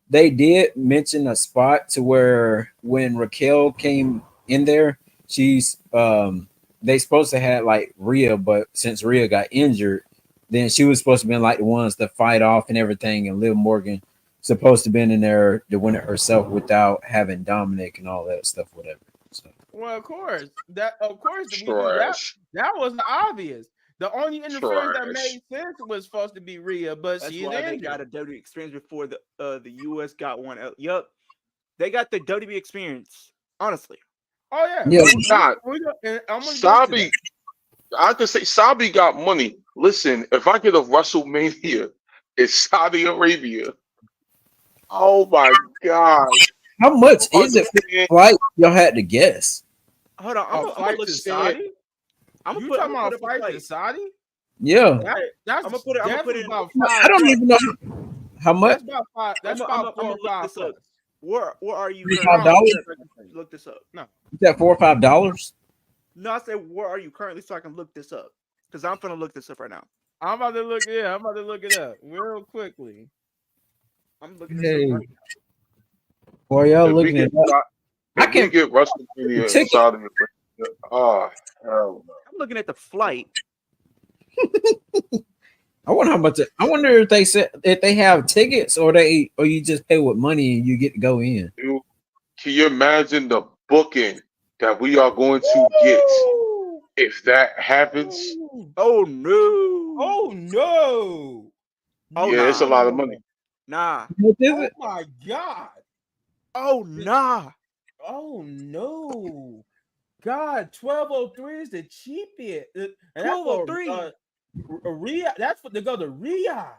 they did mention a spot to where when Raquel came in there, she's they supposed to have like Rhea, but since Rhea got injured, Then she was supposed to be like the ones that fight off and everything, and Liv Morgan supposed to been in there to win it herself without having Dominic and all that stuff, whatever. So Well, of course, we knew that. Trash. That was obvious. The only interference that Trash. made sense was supposed to be Rhea, but That's she's why they got a injured. WWE experience before the US got one. Yup, they got the WWE experience. Honestly, Oh yeah, yeah, God, and I'm gonna get to Sabi, that. I can say Sabi got money. Listen, if I get a WrestleMania, it's Saudi Arabia. Oh my God. how much You is it for the understand? flight? Y'all had to guess. hold on. A I'm gonna flight look to this up. Saudi? I'm You gonna talking put about a up a flight to flight. Saudi? Yeah, That's I'm gonna put definitely it. about I don't 5 plus. even know how much. That's about five. That's I'm about gonna 4 or look 5 this up. plus. Where are you $5? currently? Around there. So I can look this up. No. Is that $4 or $5? No, I said where are you currently so I can look this up because I'm gonna look this up right now. I'm about to look. Yeah, I'm about to look it up real quickly. I'm looking this Hey, up right boy, y'all If we looking at get that? I if we can get WrestleMania in ticket. Saudi Arabia, oh hell no. I'm looking at the flight. I wonder how much. I wonder if they said if they have tickets or you just pay with money and you get to go in. You, can you imagine the booking that we are going to get Woo! if that happens? Woo! Oh no! Oh no! Oh Yeah, it's a nah, lot of money. nah. What is Oh it? my god! Oh nah. Oh no! God, 1203 is the cheapest, and that's for 1203. Riyadh. That's for to go to Riyadh.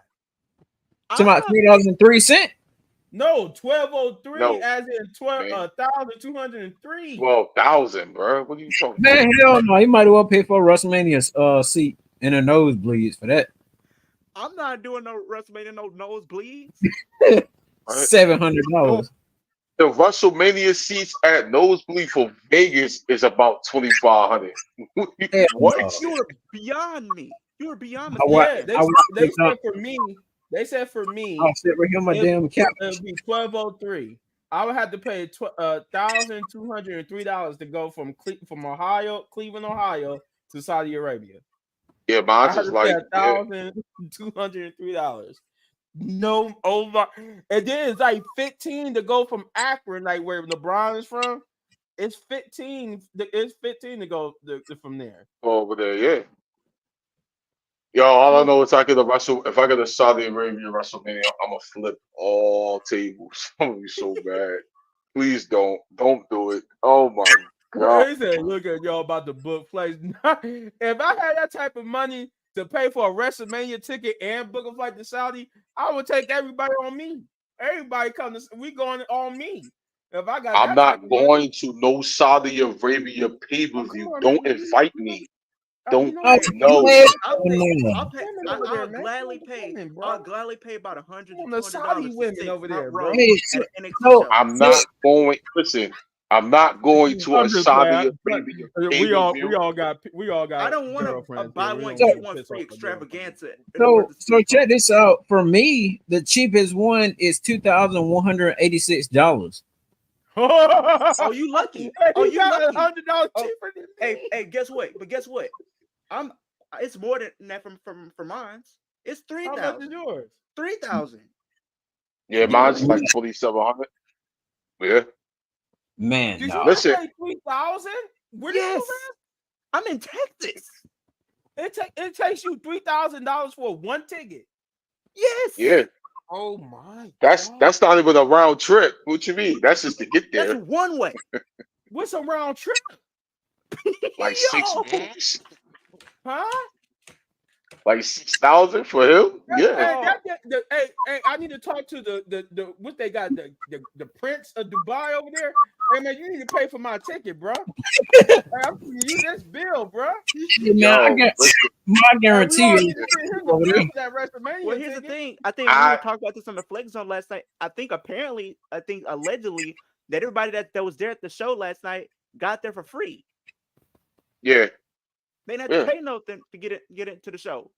It's about Ah, $3.03. No, 1203 No, as in man. 1,203. 12,000, bro. What are you talking about? Man, hell no! You might as well pay for a WrestleMania seat and a nosebleeds for that. I'm not doing no WrestleMania no nosebleeds. Right? $700. The WrestleMania seats at nosebleed for Vegas is about 2,500. Hell What? no. You are beyond me. You are beyond I me. wa- Yeah, I they wa- said for me. They said for I'll me sit right here on my damn couch. it would be 1203. I would have to pay $1,203 to go from Cleveland, Ohio to Saudi Arabia. Yeah, I mine's had is to pay like, yeah. $1,203. No over, and then it's like 15 to go from Akron, like where LeBron is from. It's 15. It's 15 to go from there. Over there, yeah. Yo, all I So, know is if I get a Saudi Arabia WrestleMania, I'm gonna flip all tables. I'm gonna be so bad. Please don't do it. Oh my God. he said, "Look at y'all about to book flights." If I had that type of money to pay for a WrestleMania ticket and book a flight to Saudi, I would take everybody on me. Everybody come to we going on me. If I got I'm that type not of money, going to no Saudi Arabia oh pay-per-view. come on, man. Don't invite me. You Don't know Oh, what? no. I'll pay. no. I'll pay. Women over there, I'll man. gladly pay. Women, bro. I'll gladly pay about $100 to The Saudi $200 to women sit over front there, bro. row Hey, at an NXT so, show. I'm not going. Listen, I'm not going to a I'm just Saudi playing. Arabia We all pay-per-view. got I don't want a girlfriends here. buy We one don't so, get want to one piss free off our girlfriends. extravaganza in order to see so the check Punk. this out. For me, the cheapest one is $2,186. Oh, you lucky. Oh, He you got lucky. $100 Oh, cheaper than me. hey, guess what? But guess what? I'm. It's more than that from mine. It's How much is 3,000. yours? 3,000. Yeah, mine's is like 2,700. Yeah. Man, Did you no. just Listen, say 3,000? Where did you Yes, I'm in Texas. live? It takes you $3,000 for one ticket. Yes, yeah. Oh my god! That's not even a round trip. What you mean? That's just to get that's there. one way. What's a round trip? Like Yo, 6 weeks. Huh? Like 6,000 for him? Yeah. Hey, oh, hey, I need to talk to the what they got the Prince of Dubai over there. Hey man, you need to pay for my ticket, bro. Hey, I'm giving you this bill, bro. Yeah, man, Yo, listen, my Hey, we guarantee all is need to send him the over bill there. for that well, WrestleMania here's the ticket. thing. I think we were I talking about this on the Flex Zone last night. I think allegedly that everybody that was there at the show last night got there for free. yeah, They didn't have yeah. to pay nothing to get into the show.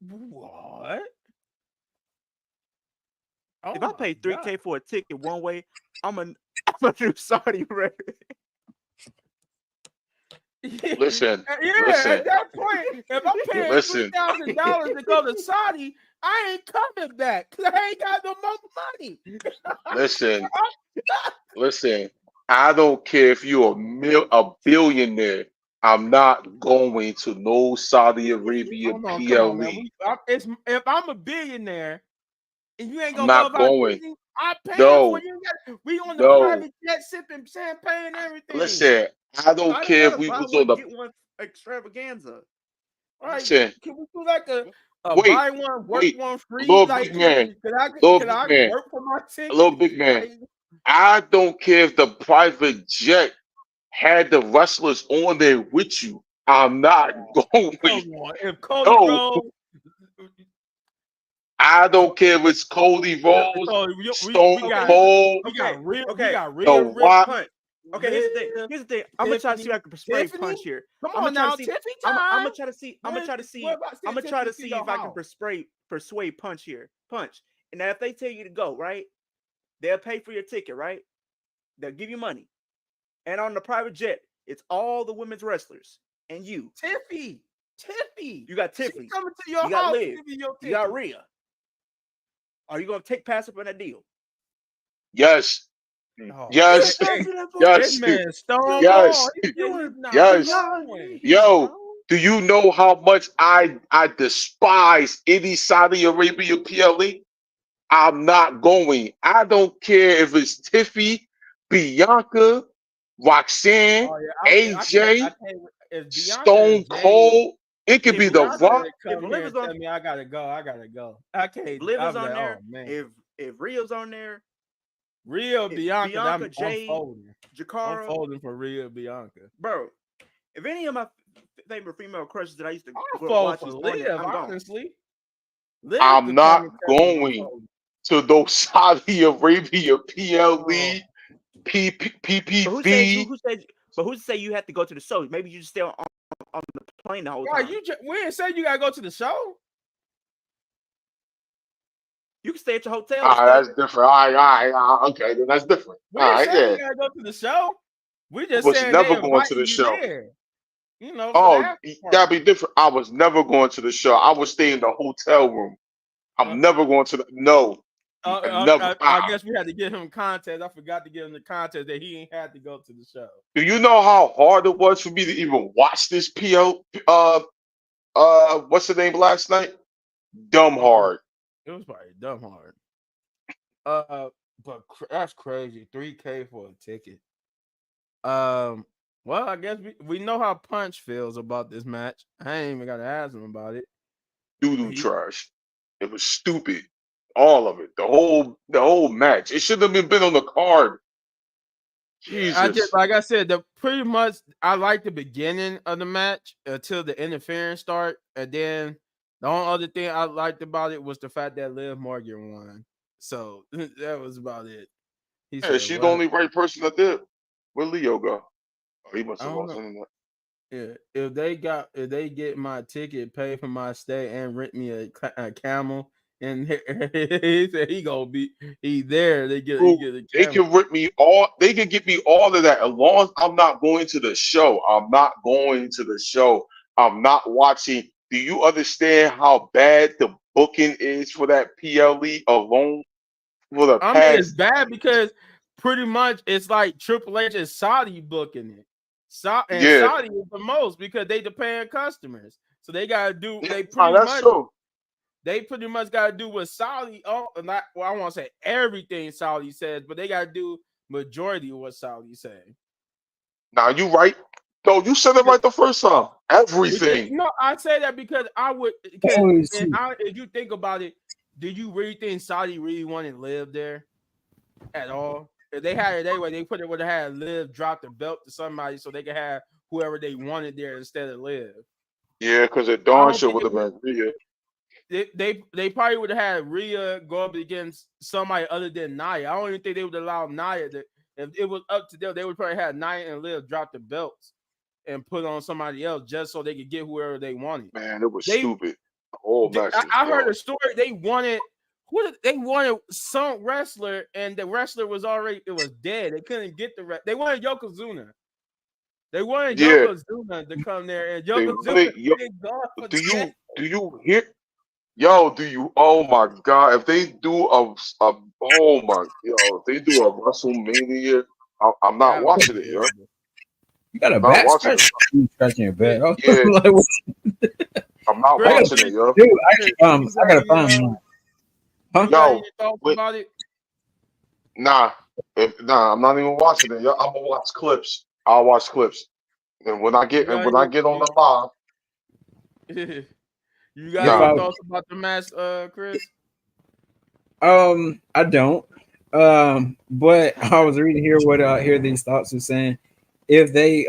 What? Oh If I my pay god! $3K for a ticket one way, I'm a new Saudi record. Listen, Yeah, listen, at that point, if I'm paying listen, $3,000 to go to Saudi, I ain't coming back because I ain't got no more money. listen, listen. I don't care if you're a billionaire. I'm not going to no Saudi Arabia Hold on, come on, man. PLE. If I'm a billionaire and you ain't I'm gonna go not about going. Disney, I'm paying for No, you. We on the no. private jet sipping champagne and everything. Listen, I don't I just care if gotta we buy was on one, the. get one extravaganza. All right, Listen, can we do like a wait, buy one, work wait. one free? Little Like, big man, little can big I man, work for my little ticket? big man. Like, I don't care if the private jet had the wrestlers on there with you. I'm not going. come on. If Cody No, Rhodes, I don't care if it's Cody Rhodes, so Stone we Okay, got here's the Cold, we okay. got The Rhea Rock. Ripley, Punch. Okay, here's the thing. Liv, Here's the thing. I'm gonna try to see if I can persuade Tiffany. Punch here. Come I'm on gonna try to now, see. Tiffany I'm time. gonna try to see. I'm gonna try to see. What about I'm gonna try to Tiffany see if I can house? persuade Punch here. Punch. And now if they tell you to go, right? They'll pay for your ticket, right? They'll give you money. And on the private jet, it's all the women's wrestlers and you. Tiffy. You got She Tiffany. coming to your You got house to Liv. give you your You got ticket. Rhea. Are you gonna pass up on that deal? Yes, Oh, yes, hey, this yes, man Stone yes, Cold. He's not yes. going. Yo, do you know how much I despise any Saudi Arabia PLE? I'm not going. I don't care if it's Tiffy, Bianca, Roxanne, Oh yeah, I AJ, can't. If Bianca Stone and Jay, Cold. It could if be The Bianca Rock. If come Liv here is and on, tell me I gotta go. I if can't. Liv I'll is be on like, oh there, man, if Rhea's on there, real if Bianca. Bianca, I'm Jade, folding. I'm Jakara, folding for real Bianca. bro. If any of my favorite female crushes that I used to I'll fold watch for is on there, Liv. I'm gone. Honestly, Liv I'm could come not and tell me I'm going folding. to those Saudi Arabia Oh. PLE, But who says PPV. But who's to say you have to go to the show? Maybe you just stay on the plane the whole Why time. we didn't say you gotta go to the show. You can stay at your hotel and Ah, stay. that's different. All right, okay, then that's different. We All didn't right, say yeah. you gotta go to the show. We I just was saying they never going to inviting the you show. there. You know, for the Oh, after that'd party. be different. I was never going to the show. I would stay in the hotel room. Uh, I'm never going to the no, never. I guess we had to give him context. I forgot to give him the context that he ain't had to go to the show. Do you know how hard it was for me to even watch this PO? What's the name last night? Dumb Oh, hard. it was probably dumb hard. But that's crazy. 3K for a ticket. Well, I guess we know how Punch feels about this match. I ain't even gotta ask him about it. Doo doo He, trash. It was stupid. All of it. The whole match. It should have been on the card. yeah, I just Jesus. like I said, the pretty much I like the beginning of the match until the interference start, and then the only other thing I liked about it was the fact that Liv Morgan won. So that was about it. He Yeah, said, she's the "What? only right person that did. Where Leo go? Oh, he must I have don't lost know. internet. Yeah, if they get my ticket, pay for my stay, and rent me a camel, and he said he there. He Bro, get a they camel. can rip me all. They can get me all of that as long as I'm not going to the show. I'm not going to the show. I'm not watching. Do you understand how bad the booking is for that PLE alone for the I mean, it's past? bad because pretty much it's like Triple H and Saudi booking it. And Yeah, Saudi is the most because they the paying customers. So they gotta do yeah, nah, that's true. they pretty much gotta do what Saudi not well, I won't say everything Saudi says, but they gotta do majority of what Saudi say. Now you right. No, you said it right the first time. Everything. No, I say that because I would because Always see. if you think about it, do you really think Saudi really want to live there at all? If they had it their way, they would have had Liv drop the belt to somebody so they could have whoever they wanted there instead of Liv. Yeah, because it I darn don't sure think would have been. Yeah. they probably would have had Rhea go up against somebody other than Nia. I don't even think they would allow Nia to. If it was up to them, they would probably have Nia and Liv drop the belts and put on somebody else just so they could get whoever they wanted. Man, it was They, stupid. The whole match was I heard dumb. a story. They wanted some wrestler, and the wrestler was already it was dead. They couldn't get the they wanted Yokozuna. They wanted Yeah, Yokozuna to come there, and they Yokozuna really. Yo, been gone for do 10. you hear? Yo, do you? Oh my God! If they do oh my, if they do a WrestleMania, I'm not That would watching be it, yo. horrible. You got a Not back watching scratch? it. You scratching your back? Chris, Yeah, Like, what- I'm not I gotta, Chris, watching it, yo. dude. Chris, you I got gotta any find mine. Huh? you got any Yo, thoughts wait, about it? nah, I'm not even watching it. Yo, I'm gonna watch clips. I'll watch clips, and You got when I any get on the live, you got If any nah, I thoughts about the match, Chris? I don't. But I was reading here what here these thoughts are saying. If they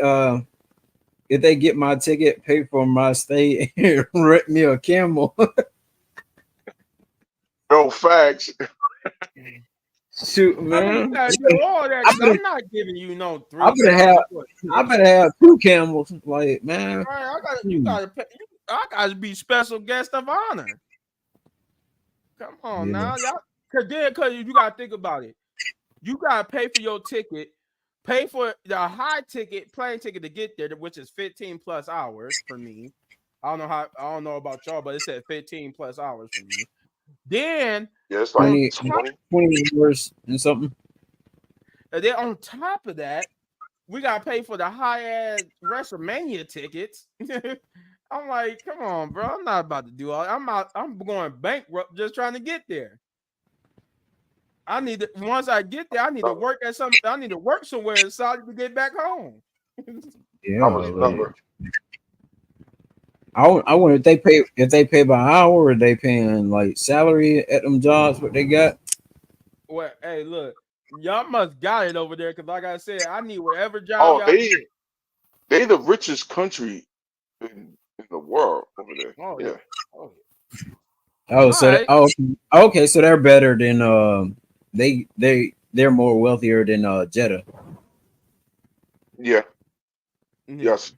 get my ticket, pay for my stay, and rent me a camel. no facts. Shoot, I mean, you man. gotta do all that I because better, I'm not giving you no I three better have camels for a I ticket. better have two camels. Like, man. Right, you Hmm. gotta pay. I gotta be special guest of honor. Come on Yeah. now, y'all. Cause you gotta think about it. You gotta pay for your ticket, pay for the high ticket, plane ticket to get there, which is 15 plus hours for me. I don't know about y'all, but it said 15 plus hours for me. Then Yeah, it's like on 20, top, 20. 20 hours and something. of that, we gotta pay for the high ass WrestleMania tickets. I'm like, come on, bro. I'm not about to do all. I'm going bankrupt just trying to get there. Once I get there, I need to work at some. I need to work somewhere solid to get back home. Yeah, How much like, number? I wonder if they pay by hour or they paying like salary at them jobs what they got. Well, hey, look, y'all must got it over there because, like I said, I need whatever job Oh, y'all get. they the richest country in the world over there. Oh yeah. Yeah. Oh Oh, yeah. All right. okay, so they're better than they're more wealthier than Jeddah. Yeah. Yeah. Yes.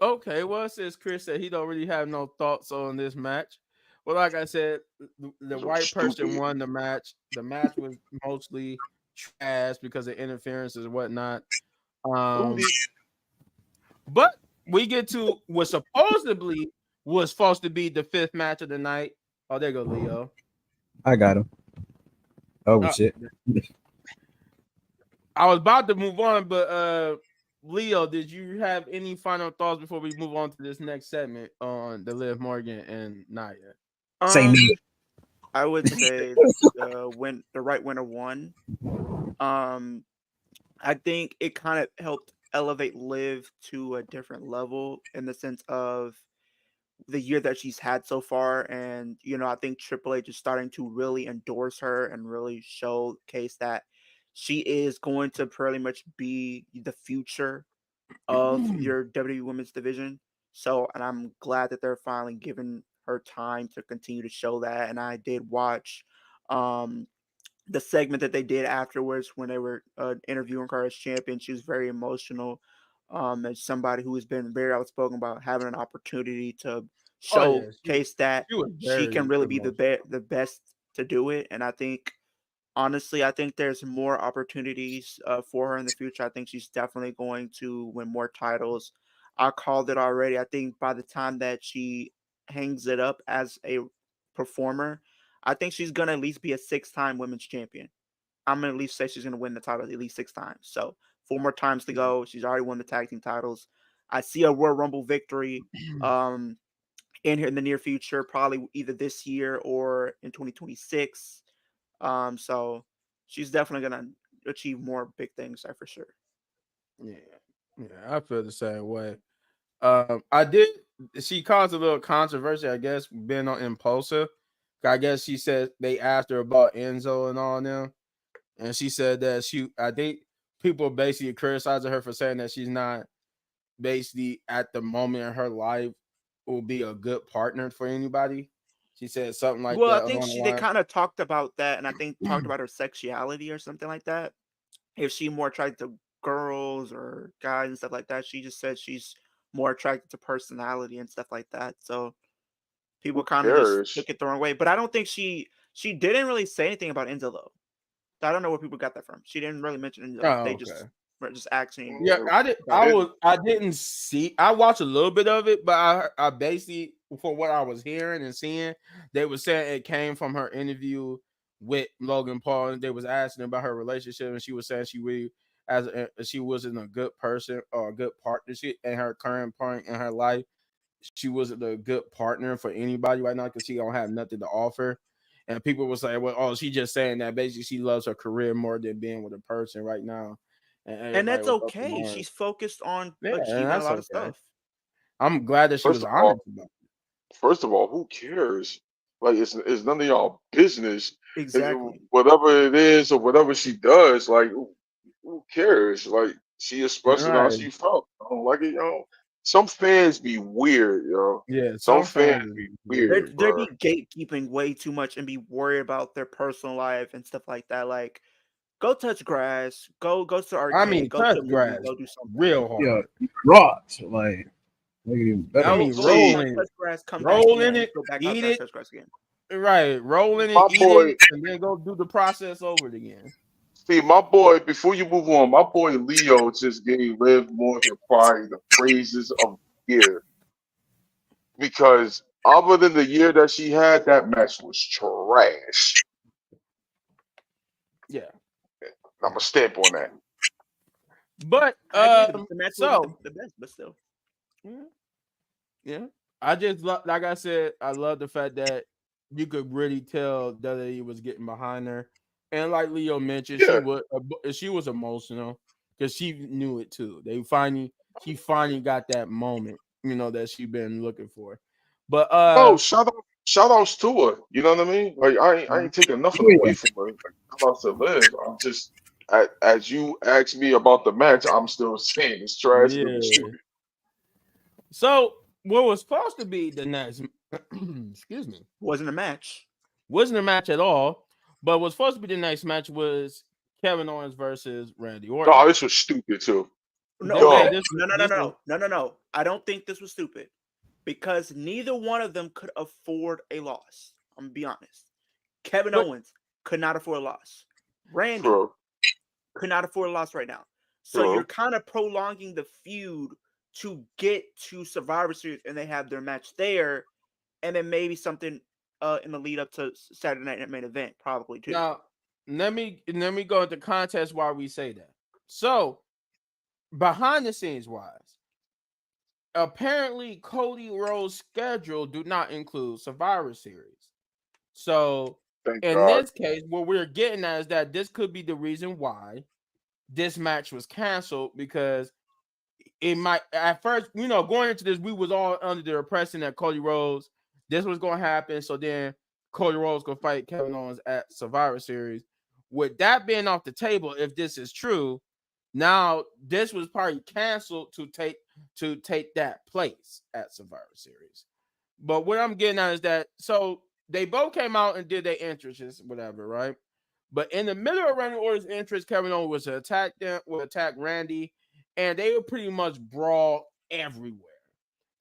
Okay. Well, since Chris said he don't really have no thoughts on this match, well, like I said, the So white person stupid. won the match. The match was mostly trash because of interferences and whatnot. Um, Booty. but we get to what supposedly was supposed to be the fifth match of the night. Oh, there go Leo. I got him. Oh Oh, shit. I was about to move on, but Leo, did you have any final thoughts before we move on to this next segment on the Liv Morgan and Nia? Say me. I would say the right winner won. Um, I think it kind of helped elevate Liv to a different level in the sense of the year that she's had so far. And, I think Triple H is starting to really endorse her and really showcase that she is going to pretty much be the future of your WWE Women's Division. So, and I'm glad that they're finally giving her time to continue to show that. And I did watch um, the segment that they did afterwards when they were interviewing her as champion. She was very emotional. As somebody who has been very outspoken about having an opportunity to Oh yeah, showcase that she was she can very really be emotional. the best to do it. And I think honestly, I think there's more opportunities for her in the future. I think she's definitely going to win more titles. I called it already. I think by the time that she hangs it up as a performer, I think she's gonna at least be a six-time women's champion. I'm gonna at least say she's gonna win the title at least six times. So four more times to go. She's already won the tag team titles. I see a Royal Rumble victory um, in here in the near future, probably either this year or in 2026. So she's definitely gonna achieve more big things there for sure. Yeah, yeah, I feel the same way. I did. She caused a little controversy, I guess, being on Impulsive. I guess she said they asked her about Enzo and all them, and she said that I think people basically criticizing her for saying that she's not basically at the moment in her life will be a good partner for anybody. She said something like Well, I that think along the they line. kind of talked about that, and I think talked about her sexuality or something like that. If she more attracted to girls or guys and stuff like that, she just said she's more attracted to personality and stuff like that. So Who people kind of just cares? took it the wrong way. But I don't think she didn't really say anything about Enzo though. I don't know where people got that from. She didn't really mention Enzo. Oh, They okay. just just acting. Yeah, I didn't see. I watched a little bit of it, but I basically, for what I was hearing and seeing, they were saying it came from her interview with Logan Paul, and they was asking about her relationship, and she was saying she wasn't a good person or a good partnership in her current point in her life. She wasn't a good partner for anybody right now because she don't have nothing to offer. And people were saying, well, oh, she just saying that basically she loves her career more than being with a person right now. And And everybody that's was up in okay. arms. She's focused on Yeah, and achieving a that's lot of okay. stuff. I'm glad that she First was of all, honest about it. who cares? Like it's none of y'all business. Exactly. Whatever it is or whatever she does, like who cares? Like she expressed it how Right. she felt. I don't like it, yo. Some fans be weird, yo. Yeah, Some some fans fans be is They weird. weird, they bro. be gatekeeping way too much and be worried about their personal life and stuff like that. Like, go touch grass, go to the I arcade, mean, go to touch a movie, grass go do something. real Yeah, hard. rocks like make it even better. I Go mean, go See, outside, rolling, touch grass, come back roll in in, it, go back eat outside, it. touch grass again. Right, roll in it, my eat boy, it, and then go do the process over it again. my boy. Before you move on, my boy Leo just gave Liv Morgan probably the praises of the year because other than the year that she had, that match was trash. Yeah, I'm gonna stamp on that. but I agree. The match wasn't so the best, but still. yeah, yeah. I just like I said, I love the fact that you could really tell WWE was getting behind her, and like Leo mentioned, Yeah. she was emotional because she knew it too. She finally got that moment, that she been looking for. But No, shout outs to her. You know what I mean? Like I ain't taking nothing away Yeah, from her. Like, shout outs to Liv. I'm just as you asked me about the match, I'm still saying it's trash and it was yeah. stupid. So what was supposed to be the next, excuse me, Wasn't a match. wasn't a match at all. But what's supposed to be the next match was Kevin Owens versus Randy No, Orton. this was stupid too. No, Okay, okay. Yo, No. I don't think this was stupid because neither one of them could afford a loss. I'm gonna be honest. Kevin but Owens could not afford a loss. Randy bro, could not afford a loss right now. So you're bro. kind of prolonging the feud to get to Survivor Series, and they have their match there, and then maybe something in the lead up to Saturday Night Main Event, probably too. now let me go into context why we say that. So behind the scenes wise, apparently Cody Rhodes' schedule do not include Survivor Series. So Thank in God. this case, what we're getting at is that this could be the reason why this match was canceled because it might at first, going into this, we was all under the impression that Cody Rhodes, this was going to happen. So then Cody Rhodes going to fight Kevin Owens at Survivor Series. With that being off the table, if this is true, now this was probably canceled to take that place at Survivor Series. But what I'm getting at is that so they both came out and did their entrances, whatever, right? But in the middle of Randy Orton's entrance, Kevin Owens was to attack Randy, and they were pretty much brawl everywhere.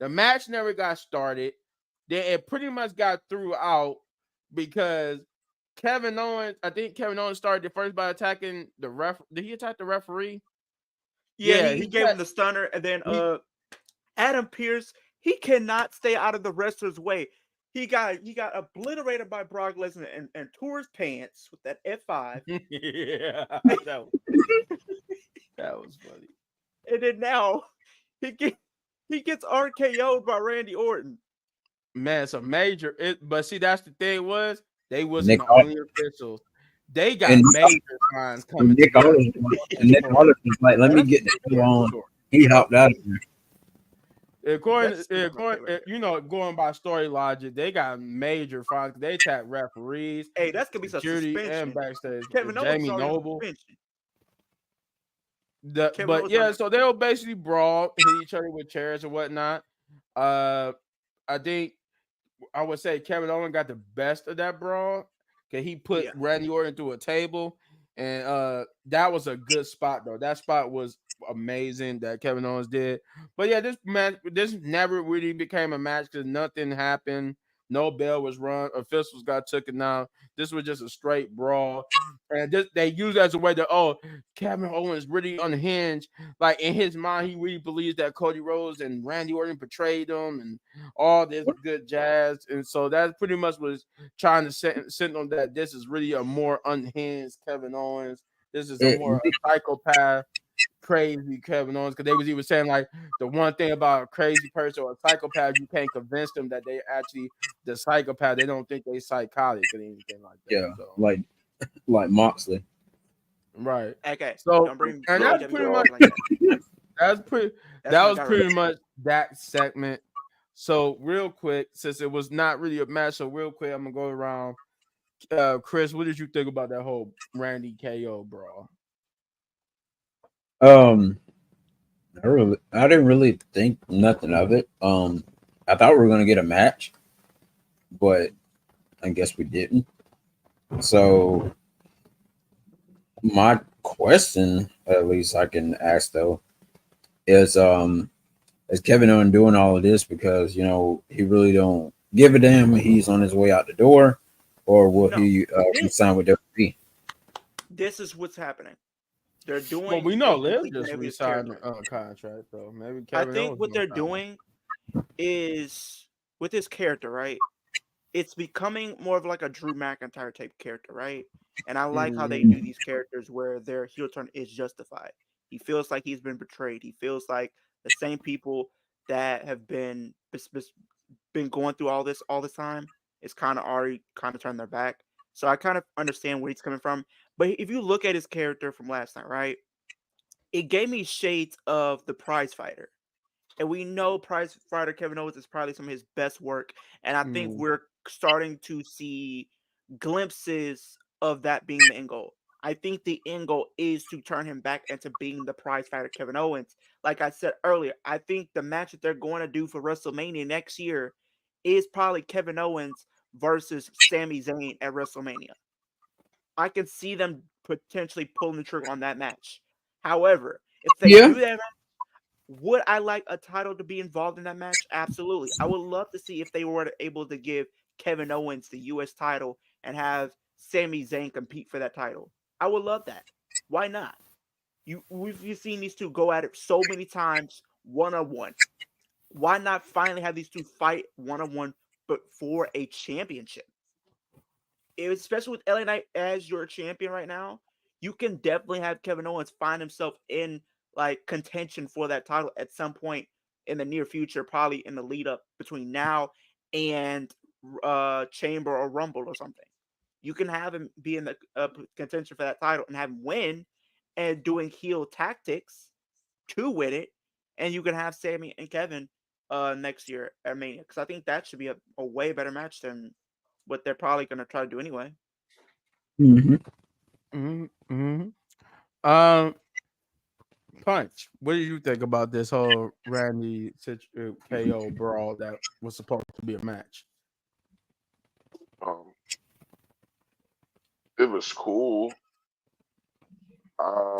The match never got started. Then it pretty much got threw out because I think Kevin Owens started the first by attacking the ref. Did he attack the referee? Yeah, Yeah, he gave him the stunner, and then he Adam Pearce, he cannot stay out of the wrestler's way. He got obliterated by Brock Lesnar and tore his pants with that F5. yeah, that was funny. And then now he gets RKO'd by Randy Orton. Man, it's a major. But see, that's the thing was they wasn't Nick the Aldis only officials. They got and major fines coming Nick together. Aldis and Nick Aldis was like, "Let me get the show on." He hopped out of there. Going by story logic, they got major fines. They attacked referees, Hey, that's gonna be some security, and suspension. backstage. Kevin Owens is Jamie already on Noble. suspension. Kevin But Owens yeah, on so they'll basically brawl, hit each other with chairs and whatnot. I think I would say Kevin Owens got the best of that brawl because he put yeah. Randy Orton through a table, and that was a good spot though. That spot was amazing that Kevin Owens did. But yeah, this match never really became a match because nothing happened No bell was run. Officials got taken down. This was just a straight brawl, and they use it as a way to Kevin Owens really unhinged. Like in his mind, he really believes that Cody Rhodes and Randy Orton betrayed him, and all this good jazz. And so that pretty much was trying to send on that this is really a more unhinged Kevin Owens. This is a It, more psychopath, crazy Kevin Owens, because they was even saying like the one thing about a crazy person or a psychopath, you can't convince them that they actually the psychopath. They don't think they psychotic or anything like that. yeah, So like Moxley. right. Okay, So don't bring and that's pretty WWE much like that. that's pretty That's that my was guy pretty right much that segment. So real quick, since it was not really a match, so real quick, I'm gonna go around. Chris, what did you think about that whole Randy KO brawl? I didn't really think nothing of it. I thought we were gonna get a match, but I guess we didn't. So my question, at least I can ask though, is Kevin Owens doing all of this because he really don't give a damn he's on his way out the door, or will No. he sign with WWE? This is what's happening. They're doing. Well, we know a Liv complete just 180 resigned character. a contract, so maybe I Kevin think Owens what gonna they're sign. doing is with this character, right? It's becoming more of like a Drew McIntyre type character, right? And I like how they do these characters where their heel turn is justified. He feels like he's been betrayed. He feels like the same people that have been going through all this time is kind of already kind of turned their back. So I kind of understand where he's coming from. But if you look at his character from last night, right? It gave me shades of the prize fighter. And we know prize fighter Kevin Owens is probably some of his best work. And I think we're starting to see glimpses of that being the end goal. I think the end goal is to turn him back into being the prize fighter Kevin Owens. Like I said earlier, I think the match that they're going to do for WrestleMania next year is probably Kevin Owens versus Sami Zayn at WrestleMania. I can see them potentially pulling the trigger on that match. However, if they Yeah, do that, would I like a title to be involved in that match? Absolutely. I would love to see if they were able to give Kevin Owens the U.S. title and have Sami Zayn compete for that title. I would love that. Why not? You've seen these two go at it so many times one on one. Why not finally have these two fight one on one, but for a championship? Especially with LA Knight as your champion right now, you can definitely have Kevin Owens find himself in like contention for that title at some point in the near future, probably in the lead up between now and Chamber or Rumble or something. You can have him be in the contention for that title and have him win and doing heel tactics to win it, and you can have Sammy and Kevin next year at Mania, because I think that should be a way better match than what they're probably going to try to do anyway. Punch. What do you think about this whole Randy KO brawl that was supposed to be a match? Um, it was cool. I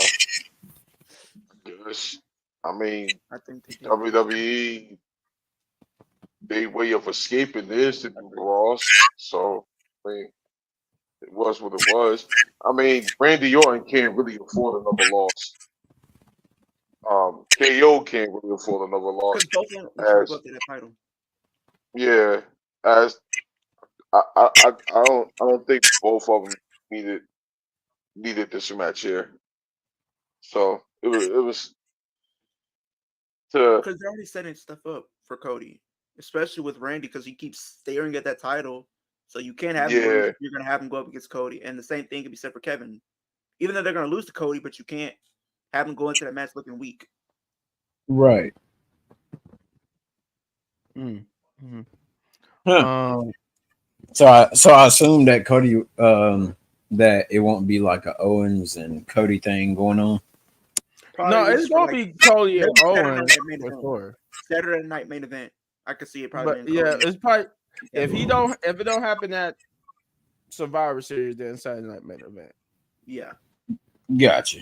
guess. I mean, I think they did. WWE, their way of escaping this to do Ross. So, I mean, it was what it was. I mean, Randy Orton can't really afford another loss. KO can't really afford another loss. Because both of them are trying to go As after that title. yeah, as I don't think both of them needed this match here. So it was to Because they're already setting stuff up for Cody, especially with Randy, because he keeps staring at that title. So you can't have him lose. yeah. You're going to have him go up against Cody. And the same thing can be said for Kevin. Even though they're going to lose to Cody, but you can't have him go into that match looking weak. right. Huh. So I assume that Cody, that it won't be like a Owens and Cody thing going on. Probably No, it's just for, gonna be Cody and Owens main for event. sure. Saturday night main event. I could see it probably But being yeah, Cody. it's probably if it don't happen at Survivor Series, then Saturday Night Main Event. Yeah. Gotcha.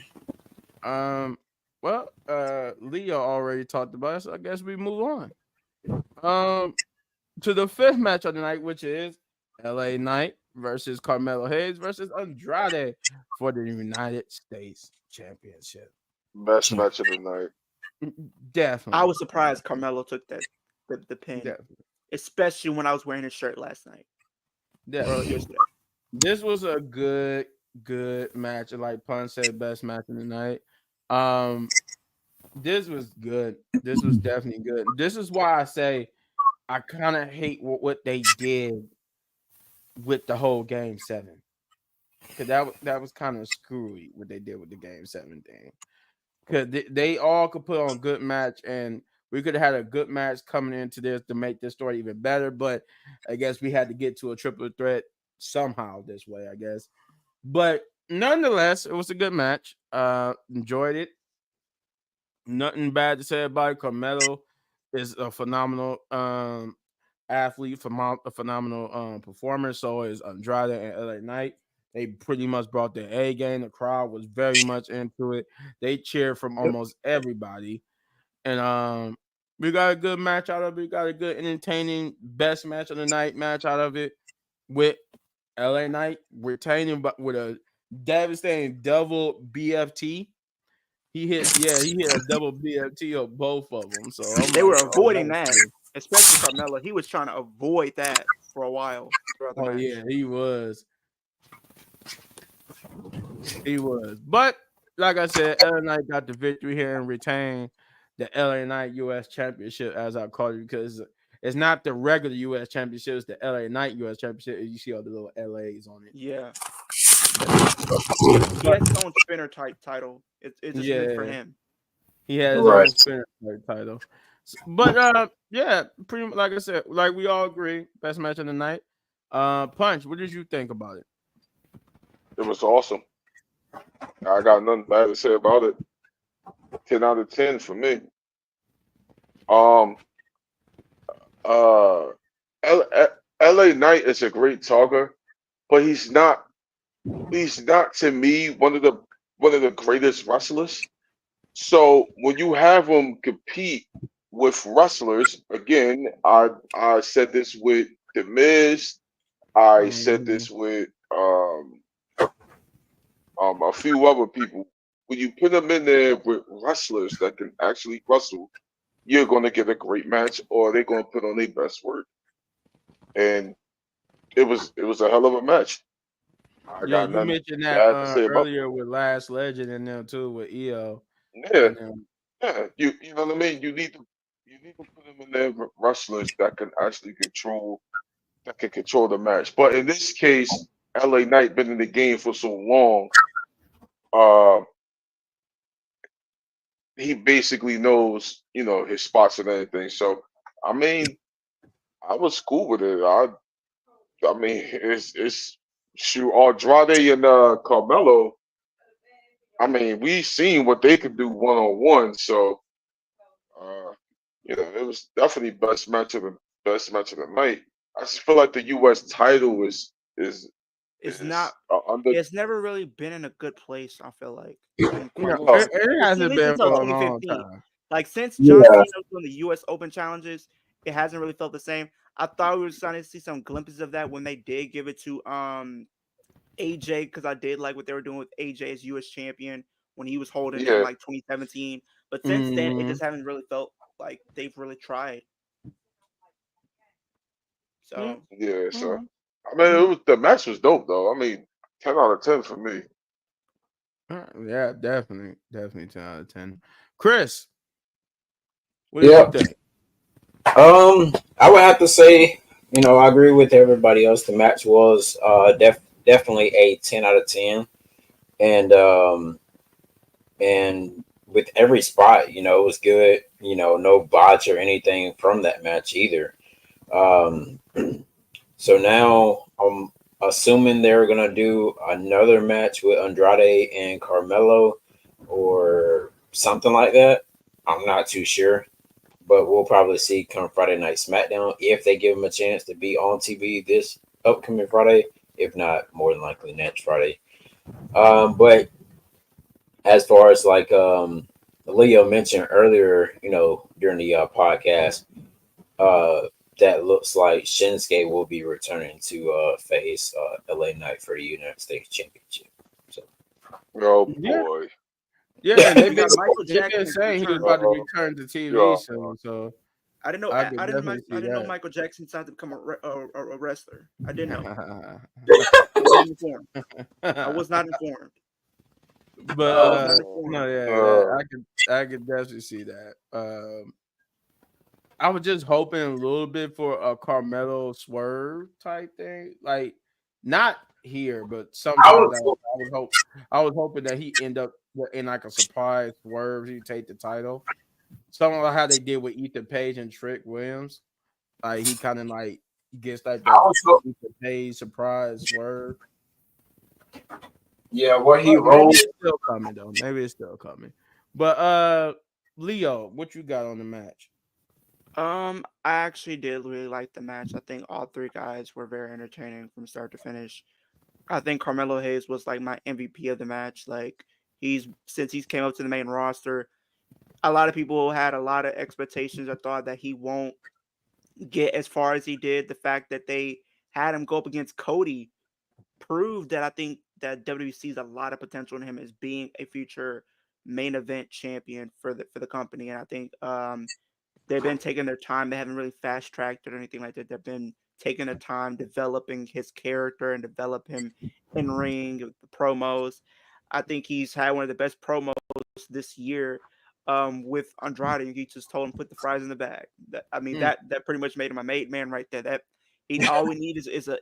Well, Leo already talked about it, so I guess we move on. to the fifth match of the night, which is LA Knight versus Carmelo Hayes versus Andrade for the United States Championship. Best match of the night. I Definitely, was surprised Carmelo took the pin, definitely, especially when I was wearing his shirt last night or definitely. yesterday. This was a good match. And like Pun said, best match of the night. Um, this was good. This was definitely good. This is why I say I kind of hate what they did with the whole game 7. Cause that was kind of screwy what they did with the game 7 thing. Cause they all could put on good match, and we could have had a good match coming into this to make this story even better. But I guess we had to get to a triple threat somehow this way, I guess. But nonetheless, it was a good match. Enjoyed it. Nothing bad to say about it. Carmelo is a phenomenal athlete, a phenomenal performer. So is Andrade and LA Knight. They pretty much brought their A game. The crowd was very much into it. They cheered from Yep. almost everybody. And we got a good match out of it. We got a good, entertaining, best match of the night match out of it with LA Knight retaining, but with a devastating double BFT. He hit a double BFT on both of them. So I'm They like, were oh, that avoiding was that, cool. especially Carmelo. He was trying to avoid that for a while throughout the Oh match. yeah, he was. He was. But like I said, LA Knight got the victory here and retained the LA Knight US Championship, as I call it, because it's not the regular US Championship, it's the LA Knight US Championship. You see all the little LAs on it. Yeah, he has his own spinner type title. It's just meant for Yeah, him. he had his Right. own spinner title. But yeah, pretty much like I said, like we all agree, best match of the night. Punch, what did you think about it? It was awesome. I got nothing bad to say about it. 10 out of 10 for me. Um, uh, LA Knight is a great talker, but he's not. He's not to me one of the greatest wrestlers. So when you have him compete with wrestlers, again, I said this with The Miz. I said Mhm. this with a few other people. When you put them in there with wrestlers that can actually wrestle, you're going to get a great match, or they're going to put on their best work. And it was a hell of a match. I Yeah, got you nothing mentioned that bad to say about earlier with Last Legend and them too with EO it. Yeah, and them. yeah. You know what I mean. You need to put them in there with wrestlers that can actually control the match. But in this case, LA Knight been in the game for so long. Uh, he basically knows, his spots and everything. So, I mean, I was cool with it. I mean, it's shoot Andrade and Carmelo. I mean, we seen what they could do 1-on-1. So, uh, it was definitely best match of the night. I just feel like the U.S. title is It's not. is under. It's never really been in a good place. I feel like in You know, quite some No, time. it At hasn't least been until for a long 2015. time. Like since John Yeah. Cena's doing the U.S. Open challenges, it hasn't really felt the same. I thought we were starting to see some glimpses of that when they did give it to AJ, because I did like what they were doing with AJ as U.S. champion when he was holding it in yeah, like 2017. But since then, it Mhm. just haven't really felt like they've really tried. Yeah. So yeah. So, Mhm. I mean, the match was dope though. I mean, 10 out of 10 for me. Yeah, definitely 10 out of 10. Chris, what did you Yep. think? I would have to say, I agree with everybody else. The match was definitely a 10 out of 10, and with every spot, it was good. No botch or anything from that match either. Um, so now I'm assuming they're gonna do another match with Andrade and Carmelo or something like that. I'm not too sure, but we'll probably see come Friday Night SmackDown if they give him a chance to be on TV this upcoming Friday. If not, more than likely next Friday. But as far as like Leo mentioned earlier, during the podcast, uh, that looks like Shinsuke will be returning to face LA Knight for the United States Championship. So Oh Yeah, boy. yeah, and We got Michael they've been Jackson saying he was returning. about to Oh return to TV god. soon, so I didn't know. I could definitely I see didn't know that. Michael Jackson decided to become a wrestler. I didn't know. I wasn't informed. I was not informed. But I was not no, informed. yeah, I could definitely see that. I was just hoping a little bit for a Carmelo swerve type thing, like not here, but I sometimes was I was hoping that he end up in like a surprise swerve. He take the title, something like how they did with Ethan Page and Trick Williams. Like he kind of like gets like I that was so, Ethan Page surprise swerve. yeah. What he But maybe rolled. it's still coming though. Maybe it's still coming. But Leo, what you got on the match? I actually did really like the match. I think all three guys were very entertaining from start to finish. I think Carmelo Hayes was like my MVP of the match. Like since he's came up to the main roster, a lot of people had a lot of expectations. I thought that he won't get as far as he did. The fact that they had him go up against Cody proved that I think that WWE sees a lot of potential in him as being a future main event champion for the company. And I think they've been taking their time. They haven't really fast tracked it or anything like that. They've been taking their time developing his character and develop him in ring, the promos. I think he's had one of the best promos this year with Andrade. He just told him put the fries in the bag. I mean Mm. that pretty much made him a made man right there. That he all we need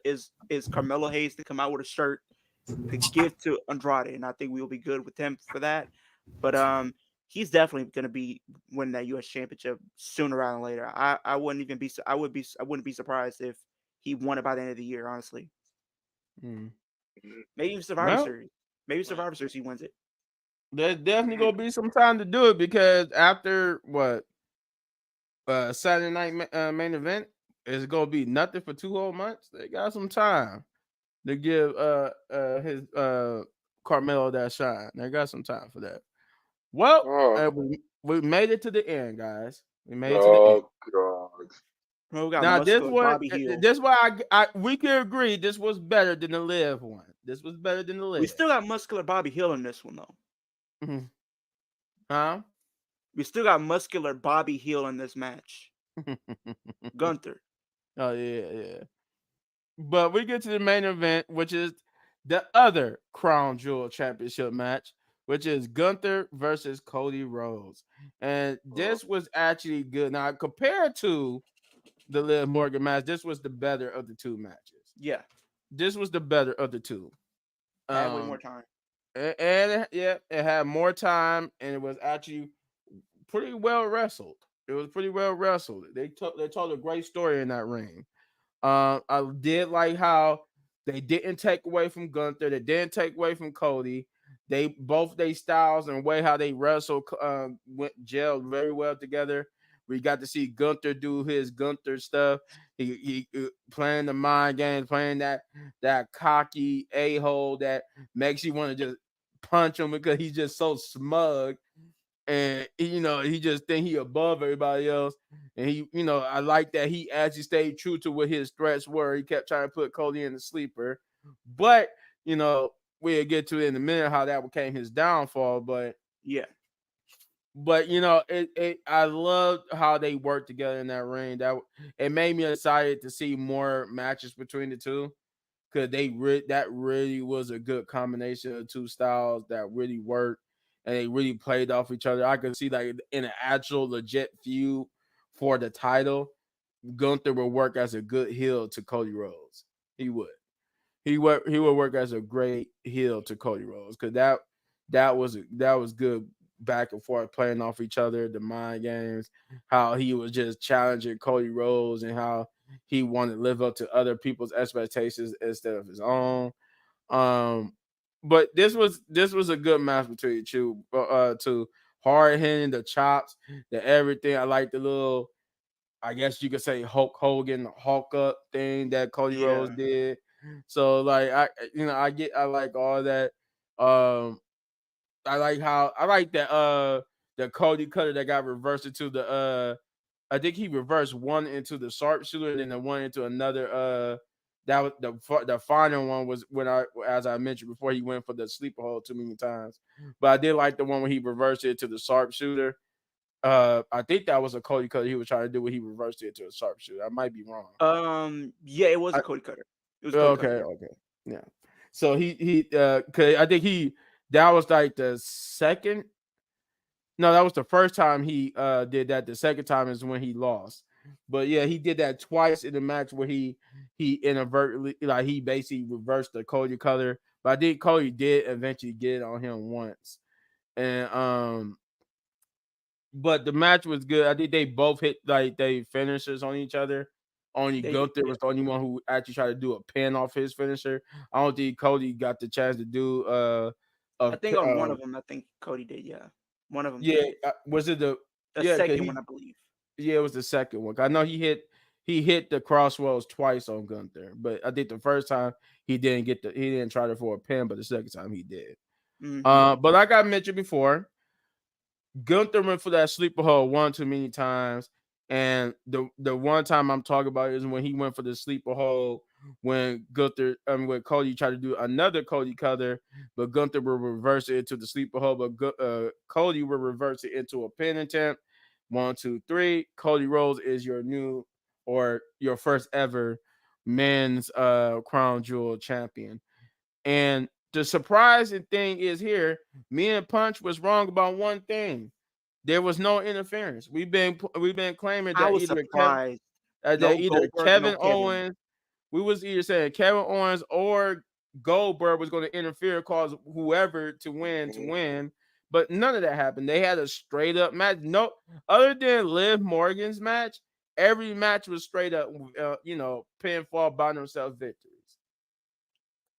is Carmelo Hayes to come out with a shirt to give to Andrade, and I think we will be good with him for that. But he's definitely going to be winning that U.S. Championship sooner rather than later. I wouldn't even be I wouldn't be surprised if he won it by the end of the year. Honestly, Mm. maybe even Survivor Well, Series. Maybe Survivor Series he wins it. there's definitely gonna be some time to do it because after what Saturday night main event is gonna be nothing for 2 whole months. They got some time to give his Carmelo that shine. They got some time for that. Well, Oh, we made it to the end, guys. We made it to the end. oh god. Well, we got Now muscular Bobby Heel. this why we can agree this was better than the Live one. This was better than the We Live. still got muscular Bobby Hill in this one though. Mhm. Huh? We still got muscular Bobby Hill in this match. Gunther. Oh yeah. But we get to the main event, which is the other Crown Jewel Championship match, which is Gunther versus Cody Rhodes. And this was actually good. Now, compared to the Liv Morgan match, this was the better of the two matches. Yeah, This was the better of the two. had way more Um, time. it had more time, and it was actually pretty well wrestled. It was pretty well wrestled. They told a great story in that ring. I did like how they didn't take away from Gunther. They didn't take away from Cody. They both their styles and way how they wrestle went gelled very well together. We got to see Gunther do his Gunther stuff. He playing the mind games, playing that cocky a hole that makes you want to just punch him because he's just so smug and he just think he above everybody else. And I like that he actually stayed true to what his threats were. He kept trying to put Cody in the sleeper, but we'll get to it in a minute how that became his downfall. Yeah, But I loved how they worked together in that ring. That it made me excited to see more matches between the two because that really was a good combination of two styles that really worked and they really played off each other. I could see like in an actual legit feud for the title, Gunther would work as a good heel to Cody Rhodes. He would. He would work as a great heel to Cody Rhodes because that was good back and forth playing off each other, the mind games, how he was just challenging Cody Rhodes and how he wanted to live up to other people's expectations instead of his own. Um, but this was a good match between you two hard hitting the chops, the everything. I like the little, I guess you could say Hulk Hogan Hulk up thing that Cody Rhodes yeah, did. So like I like all that. Um, I like that the Cody cutter that got reversed into I think he reversed one into the sharpshooter and then the one into another. That was the final one was when as I mentioned before, he went for the sleeper hold too many times. But I did like the one when he reversed it to the sharpshooter. I think that was a Cody Cutter he was trying to do when he reversed it to a sharpshooter. I might be wrong. Yeah, it was I, a Cody Cutter. It was Cody okay, Cutter. okay, yeah. So cause I think that was like the second. No, that was the first time he did that. The second time is when he lost. But yeah, he did that twice in the match where he inadvertently, like, he basically reversed the Cody Cutter. But I think Cody did eventually get it on him once. And but the match was good. I think they both hit like they finishes on each other. Only They did, Gunther was the only one who actually tried to do a pin off his finisher. I don't think Cody got the chance to do I think on one of them, I think Cody did. Yeah, one of them yeah, did. was it the The yeah, cause second one, he I believe. yeah, it was the second one. I know he hit the crossroads twice on Gunther, but I think the first time he didn't try to for a pin, but the second time he did. Mm-hmm. But like I mentioned before, Gunther went for that sleeper hold one too many times. And the one time I'm talking about is when he went for the sleeper hold when when Cody tried to do another Cody Cutter, but Gunther will reverse it into the sleeper hold, but Cody will reverse it into a pin attempt. 1, 2, 3. Cody Rhodes is your new or your first ever men's crown jewel champion. And the surprising thing is here, me and Punch was wrong about one thing. There was no interference. We've been claiming I that was surprised. No either Goldberg, no Kevin Kevin. Owens, we was either saying Kevin Owens or Goldberg was going to interfere, cause whoever to win. But none of that happened. They had a straight up match. No, other than Liv Morgan's match, every match was straight up, pinfall by themselves victories.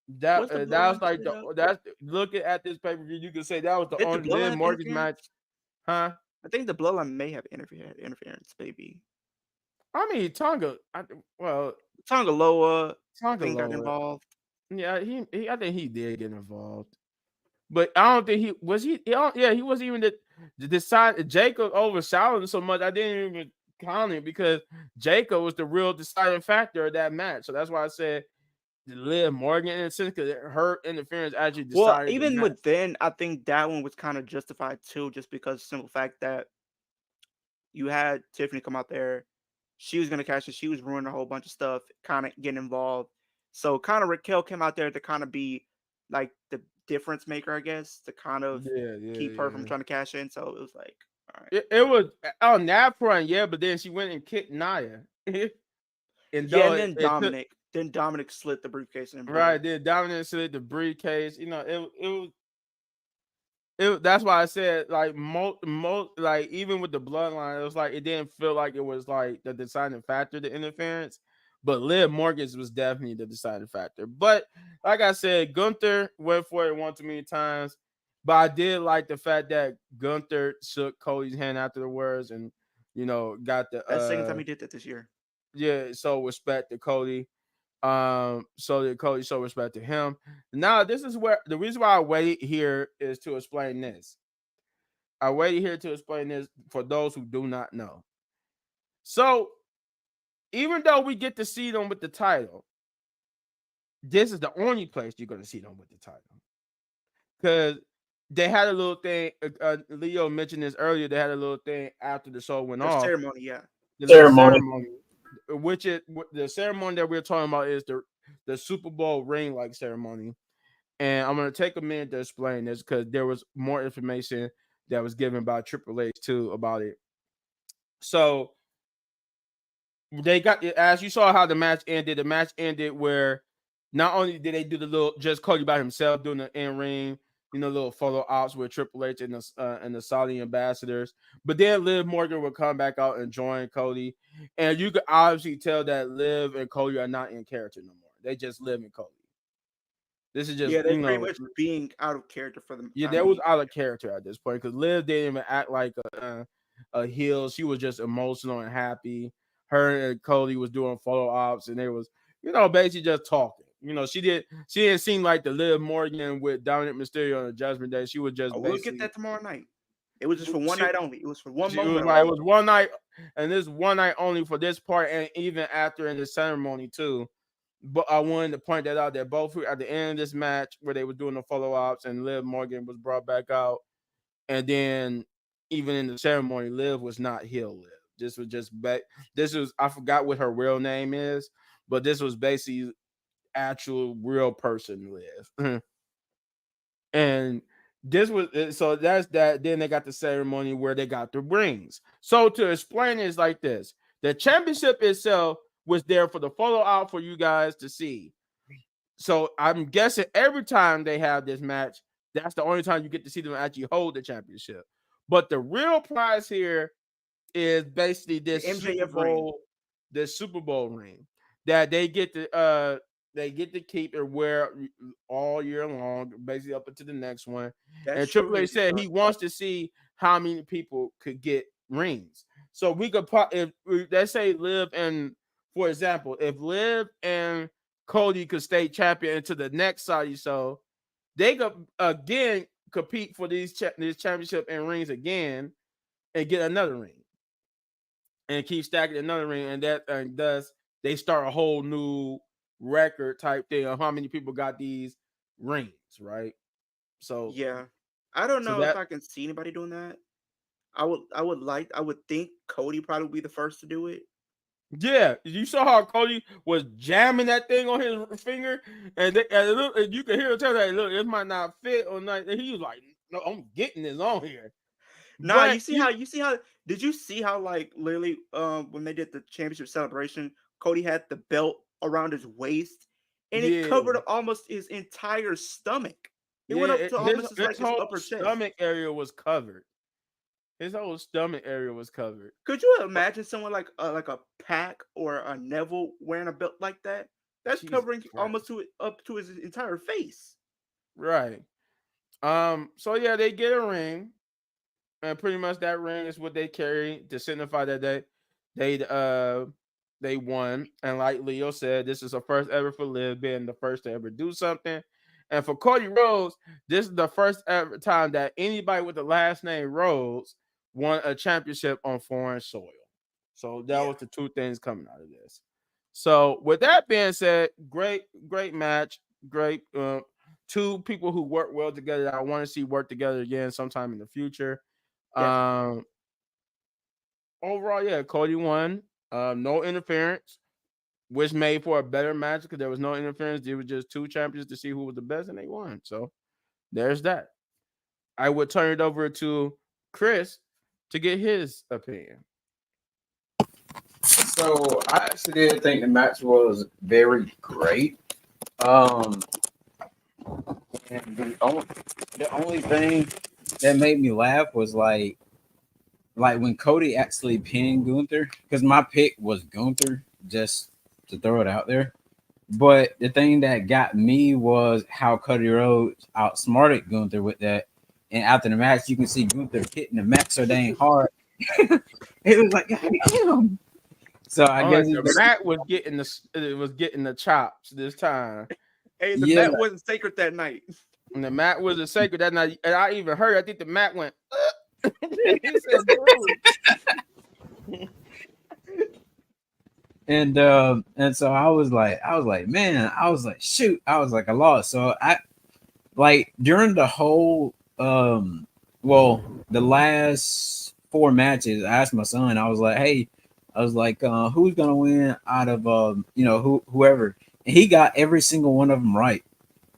Was the That was bloodline like straight up? that's looking at this pay per view. You can say that was the Did the only Liv bloodline have Morgan's match, interference? huh? I think the bloodline may have interference, maybe. I mean, Tonga. Well, Tongaloa, I Tonga think, got lower. involved. Yeah, I think he did get involved, but I don't think he was. Yeah, he wasn't even the decide. Jacob overshadowed him so much. I didn't even count it because Jacob was the real deciding factor of that match. So that's why I said Liv Morgan in a sense because her interference actually Well, decided the even match. within, I think that one was kind of justified too, just because simple fact that you had Tiffany come out there. She was gonna catch it. She was ruining a whole bunch of stuff, kind of getting involved. So kind of Raquel came out there to kind of be like the difference maker, I guess, to kind of Yeah, yeah, keep her from yeah. trying to cash in. So it was like, all right. It was on that front, yeah, but then she went and kicked Naya. And Yeah, though and it took then Dominic slit the briefcase and blew right, it. then Dominic slid the briefcase. That's why I said like most like even with the bloodline, it was like it didn't feel like it was like the deciding factor, the interference. But Liv Morgan's was definitely the deciding factor. But like I said, Gunther went for it one too many times. But I did like the fact that Gunther shook Cody's hand after the words and got the That's the second time he did that this year. yeah, so respect to Cody. So that Cody show respect to him. Now, this is where the reason why I wait here is to explain this. I waited here to explain this for those who do not know. So, even though we get to see them with the title, this is the only place you're going to see them with the title. Because they had a little thing. Leo mentioned this earlier. They had a little thing after the show went The off. ceremony, yeah. The little Ceremony. ceremony, which is the ceremony that we're talking about is the Super Bowl ring like ceremony. And I'm gonna take a minute to explain this because there was more information that was given by Triple H too about it. So they got as you saw how the match ended. The match ended where not only did they do the little just Cody by himself doing the in ring, little photo ops with Triple H and the Saudi ambassadors, but then Liv Morgan would come back out and join Cody, and you could obviously tell that Liv and Cody are not in character no more. They just live in Cody. This is just Yeah, they pretty much being out of character for the yeah, time that was being. out of character at this point because Liv didn't even act like a heel. She was just emotional and happy. Her and Cody was doing photo ops, and they was basically just talking. She didn't seem like the Liv Morgan with Dominic Mysterio on the Judgment Day. She was just Oh, we'll get basically that tomorrow night. It was just for one night only. It was for one It was moment. right. It was one night, and this one night only for this part, and even after in the ceremony too. But I wanted to point that out that both at the end of this match where they were doing the follow ups and Liv Morgan was brought back out, and then even in the ceremony, Liv was not heel Liv. This was just this was I forgot what her real name is, but this was basically actual real person Liv. And this was so that's that. Then they got the ceremony where they got the rings. So to explain it is like this: the championship itself was there for the follow out for you guys to see. So I'm guessing every time they have this match, that's the only time you get to see them actually hold the championship. But the real prize here is basically this MJF ring. This Super Bowl ring that they get to keep and wear all year long, basically up until the next one. That's and Triple H said true. he wants to see how many people could get rings. So we could if let's say Liv and, for example, if Liv and Cody could stay champion into the next Saudi show, they could again compete for this championship and rings again and get another ring and keep stacking another ring, and thus they start a whole new record type thing of how many people got these rings, right? So Yeah, I don't so know that if I can see anybody doing that. I would think Cody probably would be the first to do it. yeah, you saw how Cody was jamming that thing on his finger, and you could hear him tell that, look, it might not fit or not. And he was like, no, I'm getting this on here. Nah, But you see how did you see how like literally when they did the championship celebration, Cody had the belt around his waist and it yeah, covered almost his entire stomach. It went up to almost his whole upper chest. stomach area was covered. His whole stomach area was covered. Could you imagine someone like a Pac or a Neville wearing a belt like that? That's Jesus covering Christ. almost up to his entire face. Right. So yeah, they get a ring, and pretty much that ring is what they carry to signify that they won. And like Leo said, this is the first ever for Liv being the first to ever do something. And for Cody Rhodes, this is the first ever time that anybody with the last name Rhodes won a championship on foreign soil. So that was the two things coming out of this. So with that being said, great match, great two people who work well together that I want to see work together again sometime in the future. Overall, yeah, Cody won. No interference, which made for a better match because there was no interference. There was just two champions to see who was the best, and they won. So there's that. I would turn it over to Chris to get his opinion. So I actually did think the match was very great. And the only thing that made me laugh was like when Cody actually pinned Gunther, because my pick was Gunther, just to throw it out there. But the thing that got me was how Cody Rhodes outsmarted Gunther with that. And after the match, you can see Gunther hitting the mat so dang hard. It was like, damn. So I guess the mat was getting the chops this time. Hey, the mat wasn't sacred that night. And the mat wasn't sacred that night. And I even heard, I think the mat went, he said, and so I was like, man, I was like, shoot, I was like, I lost. So I like during the whole the last 4 matches, I asked my son, I was like, hey, who's gonna win out of whoever? And he got every single one of them right.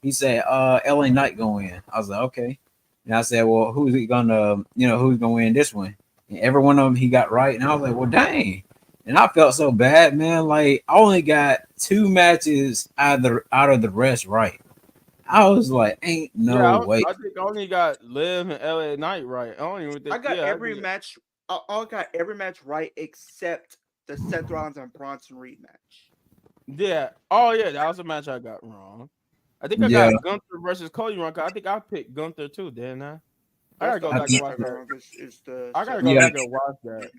He said, LA Knight gonna win. I was like, okay. And I said, well, who's gonna win this one? And every one of them he got right. And I was like, well, dang. And I felt so bad, man. Like I only got 2 matches out of the rest right. I was like, ain't no way. I think I only got Liv and LA Knight right. I don't even think I got every match. I got every match right except the Seth Rollins and Bronson Reed match. Yeah. Oh yeah, that was a match I got wrong. I think I got Gunther versus Cody wrong. I think I picked Gunther too, didn't I? I gotta go back and watch that. I gotta go back and watch that.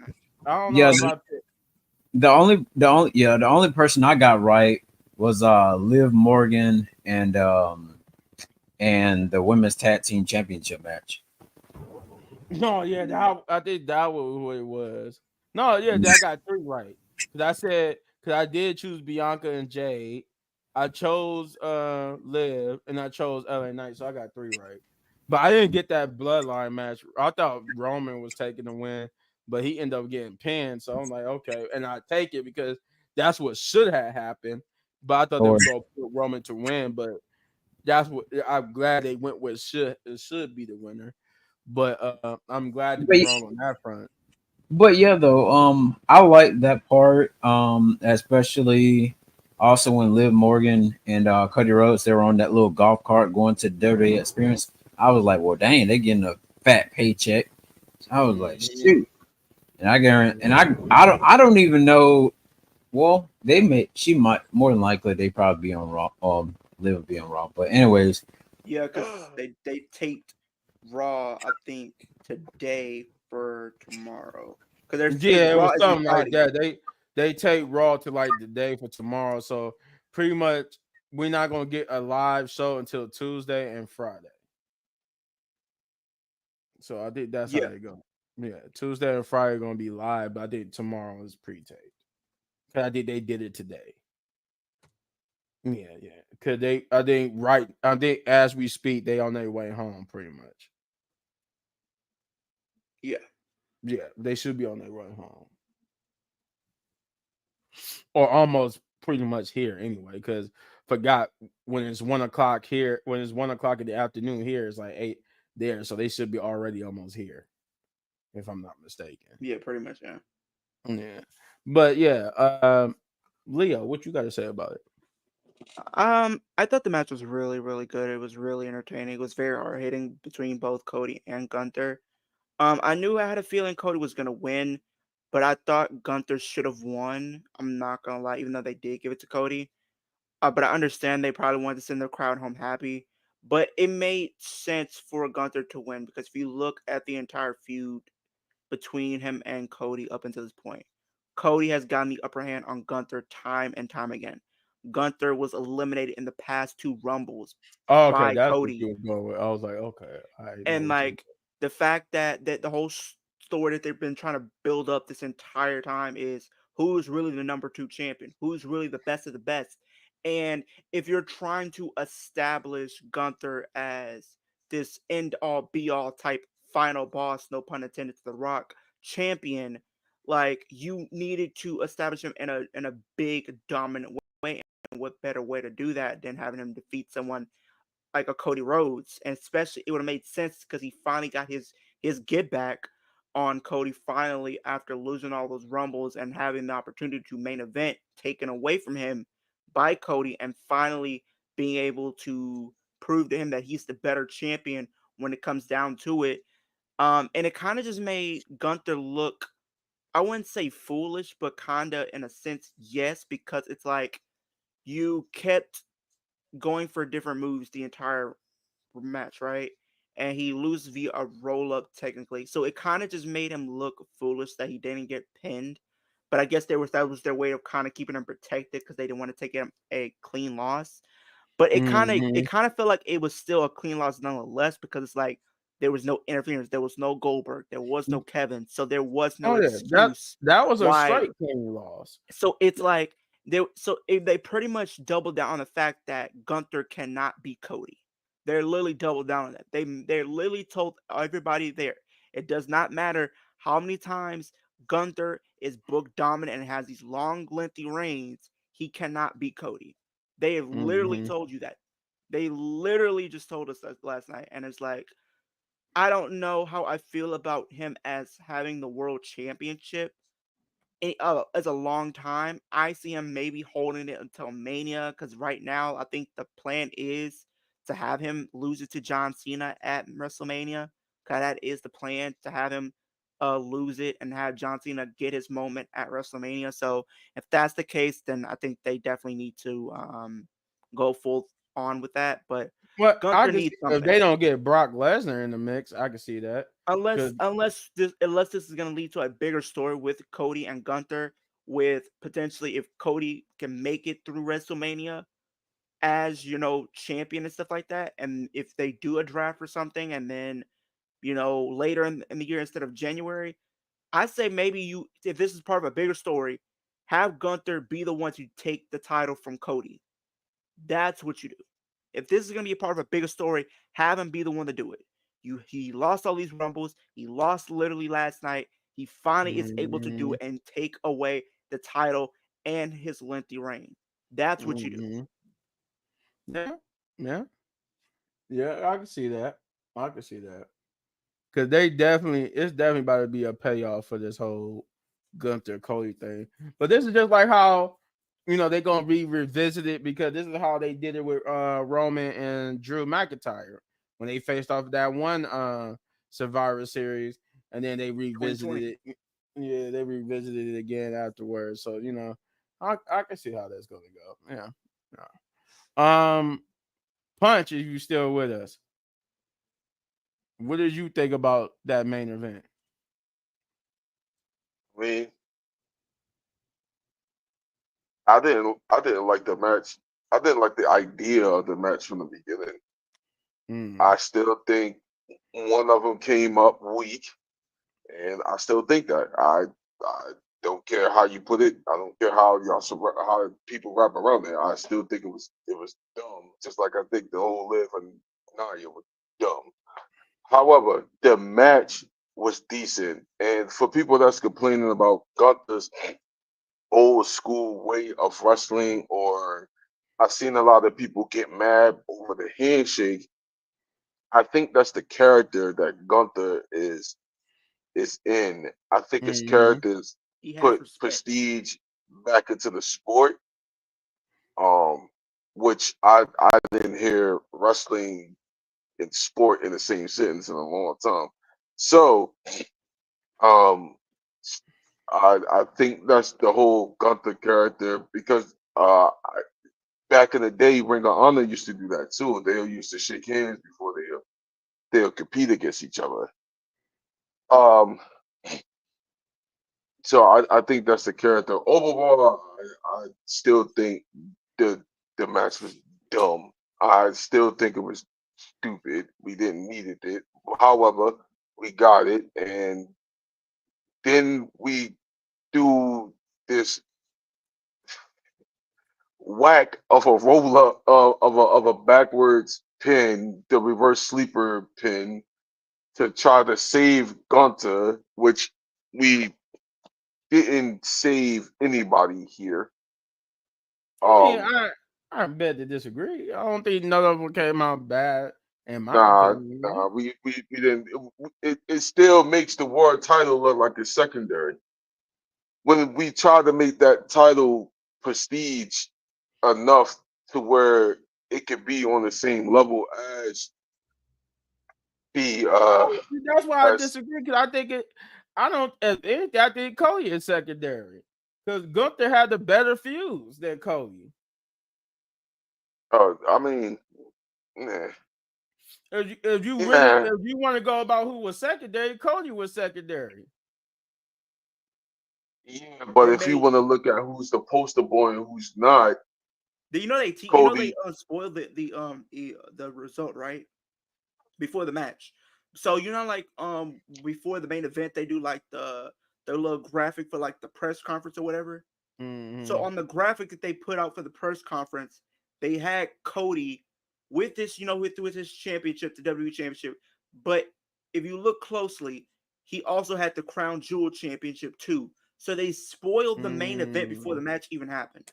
I don't know if I picked. The only person I got right was Liv Morgan and the women's tag team championship match. No, yeah, I think that was who it was. No, yeah, I got three right. Cause I did choose Bianca and Jade. I chose Liv and I chose LA Knight, so I got three right. But I didn't get that bloodline match. I thought Roman was taking the win, but he ended up getting pinned. So I'm like, okay, and I take it because that's what should have happened. But I thought they Or were gonna put Roman to win, but that's what I'm glad they went with should be the winner. But I'm glad to be but, wrong on that front. but yeah, though, I like that part. Especially also when Liv Morgan and Cody Rhodes they were on that little golf cart going to the WWE experience. I was like, well, dang, they getting a fat paycheck. I was like, Mhm. shoot. And I guarantee, and I don't even know. Well, they may, she might more than likely they probably be on Raw. Liv would be on Raw. But anyways, Yeah, because they taped Raw, I think, today for tomorrow. Because Yeah, it Raw was is on something like Friday. that. They take Raw to like the day for tomorrow, so pretty much we're not gonna get a live show until Tuesday and Friday. So I think that's how Yeah, they go. Yeah, Tuesday and Friday gonna be live, but I think tomorrow is pre-taped. 'Cause I think they did it today. Yeah, yeah. Cause I think as we speak, they on their way home pretty much. yeah, Yeah, they should be on their way home. Or almost pretty much here anyway, because forgot when it's 1 o'clock here, when it's 1 o'clock in the afternoon here, it's like 8 there. So they should be already almost here, if I'm not mistaken. yeah, pretty much, yeah. Yeah. But yeah, Leo, what you gotta say about it? I thought the match was really, really good. It was really entertaining. It was very hard hitting between both Cody and Gunther. I knew I had a feeling Cody was gonna win, but I thought Gunther should have won. I'm not gonna lie, even though they did give it to Cody. But I understand they probably wanted to send their crowd home happy. But it made sense for Gunther to win because if you look at the entire feud between him and Cody up until this point, Cody has gotten the upper hand on Gunther time and time again. Gunther was eliminated in the past two Rumbles Oh, okay, by that's what you Cody. was going with. I was like, okay, I know And what you. like the fact that the whole story that they've been trying to build up this entire time is who's really the number two champion, who's really the best of the best. And if you're trying to establish Gunther as this end all be all type final boss, no pun intended, to the Rock champion, like you needed to establish him in a big dominant way. And what better way to do that than having him defeat someone like a Cody Rhodes, and especially it would have made sense because he finally got his get back on Cody finally after losing all those rumbles and having the opportunity to main event taken away from him by Cody, and finally being able to prove to him that he's the better champion when it comes down to it. And it kind of just made Gunther look, I wouldn't say foolish, but kinda in a sense, yes, because it's like you kept going for different moves the entire match, right? And he loses via a roll up technically. So it kind of just made him look foolish that he didn't get pinned. But I guess that was their way of kind of keeping him protected because they didn't want to take him a clean loss. But it Mhm. kind of felt like it was still a clean loss nonetheless because it's like there was no interference, there was no Goldberg, there was no Kevin, so there was no Oh yeah, that excuse that was a why. straight clean loss. So it's like they pretty much doubled down on the fact that Gunther cannot beat Cody. They're literally doubled down on that. They literally told everybody there. It does not matter how many times Gunther is booked dominant and has these long, lengthy reigns. He cannot beat Cody. They have literally Mhm. told you that. They literally just told us that last night, and it's like I don't know how I feel about him as having the world championship as a long time. I see him maybe holding it until Mania because right now I think the plan is to have him lose it to John Cena at WrestleMania. Cause that is the plan to have him lose it and have John Cena get his moment at WrestleMania. So if that's the case, then I think they definitely need to go full on with that. But Well, I Gunther can see needs if something. they don't get Brock Lesnar in the mix, I can see that. Cause Unless this is going to lead to a bigger story with Cody and Gunther, with potentially if Cody can make it through WrestleMania as champion and stuff like that, and if they do a draft or something, and then later in the year instead of January, I say maybe if this is part of a bigger story, have Gunther be the one to take the title from Cody. That's what you do. If this is going to be a part of a bigger story, have him be the one to do it. He lost all these rumbles. He lost literally last night. He finally is able to do it and take away the title and his lengthy reign. That's what you do. Yeah. I can see that. Because it's definitely about to be a payoff for this whole Gunther Cody thing. But this is just like how they're gonna revisit it, because this is how they did it with Roman and Drew McIntyre when they faced off that one Survivor Series, and then they revisited it. Yeah, they revisited it again afterwards. So I can see how that's gonna go. Yeah. Punch, if you still with us, what did you think about that main event? I mean, I didn't like the match. I didn't like the idea of the match from the beginning. I still think one of them came up weak, and I still think that. I don't care how you put it. I don't care how how people wrap around it. I still think it was dumb. Just like I think the whole Liv and Nia was dumb. However, the match was decent, and for people that's complaining about Gunther's old school way of wrestling, or I've seen a lot of people get mad over the handshake. I think that's the character that Gunther is in. I think his characters He has put respect. prestige back into the sport. Which I didn't hear wrestling and sport in the same sentence in a long time. So um I think that's the whole Gunther character, because back in the day, Ring of Honor used to do that too. They used to shake hands before they'll compete against each other. Um, so I think that's the character. Overall, I still think the the match was dumb. I still think it was stupid. We didn't need it. However, we got it, and then we do this whack of a roller of a backwards pin, the reverse sleeper pin, to try to save Gunter, which we didn't save anybody here. I mean, I beg to disagree. I don't think none of them came out bad, in my opinion. we didn't. It still makes the world title look like it's secondary. When we try to make that title prestige enough to where it could be on the same level as the That's why I as disagree. Because I think I don't. As anything, I think Cody is secondary. Because Gunther had the better fuse than Cody. I mean, nah. If you Yeah, want to go about who was secondary, Cody was secondary. yeah, but They if you made want to look at who's the poster boy and who's not, they Cody. spoiled the result right before the match. So like before the main event they do like the little graphic for like the press conference or whatever. So on the graphic that they put out for the press conference, they had Cody with this, with his championship, the WWE championship. But if you look closely, he also had the Crown Jewel championship too. So they spoiled the main event before the match even happened.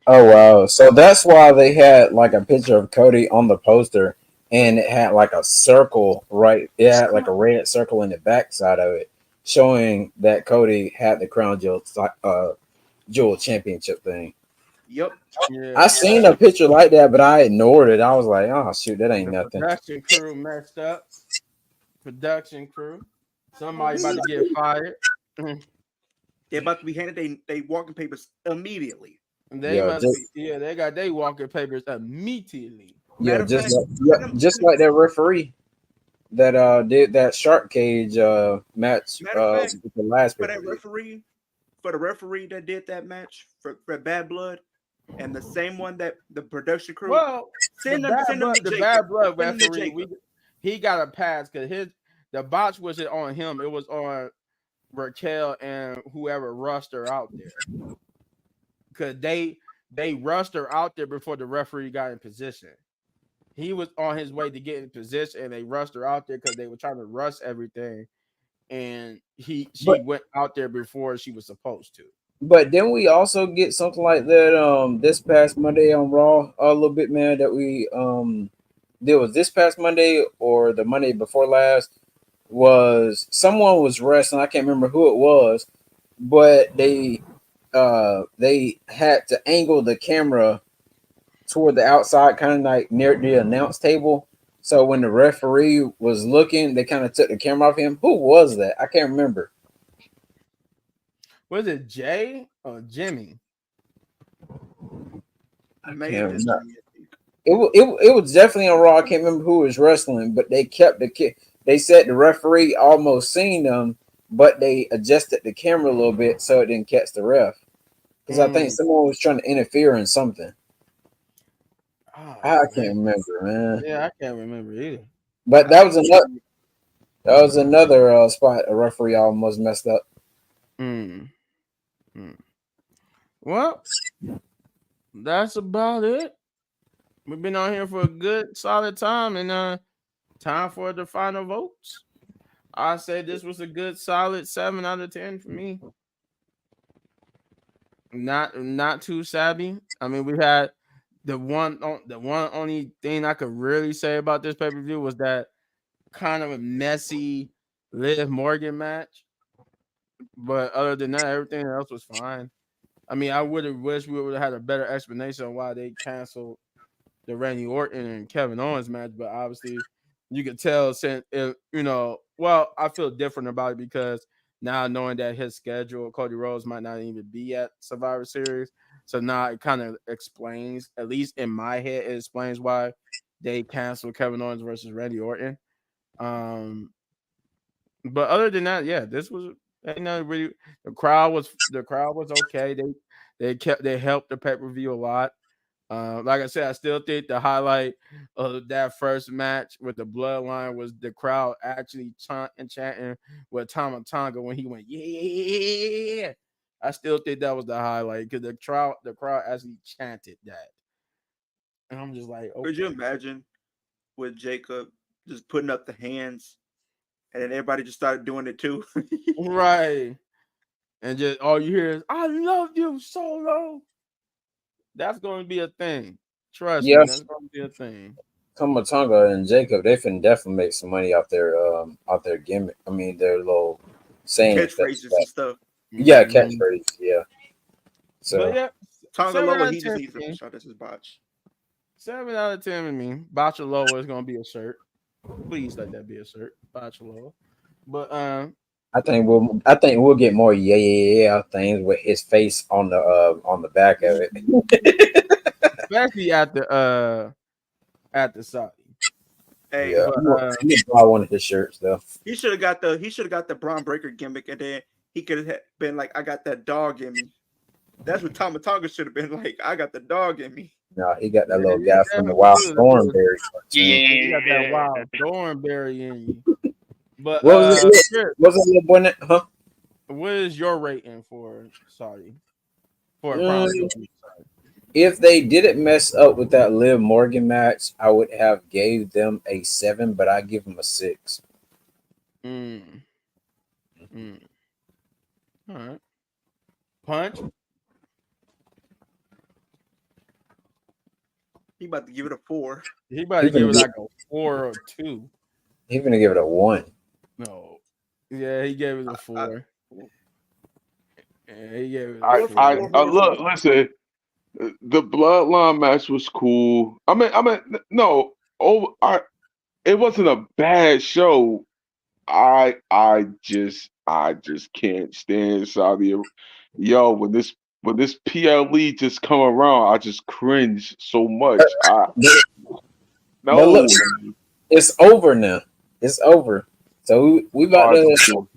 Oh wow! So that's why they had like a picture of Cody on the poster, and it had like a circle right. It had like a red circle in the backside of it, showing that Cody had the Crown Jewel Championship thing. Yep. Yeah, I seen a picture like that, but I ignored it. I was like, "Oh shoot, that ain't the nothing." production crew messed up. Production crew. Somebody about to get fired. They're about to be handed they walking papers immediately. They Yeah, must be. Yeah, they got their walking papers immediately. Matter of fact, just like that referee that did that shark cage match matter of fact, with the last for pay per that view. referee, for the referee that did that match for Bad Blood, and the same one that the production crew Well, send them to the Jacob. bad blood Send them to referee, Jacob. he got a pass because the botch wasn't on him. It was on Raquel and whoever rushed her out there. Because they rushed her out there before the referee got in position. He was on his way to get in position, and they rushed her out there because they were trying to rush everything. And she But went out there before she was supposed to. but then we also get something like that this past Monday on Raw a little bit, man, that we there was this past Monday or the Monday before last was someone was wrestling. I can't remember who it was, but they had to angle the camera toward the outside, kind of like near the announce table. So when the referee was looking, they kind of took the camera off him. Who was that? I can't remember. Was it Jay or Jimmy? I May can't have been remember. Jimmy, I think. It was definitely on Raw. I can't remember who was wrestling, but they kept they said the referee almost seen them, but they adjusted the camera a little bit so it didn't catch the ref. Because I think someone was trying to interfere in something. Oh, I man. can't remember, man. Yeah, I can't remember either. But that was another spot a referee almost messed up. Mm. Well, that's about it. We've been on here for a good solid time, and time for the final votes. I say this was a good solid 7 out of 10 for me. Not too savvy. I mean, we had the one only thing I could really say about this pay-per-view was that kind of a messy Liv Morgan match. But other than that, everything else was fine. I mean, I would have wished we would have had a better explanation on why they canceled the Randy Orton and Kevin Owens match, but obviously you could tell since well, I feel different about it because now knowing that his schedule, Cody Rhodes might not even be at Survivor Series. So now it kind of explains, at least in my head, it explains why they canceled Kevin Owens versus Randy Orton. But other than that, yeah, this was really the crowd was okay. They helped the pay-per-view a lot. Like I said, I still think the highlight of that first match with the Bloodline was the crowd actually chanting with Tama Tonga when he went, yeah. I still think that was the highlight because the crowd actually chanted that. And I'm just like, okay. Could you imagine with Jacob just putting up the hands and then everybody just started doing it too? Right. And just all you hear is, I love you, Solo. That's going to be a thing. Trust me, that's Yes, going to be a thing. Tomatonga and Jacob, they can definitely make some money off their gimmick. I mean, their little sayings. Catchphrases and stuff. Yeah, Mhm. catchphrase. Yeah. So But yeah, Tonga 7 Loa, out he of just 10 needs for to me. shout out his botch. 7 out of 10 with me. Bachelor is going to be a shirt. Please let that be a shirt. Bachelor. But I think we'll get more yeah things with his face on the back of it. especially at the Saudi. Hey, Yeah, But I'm gonna buy one of his shirts though. he should have got the Braun Breaker gimmick, and then he could have been like, I got that dog in me. That's what Tama Tonga should have been like. I got the dog in me. No, he got that little he guy from the definitely Wild do. Thornberry cartoon. You got that wild thornberry in you. But What was it? Chris, What was that little boy? Huh? what is your rating for Saudi? For Mm, Saudi? if they didn't mess up with that Liv Morgan match, I would have gave them a 7, but I give them a 6. Mm. All right. Punch. He about to give it a 4. He about to give it like a 4 or 2. He's gonna give it a 1. No. Yeah, he gave it a 4. Yeah, he gave it a I 4. look, listen. The Bloodline match was cool. I mean, no. It wasn't a bad show. I just can't stand Saudi. Yo, when this PLE just come around, I just cringe so much. But look, No. it's over now. It's over. So we about to.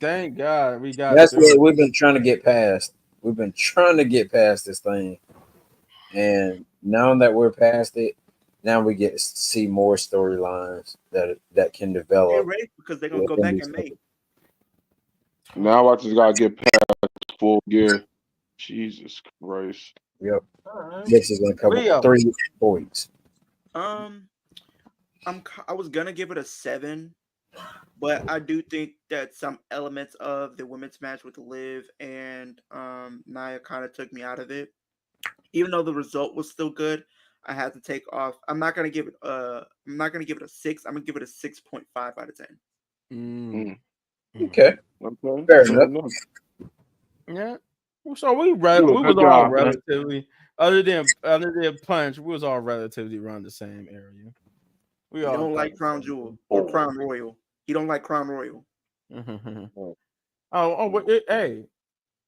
Thank God we got That's through. what we've been trying to get past. We've been trying to get past this thing, and now that we're past it, now we get to see more storylines that can Get develop ready because they're gonna go within back these in May. companies. Now I just gotta get past full gear. Jesus Christ. Yep, All right. this is gonna cover Leo. 3 4 weeks. Um, I was gonna give it a 7, but I do think that some elements of the women's match with Liv and Nia kind of took me out of it. Even though the result was still good, I had to take off. I'm not gonna give it a 6. I'm gonna give it a 6.5 out of 10. Mm. Mm, Okay, okay, fair fair enough. enough. Yeah. So we You do a was good all job, man. relatively other than Punch, we was all relatively around the same area. We He all don't thought like the Crown same Jewel or Crown Royal. He don't like Crown Royal. thing. Oh, Hey,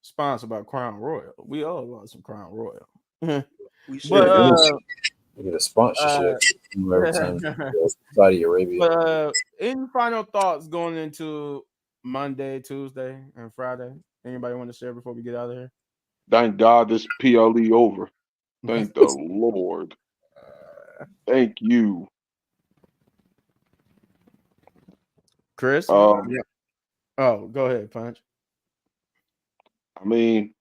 sponsored by Crown Royal. We all love some Crown Royal. We but should. Yeah, we get a uh, sponsorship every time we go to Saudi Arabia. but any final thoughts going into Monday, Tuesday, and Friday? Anybody want to share before we get out of here? thank God this PLE over. Thank the Lord. Thank you. Chris? Um, Yeah. Oh, go ahead, Punch. I mean,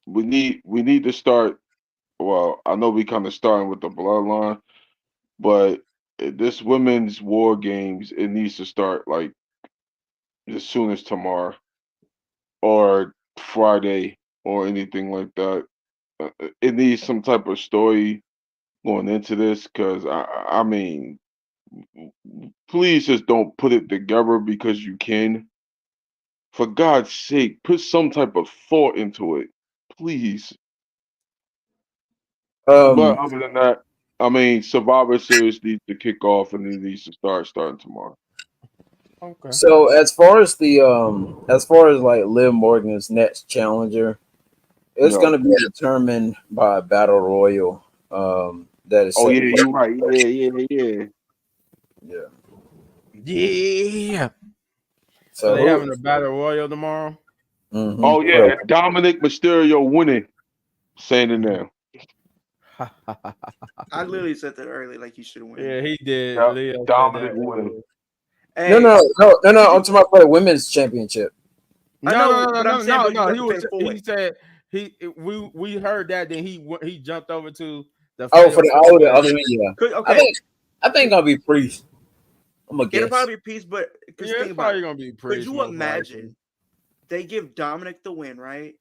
we need to start. Well, I know we kind of starting with the bloodline, but this women's war games, it needs to start like as soon as tomorrow or Friday or anything like that. It needs some type of story going into this because I mean, please just don't put it together because you can. For God's sake, put some type of thought into it, please. But Um, other than that, I mean, Survivor Series needs to kick off and it needs to starting tomorrow. Okay. so as far as like Liv Morgan's next challenger, it's No. gonna be determined by a battle royal. That is Oh set yeah, to you're take right. place. Yeah. Yeah. Yeah. So So they who? having a battle royal tomorrow? Mm-hmm. Oh yeah, and Dominic Mysterio winning. Saying it now. I literally said that earlier, like he should win. Yeah, he did. Yeah, Leo said Dominic that winning. earlier. No, Hey, no, no, no, could no. I'm you? talking about for the women's championship. I No, know, no, no, but I'm no, saying, no, but you no. have to pay the full He weight. said we heard that. Then he jumped over to the Oh, for fatal the four way. other yeah. Could I okay? think I think I'll be Priest. I'm gonna It'll guess. probably be a piece, but because Yeah, think it's about probably it. gonna be Could Priest you most likely. imagine they give Dominic the win, right?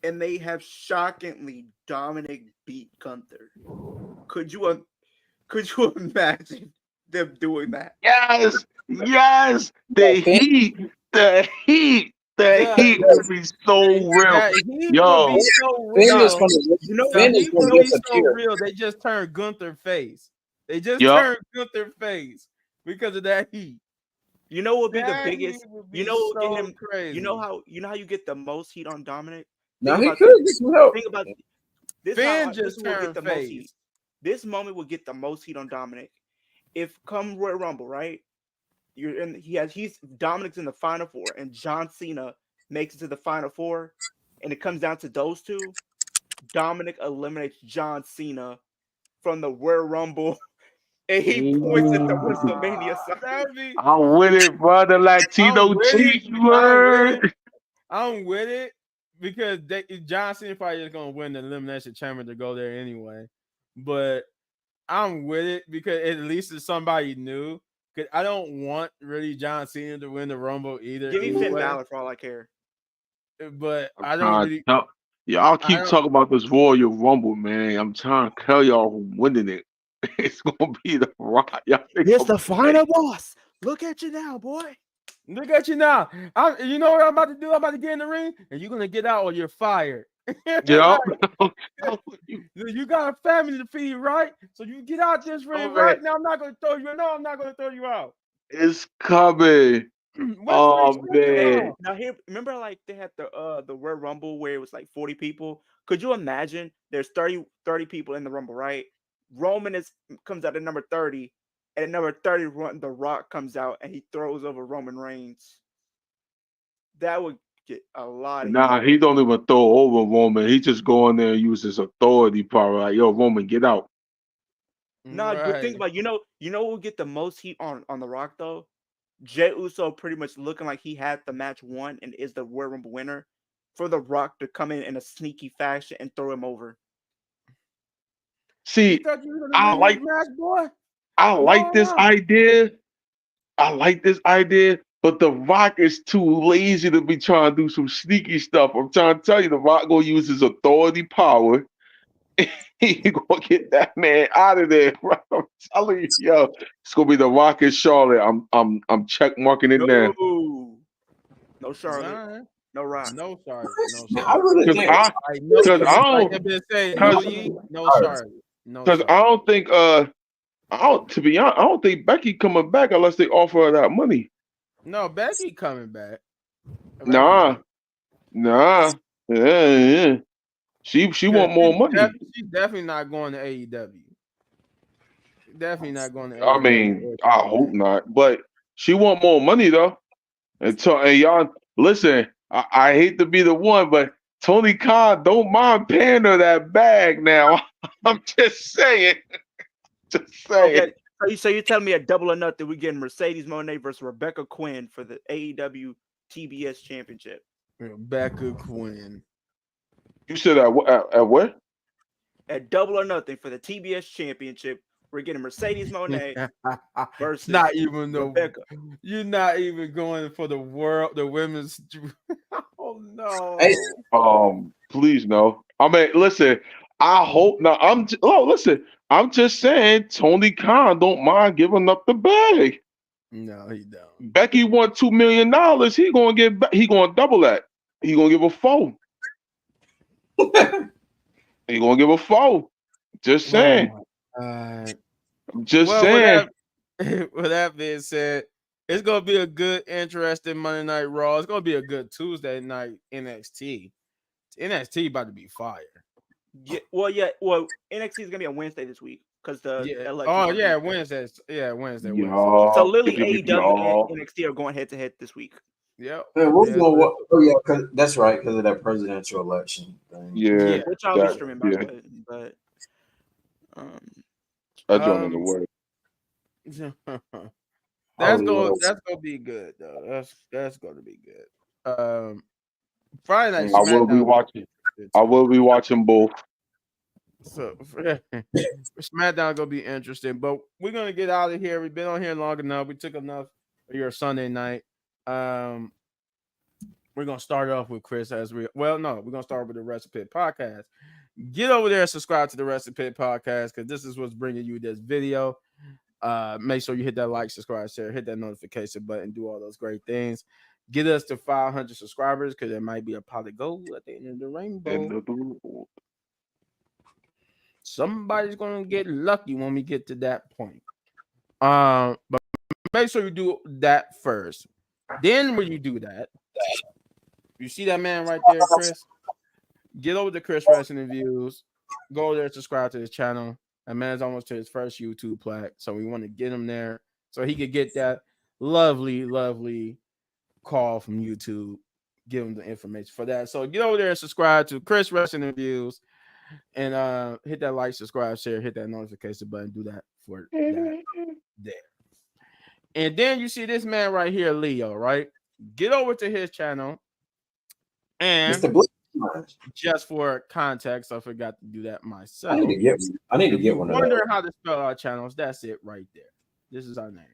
And they have shockingly Dominic beat Gunther. Could you could you imagine them doing that? Yes. Yeah, Finn, The heat The would be so real. that heat would be Yo, so Finn is real. No, gonna you know The Finn what? is heat gonna would be so disappear. real. They just turned Gunther face. They just yup. turned Gunther face because of that heat. You know what would be the That heat biggest? would You be know what would get so him? crazy. You know how you get the most heat on Dominic? Now Think he about could this. get some help. Think about this. Finn This just will get turned the most heat. face. This moment will get the most heat on Dominic. If come Royal Rumble, right? You're in. He's Dominic's in the final four, and John Cena makes it to the final four, and it comes down to those two. Dominic eliminates John Cena from the Royal Rumble, and he points at the Ooh, WrestleMania sign. That'd be. I'm with it, brother. I'm Latino with it. cheese I'm with it. word. I'm with it because John Cena probably is gonna win the elimination chamber to go there anyway. But I'm with it because at least it's somebody new. Cause I don't want really John Cena to win the Rumble either Give me Finn anyway. Balor for all I care. But I'm I don't trying to really. tell y'all I keep don't. talking about this Royal Rumble, man. I'm trying to tell y'all who winning it. It's gonna be the Rock. Y'all think It's I'm the playing. final boss. Look at you now, boy. Look at you now. You know what I'm about to do? I'm about to get in the ring, and you're gonna get out or you're fired. Yup. Like, you got a family to feed, right? So you get out this ring Man, right now. I'm not gonna throw you. No, I'm not gonna throw you out. it's coming. When's the next Oh one Hey, man. tomorrow? now here, remember like they had the Royal Rumble where it was like 40 people. Could you imagine? There's 30 people in the Rumble, right? Roman is comes out at number 30, and at number 30, The Rock comes out and he throws over Roman Reigns. That would get a lot of heat. Nah, he don't even throw over Roman. He just go in there and use his authority power. Like, yo, Roman, get out. No, but think Right. about you know who will get the most heat on The Rock though? Jey Uso pretty much looking like he had the match won and is the Royal Rumble winner for The Rock to come in a sneaky fashion and throw him over. You See, thought you were gonna I win this like match, boy? I like this No. idea. I like this idea, but The Rock is too lazy to be trying to do some sneaky stuff. I'm trying to tell you, The Rock gonna use his authority power. He gonna get that man out of there, bro. I'm telling you, yo, it's gonna be The Rock and Charlotte. I'm check marking it now. No It's Charlotte, all right. no Rock. No Charlotte. No Man, I Charlotte. really Cause think I, Like no, cause I like don't, I've been saying, no cause, Yee, no Charlotte. No cause I Charlotte. don't think, I don't. To be honest, I don't think Becky coming back unless they offer her that money. No, Becky coming back. Becky Nah, coming. nah, yeah. She Because want more money. she's definitely not going to AEW. Definitely not going to I AEW mean, or I hope TNA. not, but she want more money though. And y'all listen, I hate to be the one, but Tony Khan don't mind paying her that bag now. I'm just saying. Just saying. Okay, so you telling me a double or nothing? We getting Mercedes Moné versus Rebecca Quinn for the AEW TBS Championship. Rebecca Quinn. You said at where? At double or nothing for the TBS Championship, we're getting Mercedes Moné It's versus not even the. Rebecca. You're not even going for the women's. Oh Hey, no. Please no. I mean, listen, I hope not. Listen, I'm just saying Tony Khan don't mind giving up the bag. No, he don't. Becky won $2 million. He gonna double that. He gonna give a four. He gonna give a four. Just Oh saying. my God. Just Well, saying. with that being said, it's gonna be a good, interesting Monday Night Raw. It's gonna be a good Tuesday night NXT. NXT about to be fire. Yeah, well, NXT is gonna be on Wednesday this week because the Yeah. elections Oh on yeah, Tuesday. Wednesdays. Yeah, Wednesday. So Y'all, literally, AEW and man, NXT are going head to head this week. Yep. what's Yeah. going? Oh yeah, cause that's right, because of that presidential election thing. yeah, Yeah. Which I'll be that, streaming by yeah, the way. But um, I joined in the Um. way. Oh That's going. Lord, That's gonna be good though. That's gonna be good. Friday Night man. I will be SmackDown watching. good I too. will be watching both. So SmackDown gonna be interesting, but we're gonna get out of here. We've been on here long enough. We took enough of your Sunday night. Um, we're gonna start off with Chris we're gonna start with the Recipe podcast. Get over there and subscribe to the Recipe podcast because this is what's bringing you this video. Make sure you hit that like, subscribe, share, hit that notification button, do all those great things. Get us to 500 subscribers because there might be a pot of gold at the end of the rainbow. Somebody's gonna get lucky when we get to that point. But make sure you do that first. Then when you do that, you see that man right there, Chris. Get over to Chris Wrestling Views. Go there, subscribe to his channel. That man's almost to his first YouTube plaque, so we want to get him there so he could get that lovely, lovely call from YouTube. Give him the information for that. So get over there and subscribe to Chris Wrestling Views. And hit that like, subscribe, share, hit that notification button. Do that for that there. And then you see this man right here, Leo, right? Get over to his channel. And Mr. Blake. just for context, I forgot to do that I myself. need to get. I need to If get you're one of those. wondering how to spell our channels, that's it right there. This is our names.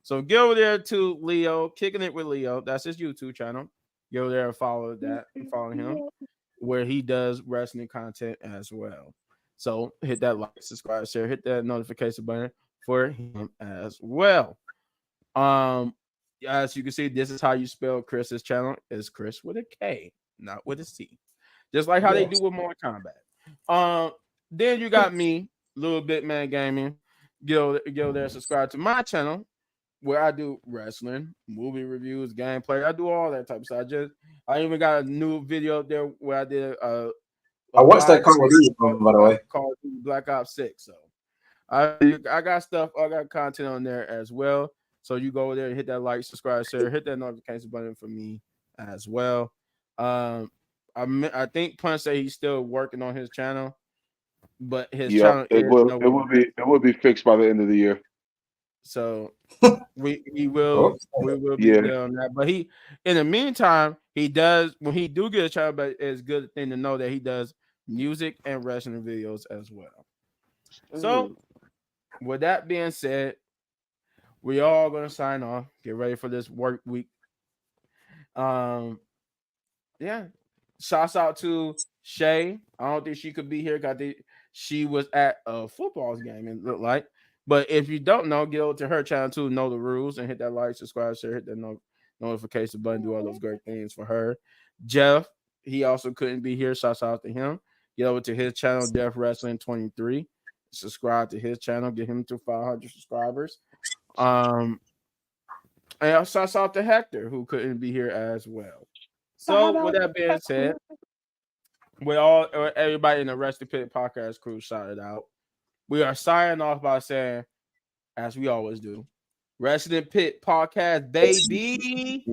So get over there to Leo, Kicking It with Leo. That's his YouTube channel. Go there and follow that and follow him, where he does wrestling content as well. So hit that like, subscribe, share, hit that notification button for him as well. As you can see, this is how you spell Chris's channel. Is Chris with a K, not with a C. Just like how they do with Mortal Kombat. Then you got me, Little Bit Man Gaming. Go there, subscribe to my channel where I do wrestling, movie reviews, gameplay. I do all that type of stuff. I even got a new video up there where I did a I watched that live Call of Duty one, by the way. Call of Duty Black Ops 6. So I got stuff, I got content on there as well. So you go there and hit that like, subscribe, share, hit that notification button for me as well. I think Punch said he's still working on his channel. but his Yep, channel it is will. no. It will be fixed by the end of the year. So we Oh, will be Yeah. good on that. But he, in the meantime, he does when he do get a channel, but it's a good thing to know that he does music and wrestling videos as well. So with that being said, we all gonna sign off. Get ready for this work week. Um, yeah. Shouts out to Shay. I don't think she could be here because she was at a football game, it looked like. But if you don't know, get over to her channel too, know the rules, and hit that like, subscribe, share, hit that notification button, do all those great things for her. Jeff, he also couldn't be here. Shouts out to him. Get over to his channel, Death Wrestling 23. Subscribe to his channel, get him to 500 subscribers. And shouts out to Hector, who couldn't be here as well. So, with that being said, with all everybody in the Rusty Pit podcast crew shouted out, we are signing off by saying, as we always do, Resident Pit podcast, baby.